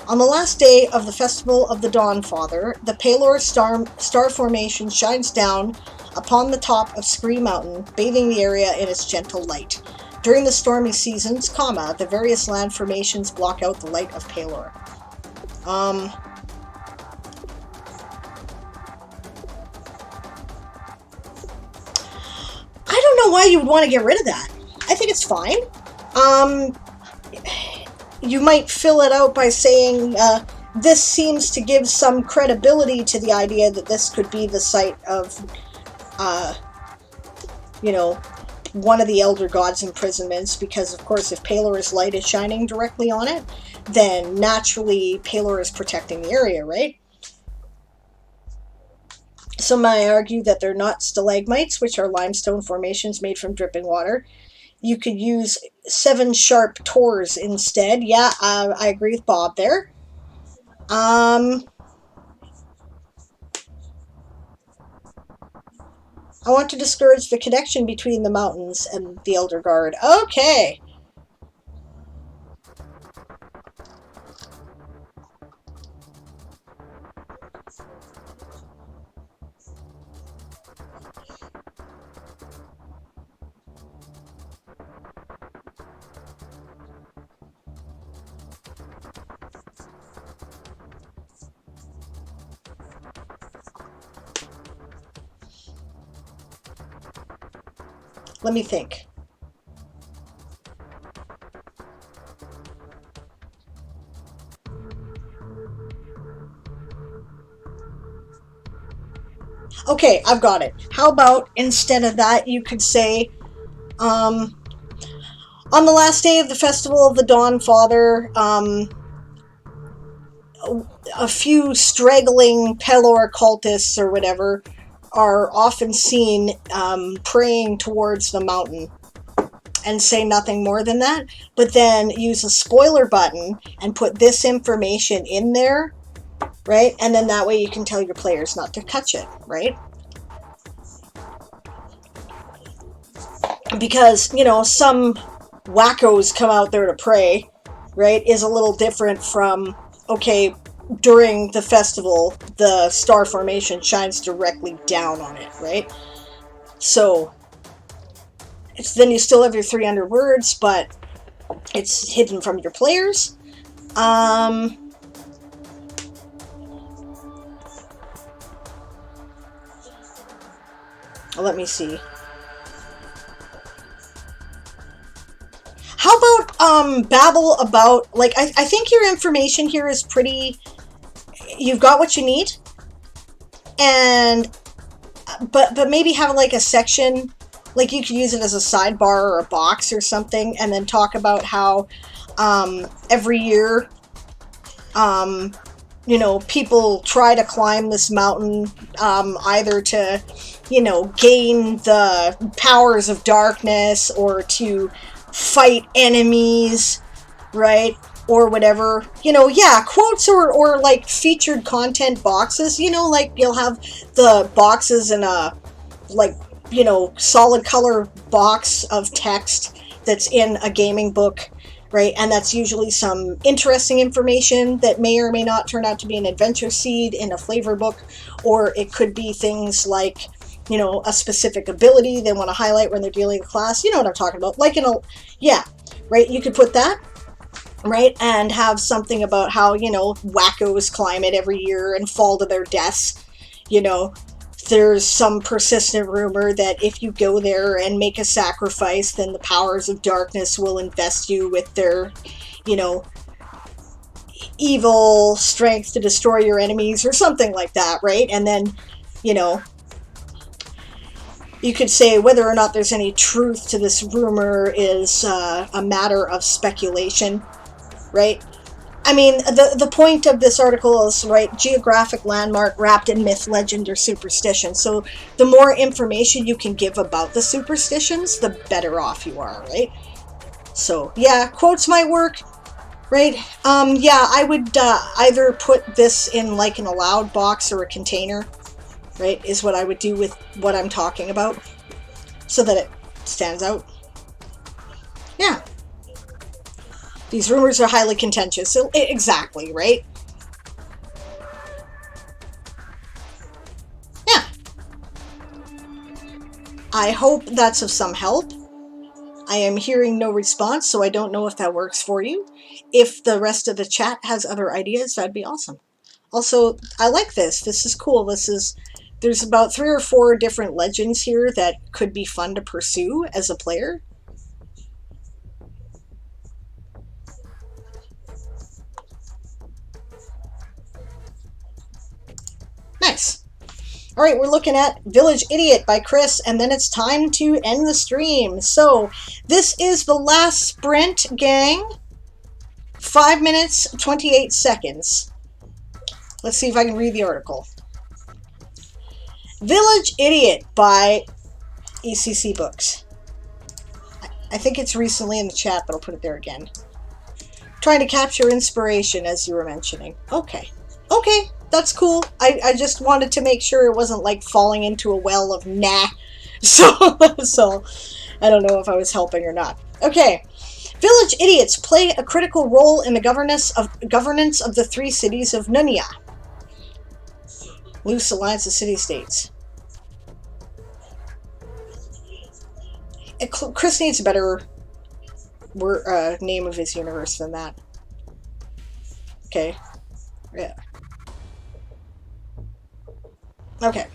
On the last day of the Festival of the Dawnfather, the Palor star formation shines down upon the top of Scree Mountain, bathing the area in its gentle light. During the stormy seasons, the various land formations block out the light of Palor. I don't know why you would want to get rid of that. I think it's fine. You might fill it out by saying, this seems to give some credibility to the idea that this could be the site of, one of the Elder Gods' imprisonments, because, of course, if Palor's light is shining directly on it, then naturally Palor is protecting the area, right? Some might argue that they're not stalagmites, which are limestone formations made from dripping water. You could use 7 sharp tors instead. Yeah, I agree with Bob there. I want to discourage the connection between the mountains and the Elder Guard. Okay. Let me think. Okay, I've got it. How about instead of that, you could say, on the last day of the Festival of the Dawn Father, a few straggling Pelor cultists or whatever are often seen praying towards the mountain, and say nothing more than that, but then use a spoiler button and put this information in there, right? And then that way you can tell your players not to touch it, right? Because, you know, some wackos come out there to pray, right, is a little different from, okay, during the festival, the star formation shines directly down on it, right? So, then you still have your 300 words, but it's hidden from your players. Let me see. How about babble about, like, I think your information here is pretty, you've got what you need, and but maybe have like a section, like you could use it as a sidebar or a box or something, and then talk about how every year you know, people try to climb this mountain either to, you know, gain the powers of darkness or to fight enemies, right? Or whatever, you know, yeah, quotes or like featured content boxes, you know, like you'll have the boxes in a, like, you know, solid color box of text that's in a gaming book, right? And that's usually some interesting information that may or may not turn out to be an adventure seed in a flavor book, or it could be things like, you know, a specific ability they want to highlight when they're dealing with class. You know what I'm talking about. Like in a, yeah, right? You could put that, right? And have something about how, you know, wackos climb it every year and fall to their deaths. You know, there's some persistent rumor that if you go there and make a sacrifice, then the powers of darkness will invest you with their, you know, evil strength to destroy your enemies or something like that, right? And then, you know, you could say whether or not there's any truth to this rumor is a matter of speculation, right? I mean, the point of this article is, right, geographic landmark wrapped in myth, legend, or superstition. So the more information you can give about the superstitions, the better off you are, right? So, yeah, quotes might work, right? Yeah, I would either put this in like an allowed box or a container, right, is what I would do with what I'm talking about, so that it stands out. Yeah. These rumors are highly contentious. So, exactly, right? Yeah. I hope that's of some help. I am hearing no response, so I don't know if that works for you. If the rest of the chat has other ideas, that'd be awesome. Also, I like this. This is cool. There's about 3 or 4 different legends here that could be fun to pursue as a player. Nice. All right, we're looking at Village Idiot by Chris, and then it's time to end the stream. So this is the last sprint, gang. 5 minutes, 28 seconds. Let's see if I can read the article. Village Idiot by ECC Books. I think it's recently in the chat, but I'll put it there again. Trying to capture inspiration, as you were mentioning. Okay. Okay, that's cool. I just wanted to make sure it wasn't like falling into a well of nah. So I don't know if I was helping or not. Okay. Village idiots play a critical role in the governance of the three cities of Nunia. Loose alliance of city-states. Chris needs a better name of his universe than that. Okay. Yeah. Okay.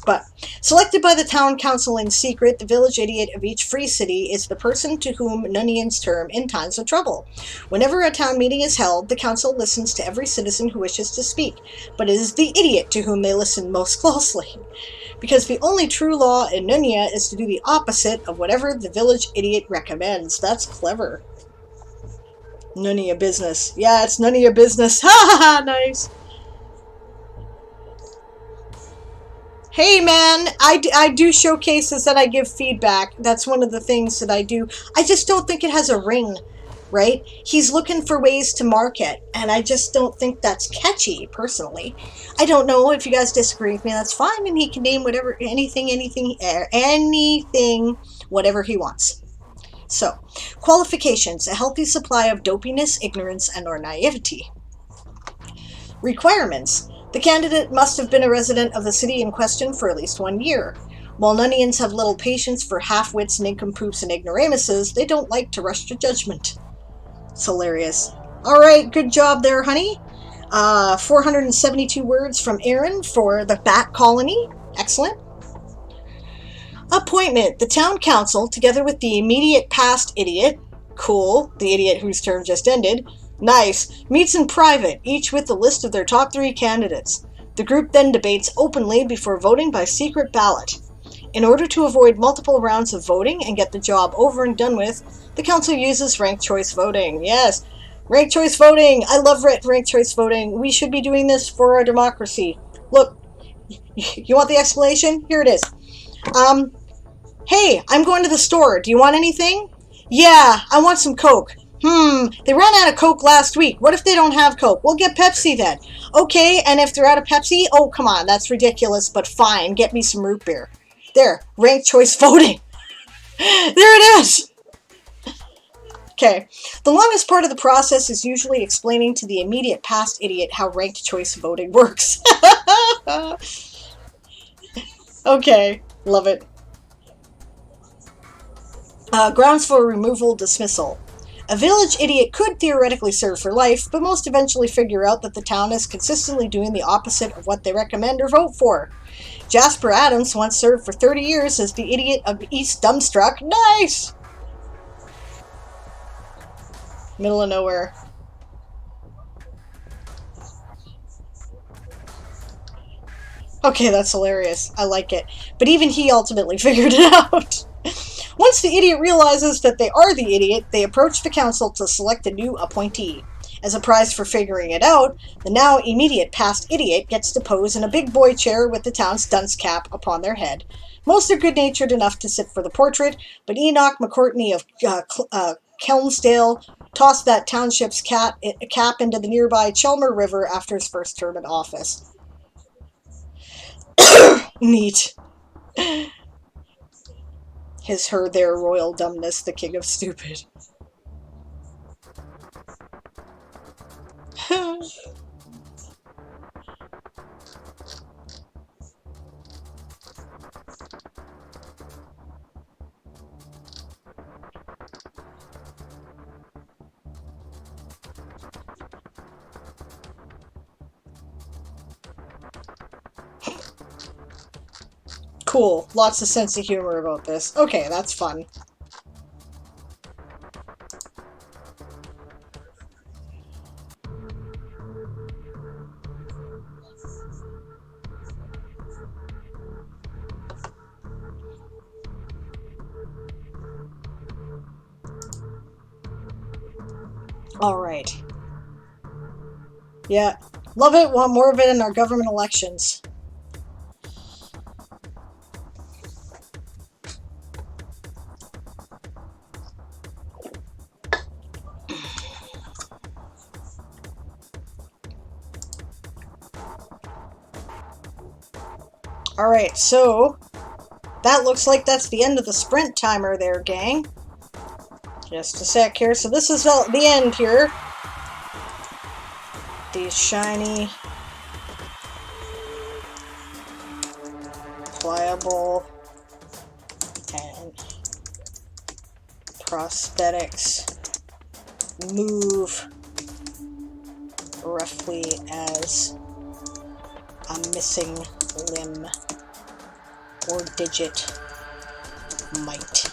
But, selected by the town council in secret, the village idiot of each free city is the person to whom Nunians turn in times of trouble. Whenever a town meeting is held, the council listens to every citizen who wishes to speak, but it is the idiot to whom they listen most closely. Because the only true law in Nunia is to do the opposite of whatever the village idiot recommends. That's clever. None of your business. Yeah, it's none of your business. Ha ha ha, nice. Hey man, I do showcases that I give feedback. That's one of the things that I do. I just don't think it has a ring, right? He's looking for ways to market, and I just don't think that's catchy, personally. I don't know if you guys disagree with me, that's fine, and he can name whatever, anything, whatever he wants. So, qualifications: a healthy supply of dopiness, ignorance, and or naivety. Requirements: the candidate must have been a resident of the city in question for at least 1 year. While Nunians have little patience for half-wits, nincompoops, and ignoramuses, they don't like to rush to judgment. It's hilarious. Alright, good job there, honey. 472 words from Aaron for the Bat Colony. Excellent. Appointment: the town council, together with the immediate past idiot, cool, the idiot whose term just ended, nice, meets in private, each with the list of their top 3 candidates. The group then debates openly before voting by secret ballot. In order to avoid multiple rounds of voting and get the job over and done with, the council uses ranked choice voting. Yes, ranked choice voting! I love ranked choice voting. We should be doing this for our democracy. Look, you want the explanation? Here it is. Hey, I'm going to the store. Do you want anything? Yeah, I want some Coke. They ran out of Coke last week. What if they don't have Coke? We'll get Pepsi then. Okay, and if they're out of Pepsi? Oh, come on, that's ridiculous, but fine, get me some root beer. There, ranked choice voting. There it is! Okay, the longest part of the process is usually explaining to the immediate past idiot how ranked choice voting works. Okay, love it. Grounds for removal, dismissal. A village idiot could theoretically serve for life, but most eventually figure out that the town is consistently doing the opposite of what they recommend or vote for. Jasper Adams once served for 30 years as the idiot of East Dumbstruck. Nice! Middle of nowhere. Okay, that's hilarious. I like it. But even he ultimately figured it out. Once the idiot realizes that they are the idiot, they approach the council to select a new appointee. As a prize for figuring it out, the now immediate past idiot gets to pose in a big boy chair with the town's dunce cap upon their head. Most are good-natured enough to sit for the portrait, but Enoch McCourtney of Kelmsdale tossed that township's cap into the nearby Chelmer River after his first term in office. Neat. His, her, their royal dumbness, the king of stupid. Cool. Lots of sense of humor about this. Okay, that's fun. Alright. Yeah. Love it. Want more of it in our government elections. Alright, so that looks like that's the end of the sprint timer there, gang. Just a sec here. So this is the end here. These shiny, pliable, and prosthetics move roughly as a missing limb or digit might.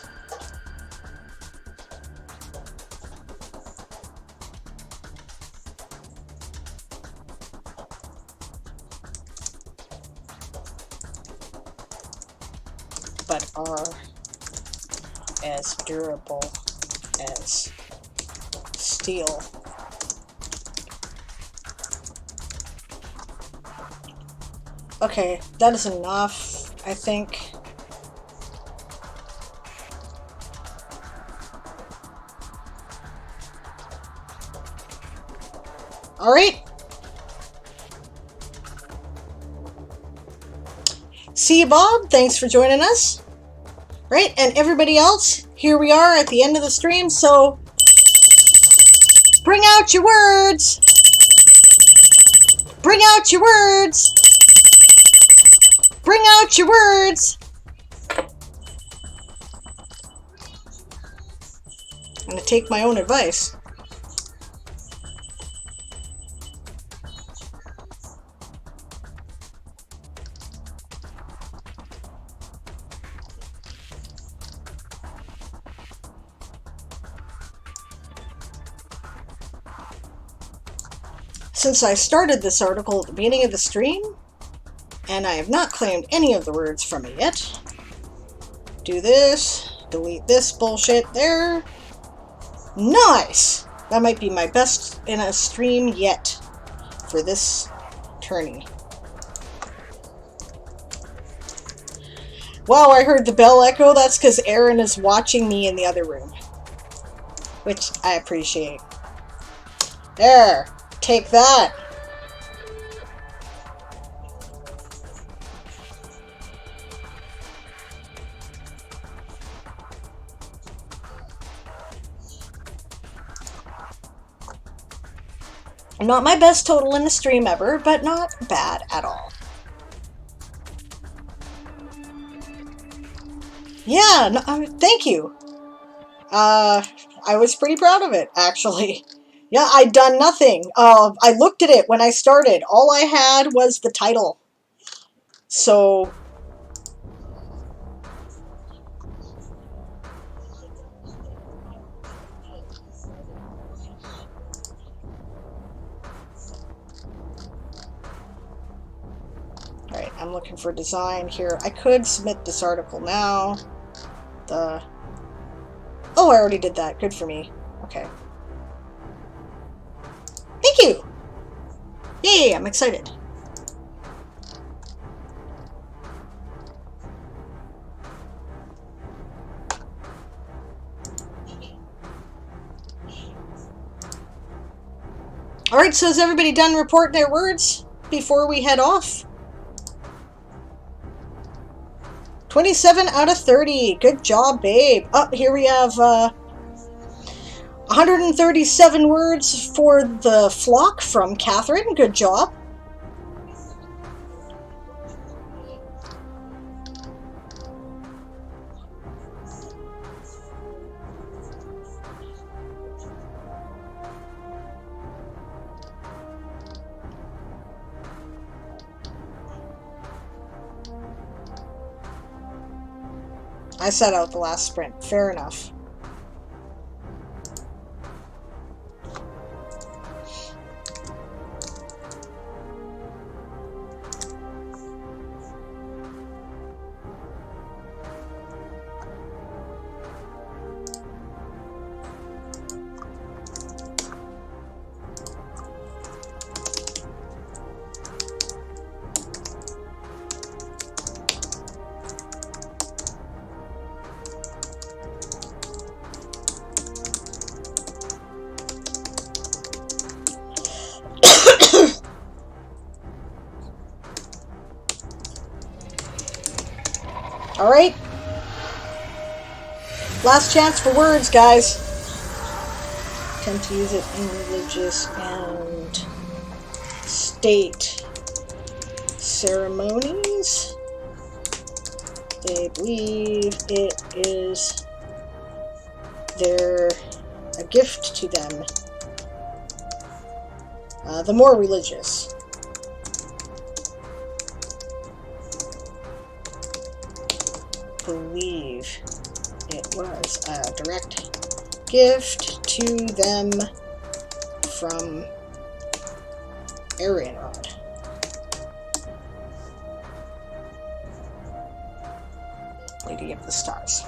But are as durable as steel. Okay, that is enough, I think. Alright. See you, Bob. Thanks for joining us. Right, and everybody else, here we are at the end of the stream, so bring out your words. Bring out your words. Bring out your words. I'm going to take my own advice. Since I started this article at the beginning of the stream, and I have not claimed any of the words from it yet, do this, delete this bullshit there. Nice! That might be my best in a stream yet for this tourney. Wow, I heard the bell echo. That's because Aaron is watching me in the other room, which I appreciate. There! Take that! Not my best total in the stream ever, but not bad at all. Yeah, no, thank you. I was pretty proud of it, actually. Yeah, I'd done nothing. I looked at it when I started. All I had was the title. So... Alright, I'm looking for design here. I could submit this article now. Oh, I already did that. Good for me. Okay. Thank you! Yay, I'm excited. Alright, so is everybody done reporting their words before we head off? 27 out of 30. Good job, babe. Oh, here we have 137 words for the flock from Catherine. Good job. I set out the last sprint. Fair enough. Last chance for words, guys. Tend to use it in religious and state ceremonies. They believe it is a gift to them. The more religious. Believe it was a direct gift to them from Arianrod. Lady of the Stars.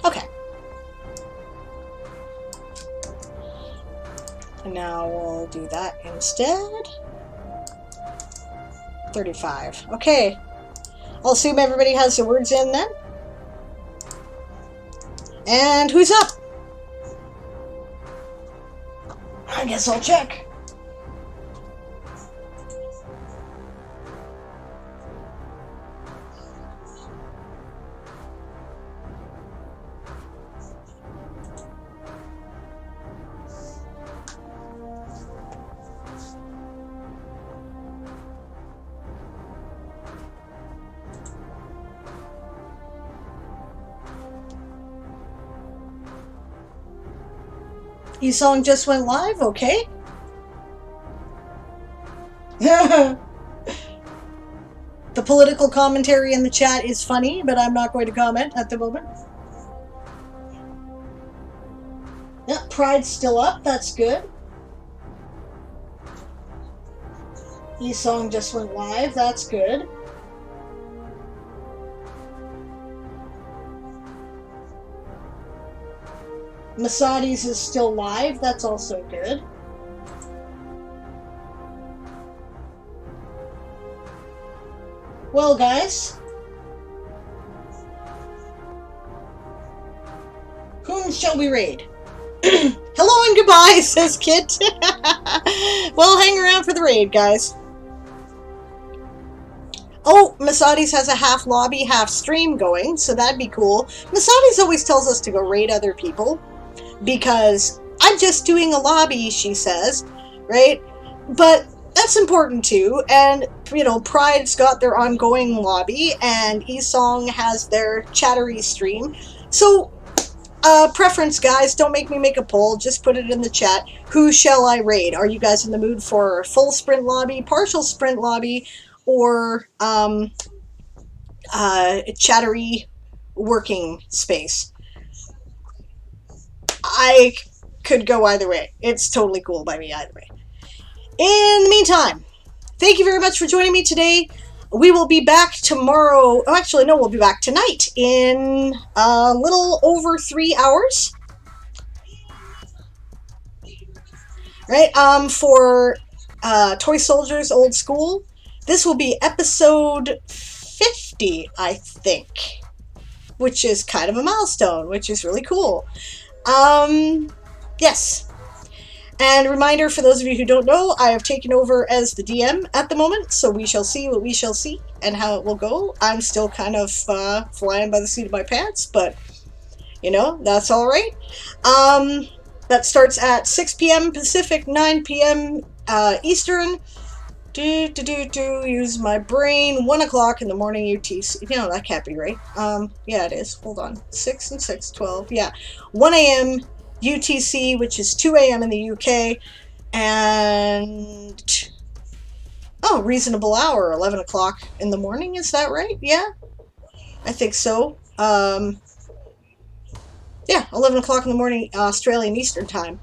Okay. And now we'll do that instead. 35. Okay. I'll assume everybody has their words in then. And who's up? I guess I'll check. E-Song just went live, okay. The political commentary in the chat is funny, but I'm not going to comment at the moment. Yeah, Pride's still up, that's good. E-Song just went live, that's good. Masadi's is still live, that's also good. Well, guys. Whom shall we raid? Hello and goodbye, says Kit. Well, hang around for the raid, guys. Oh, Masadi's has a half lobby, half stream going, so that'd be cool. Masadi's always tells us to go raid other people. Because I'm just doing a lobby, she says, right? But that's important too, and, you know, Pride's got their ongoing lobby, and E-Song has their chattery stream. So, preference, guys, don't make me make a poll, just put it in the chat. Who shall I raid? Are you guys in the mood for full sprint lobby, partial sprint lobby, or, chattery working space? I could go either way. It's totally cool by me either way. In the meantime, thank you very much for joining me today. We will be back tomorrow. Oh, actually, no, we'll be back tonight in a little over 3 hours. Right, for Toysoldiers Old School. This will be episode 50, I think. Which is kind of a milestone, which is really cool. Yes. And a reminder for those of you who don't know, I have taken over as the DM at the moment, so we shall see what we shall see and how it will go. I'm still kind of flying by the seat of my pants, but, you know, that's all right. That starts at 6 p.m. Pacific, 9 p.m. Eastern. Use my brain. 1 o'clock in the morning UTC. No, that can't be right. Yeah, it is. Hold on. 6 and 6, 12. Yeah. 1 a.m. UTC, which is 2 a.m. in the UK. And... oh, reasonable hour. 11 o'clock in the morning. Is that right? Yeah. I think so. Yeah, 11 o'clock in the morning, Australian Eastern Time.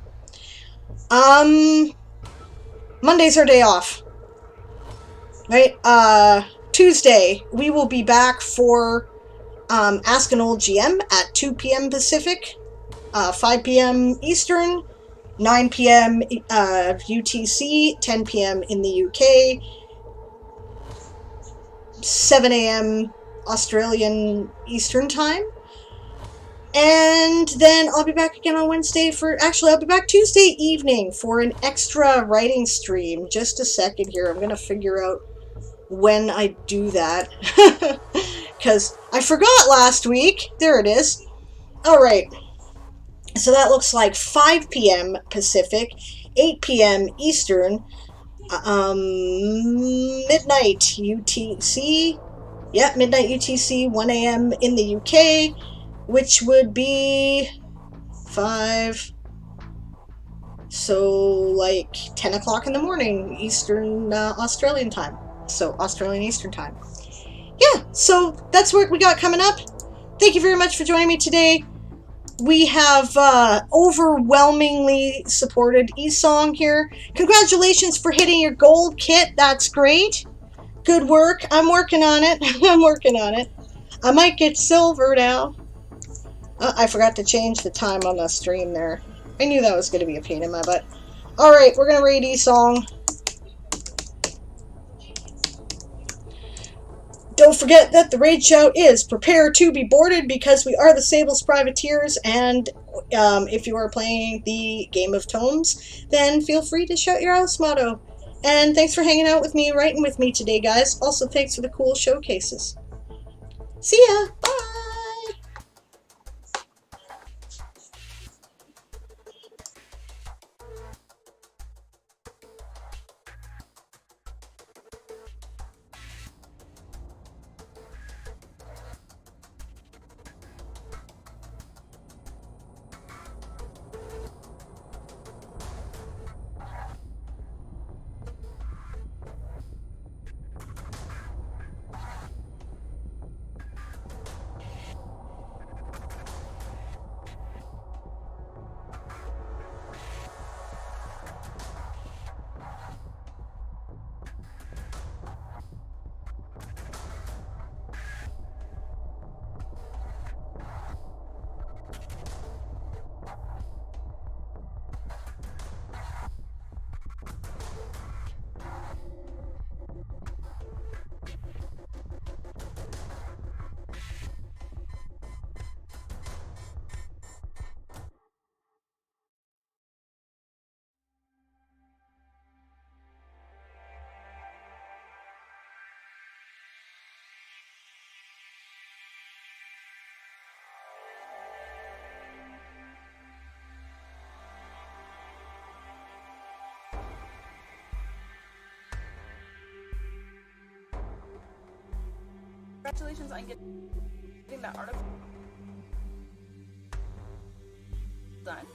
Monday's our day off. Right, Tuesday, we will be back for Ask an Old GM at 2 p.m. Pacific, 5 p.m. Eastern, 9 p.m. UTC, 10 p.m. in the UK, 7 a.m. Australian Eastern Time. And then I'll be back again on Wednesday for... actually, I'll be back Tuesday evening for an extra writing stream. Just a second here. I'm going to figure out when I do that. because I forgot last week. There it is. All right. So that looks like 5 p.m. Pacific, 8 p.m. Eastern, midnight UTC. Yeah, midnight UTC, 1 a.m. in the UK, which would be 5. So like 10 o'clock in the morning Eastern Australian time. So Australian Eastern time. Yeah, so that's what we got coming up. Thank you very much for joining me today. We have overwhelmingly supported Esong here. Congratulations for hitting your gold kit. That's great. Good work. I'm working on it. I'm working on it. I might get silver now. I forgot to change the time on the stream there. I knew that was going to be a pain in my butt. Alright, we're going to raid Esong. Don't forget that the raid shout is prepare to be boarded because we are the Sable's privateers, and if you are playing the Game of Tomes, then feel free to shout your house motto. And thanks for hanging out with me and writing with me today, guys. Also, thanks for the cool showcases. See ya! Bye! Congratulations on getting that article done.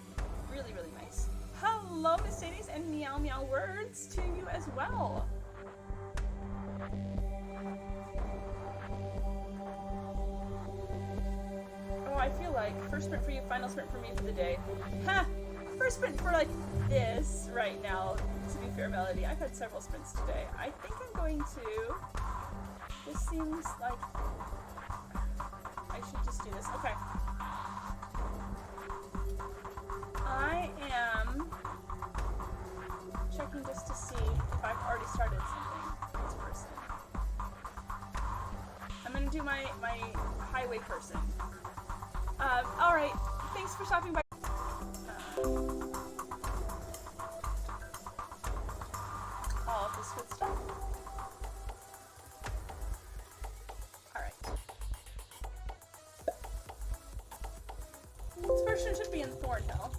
Really, really nice. Hello, Mercedes, and meow meow words to you as well. Oh, I feel like first sprint for you, final sprint for me for the day. Ha! First sprint for like this right now, to be fair, Melody. I've had several sprints today. I think I'm going to... This seems like I should just do this. Okay. I am checking just to see if I've already started something for this person. I'm gonna do my highway person. Alright. Thanks for stopping by. All of this good stuff. This person should be in Thornhill.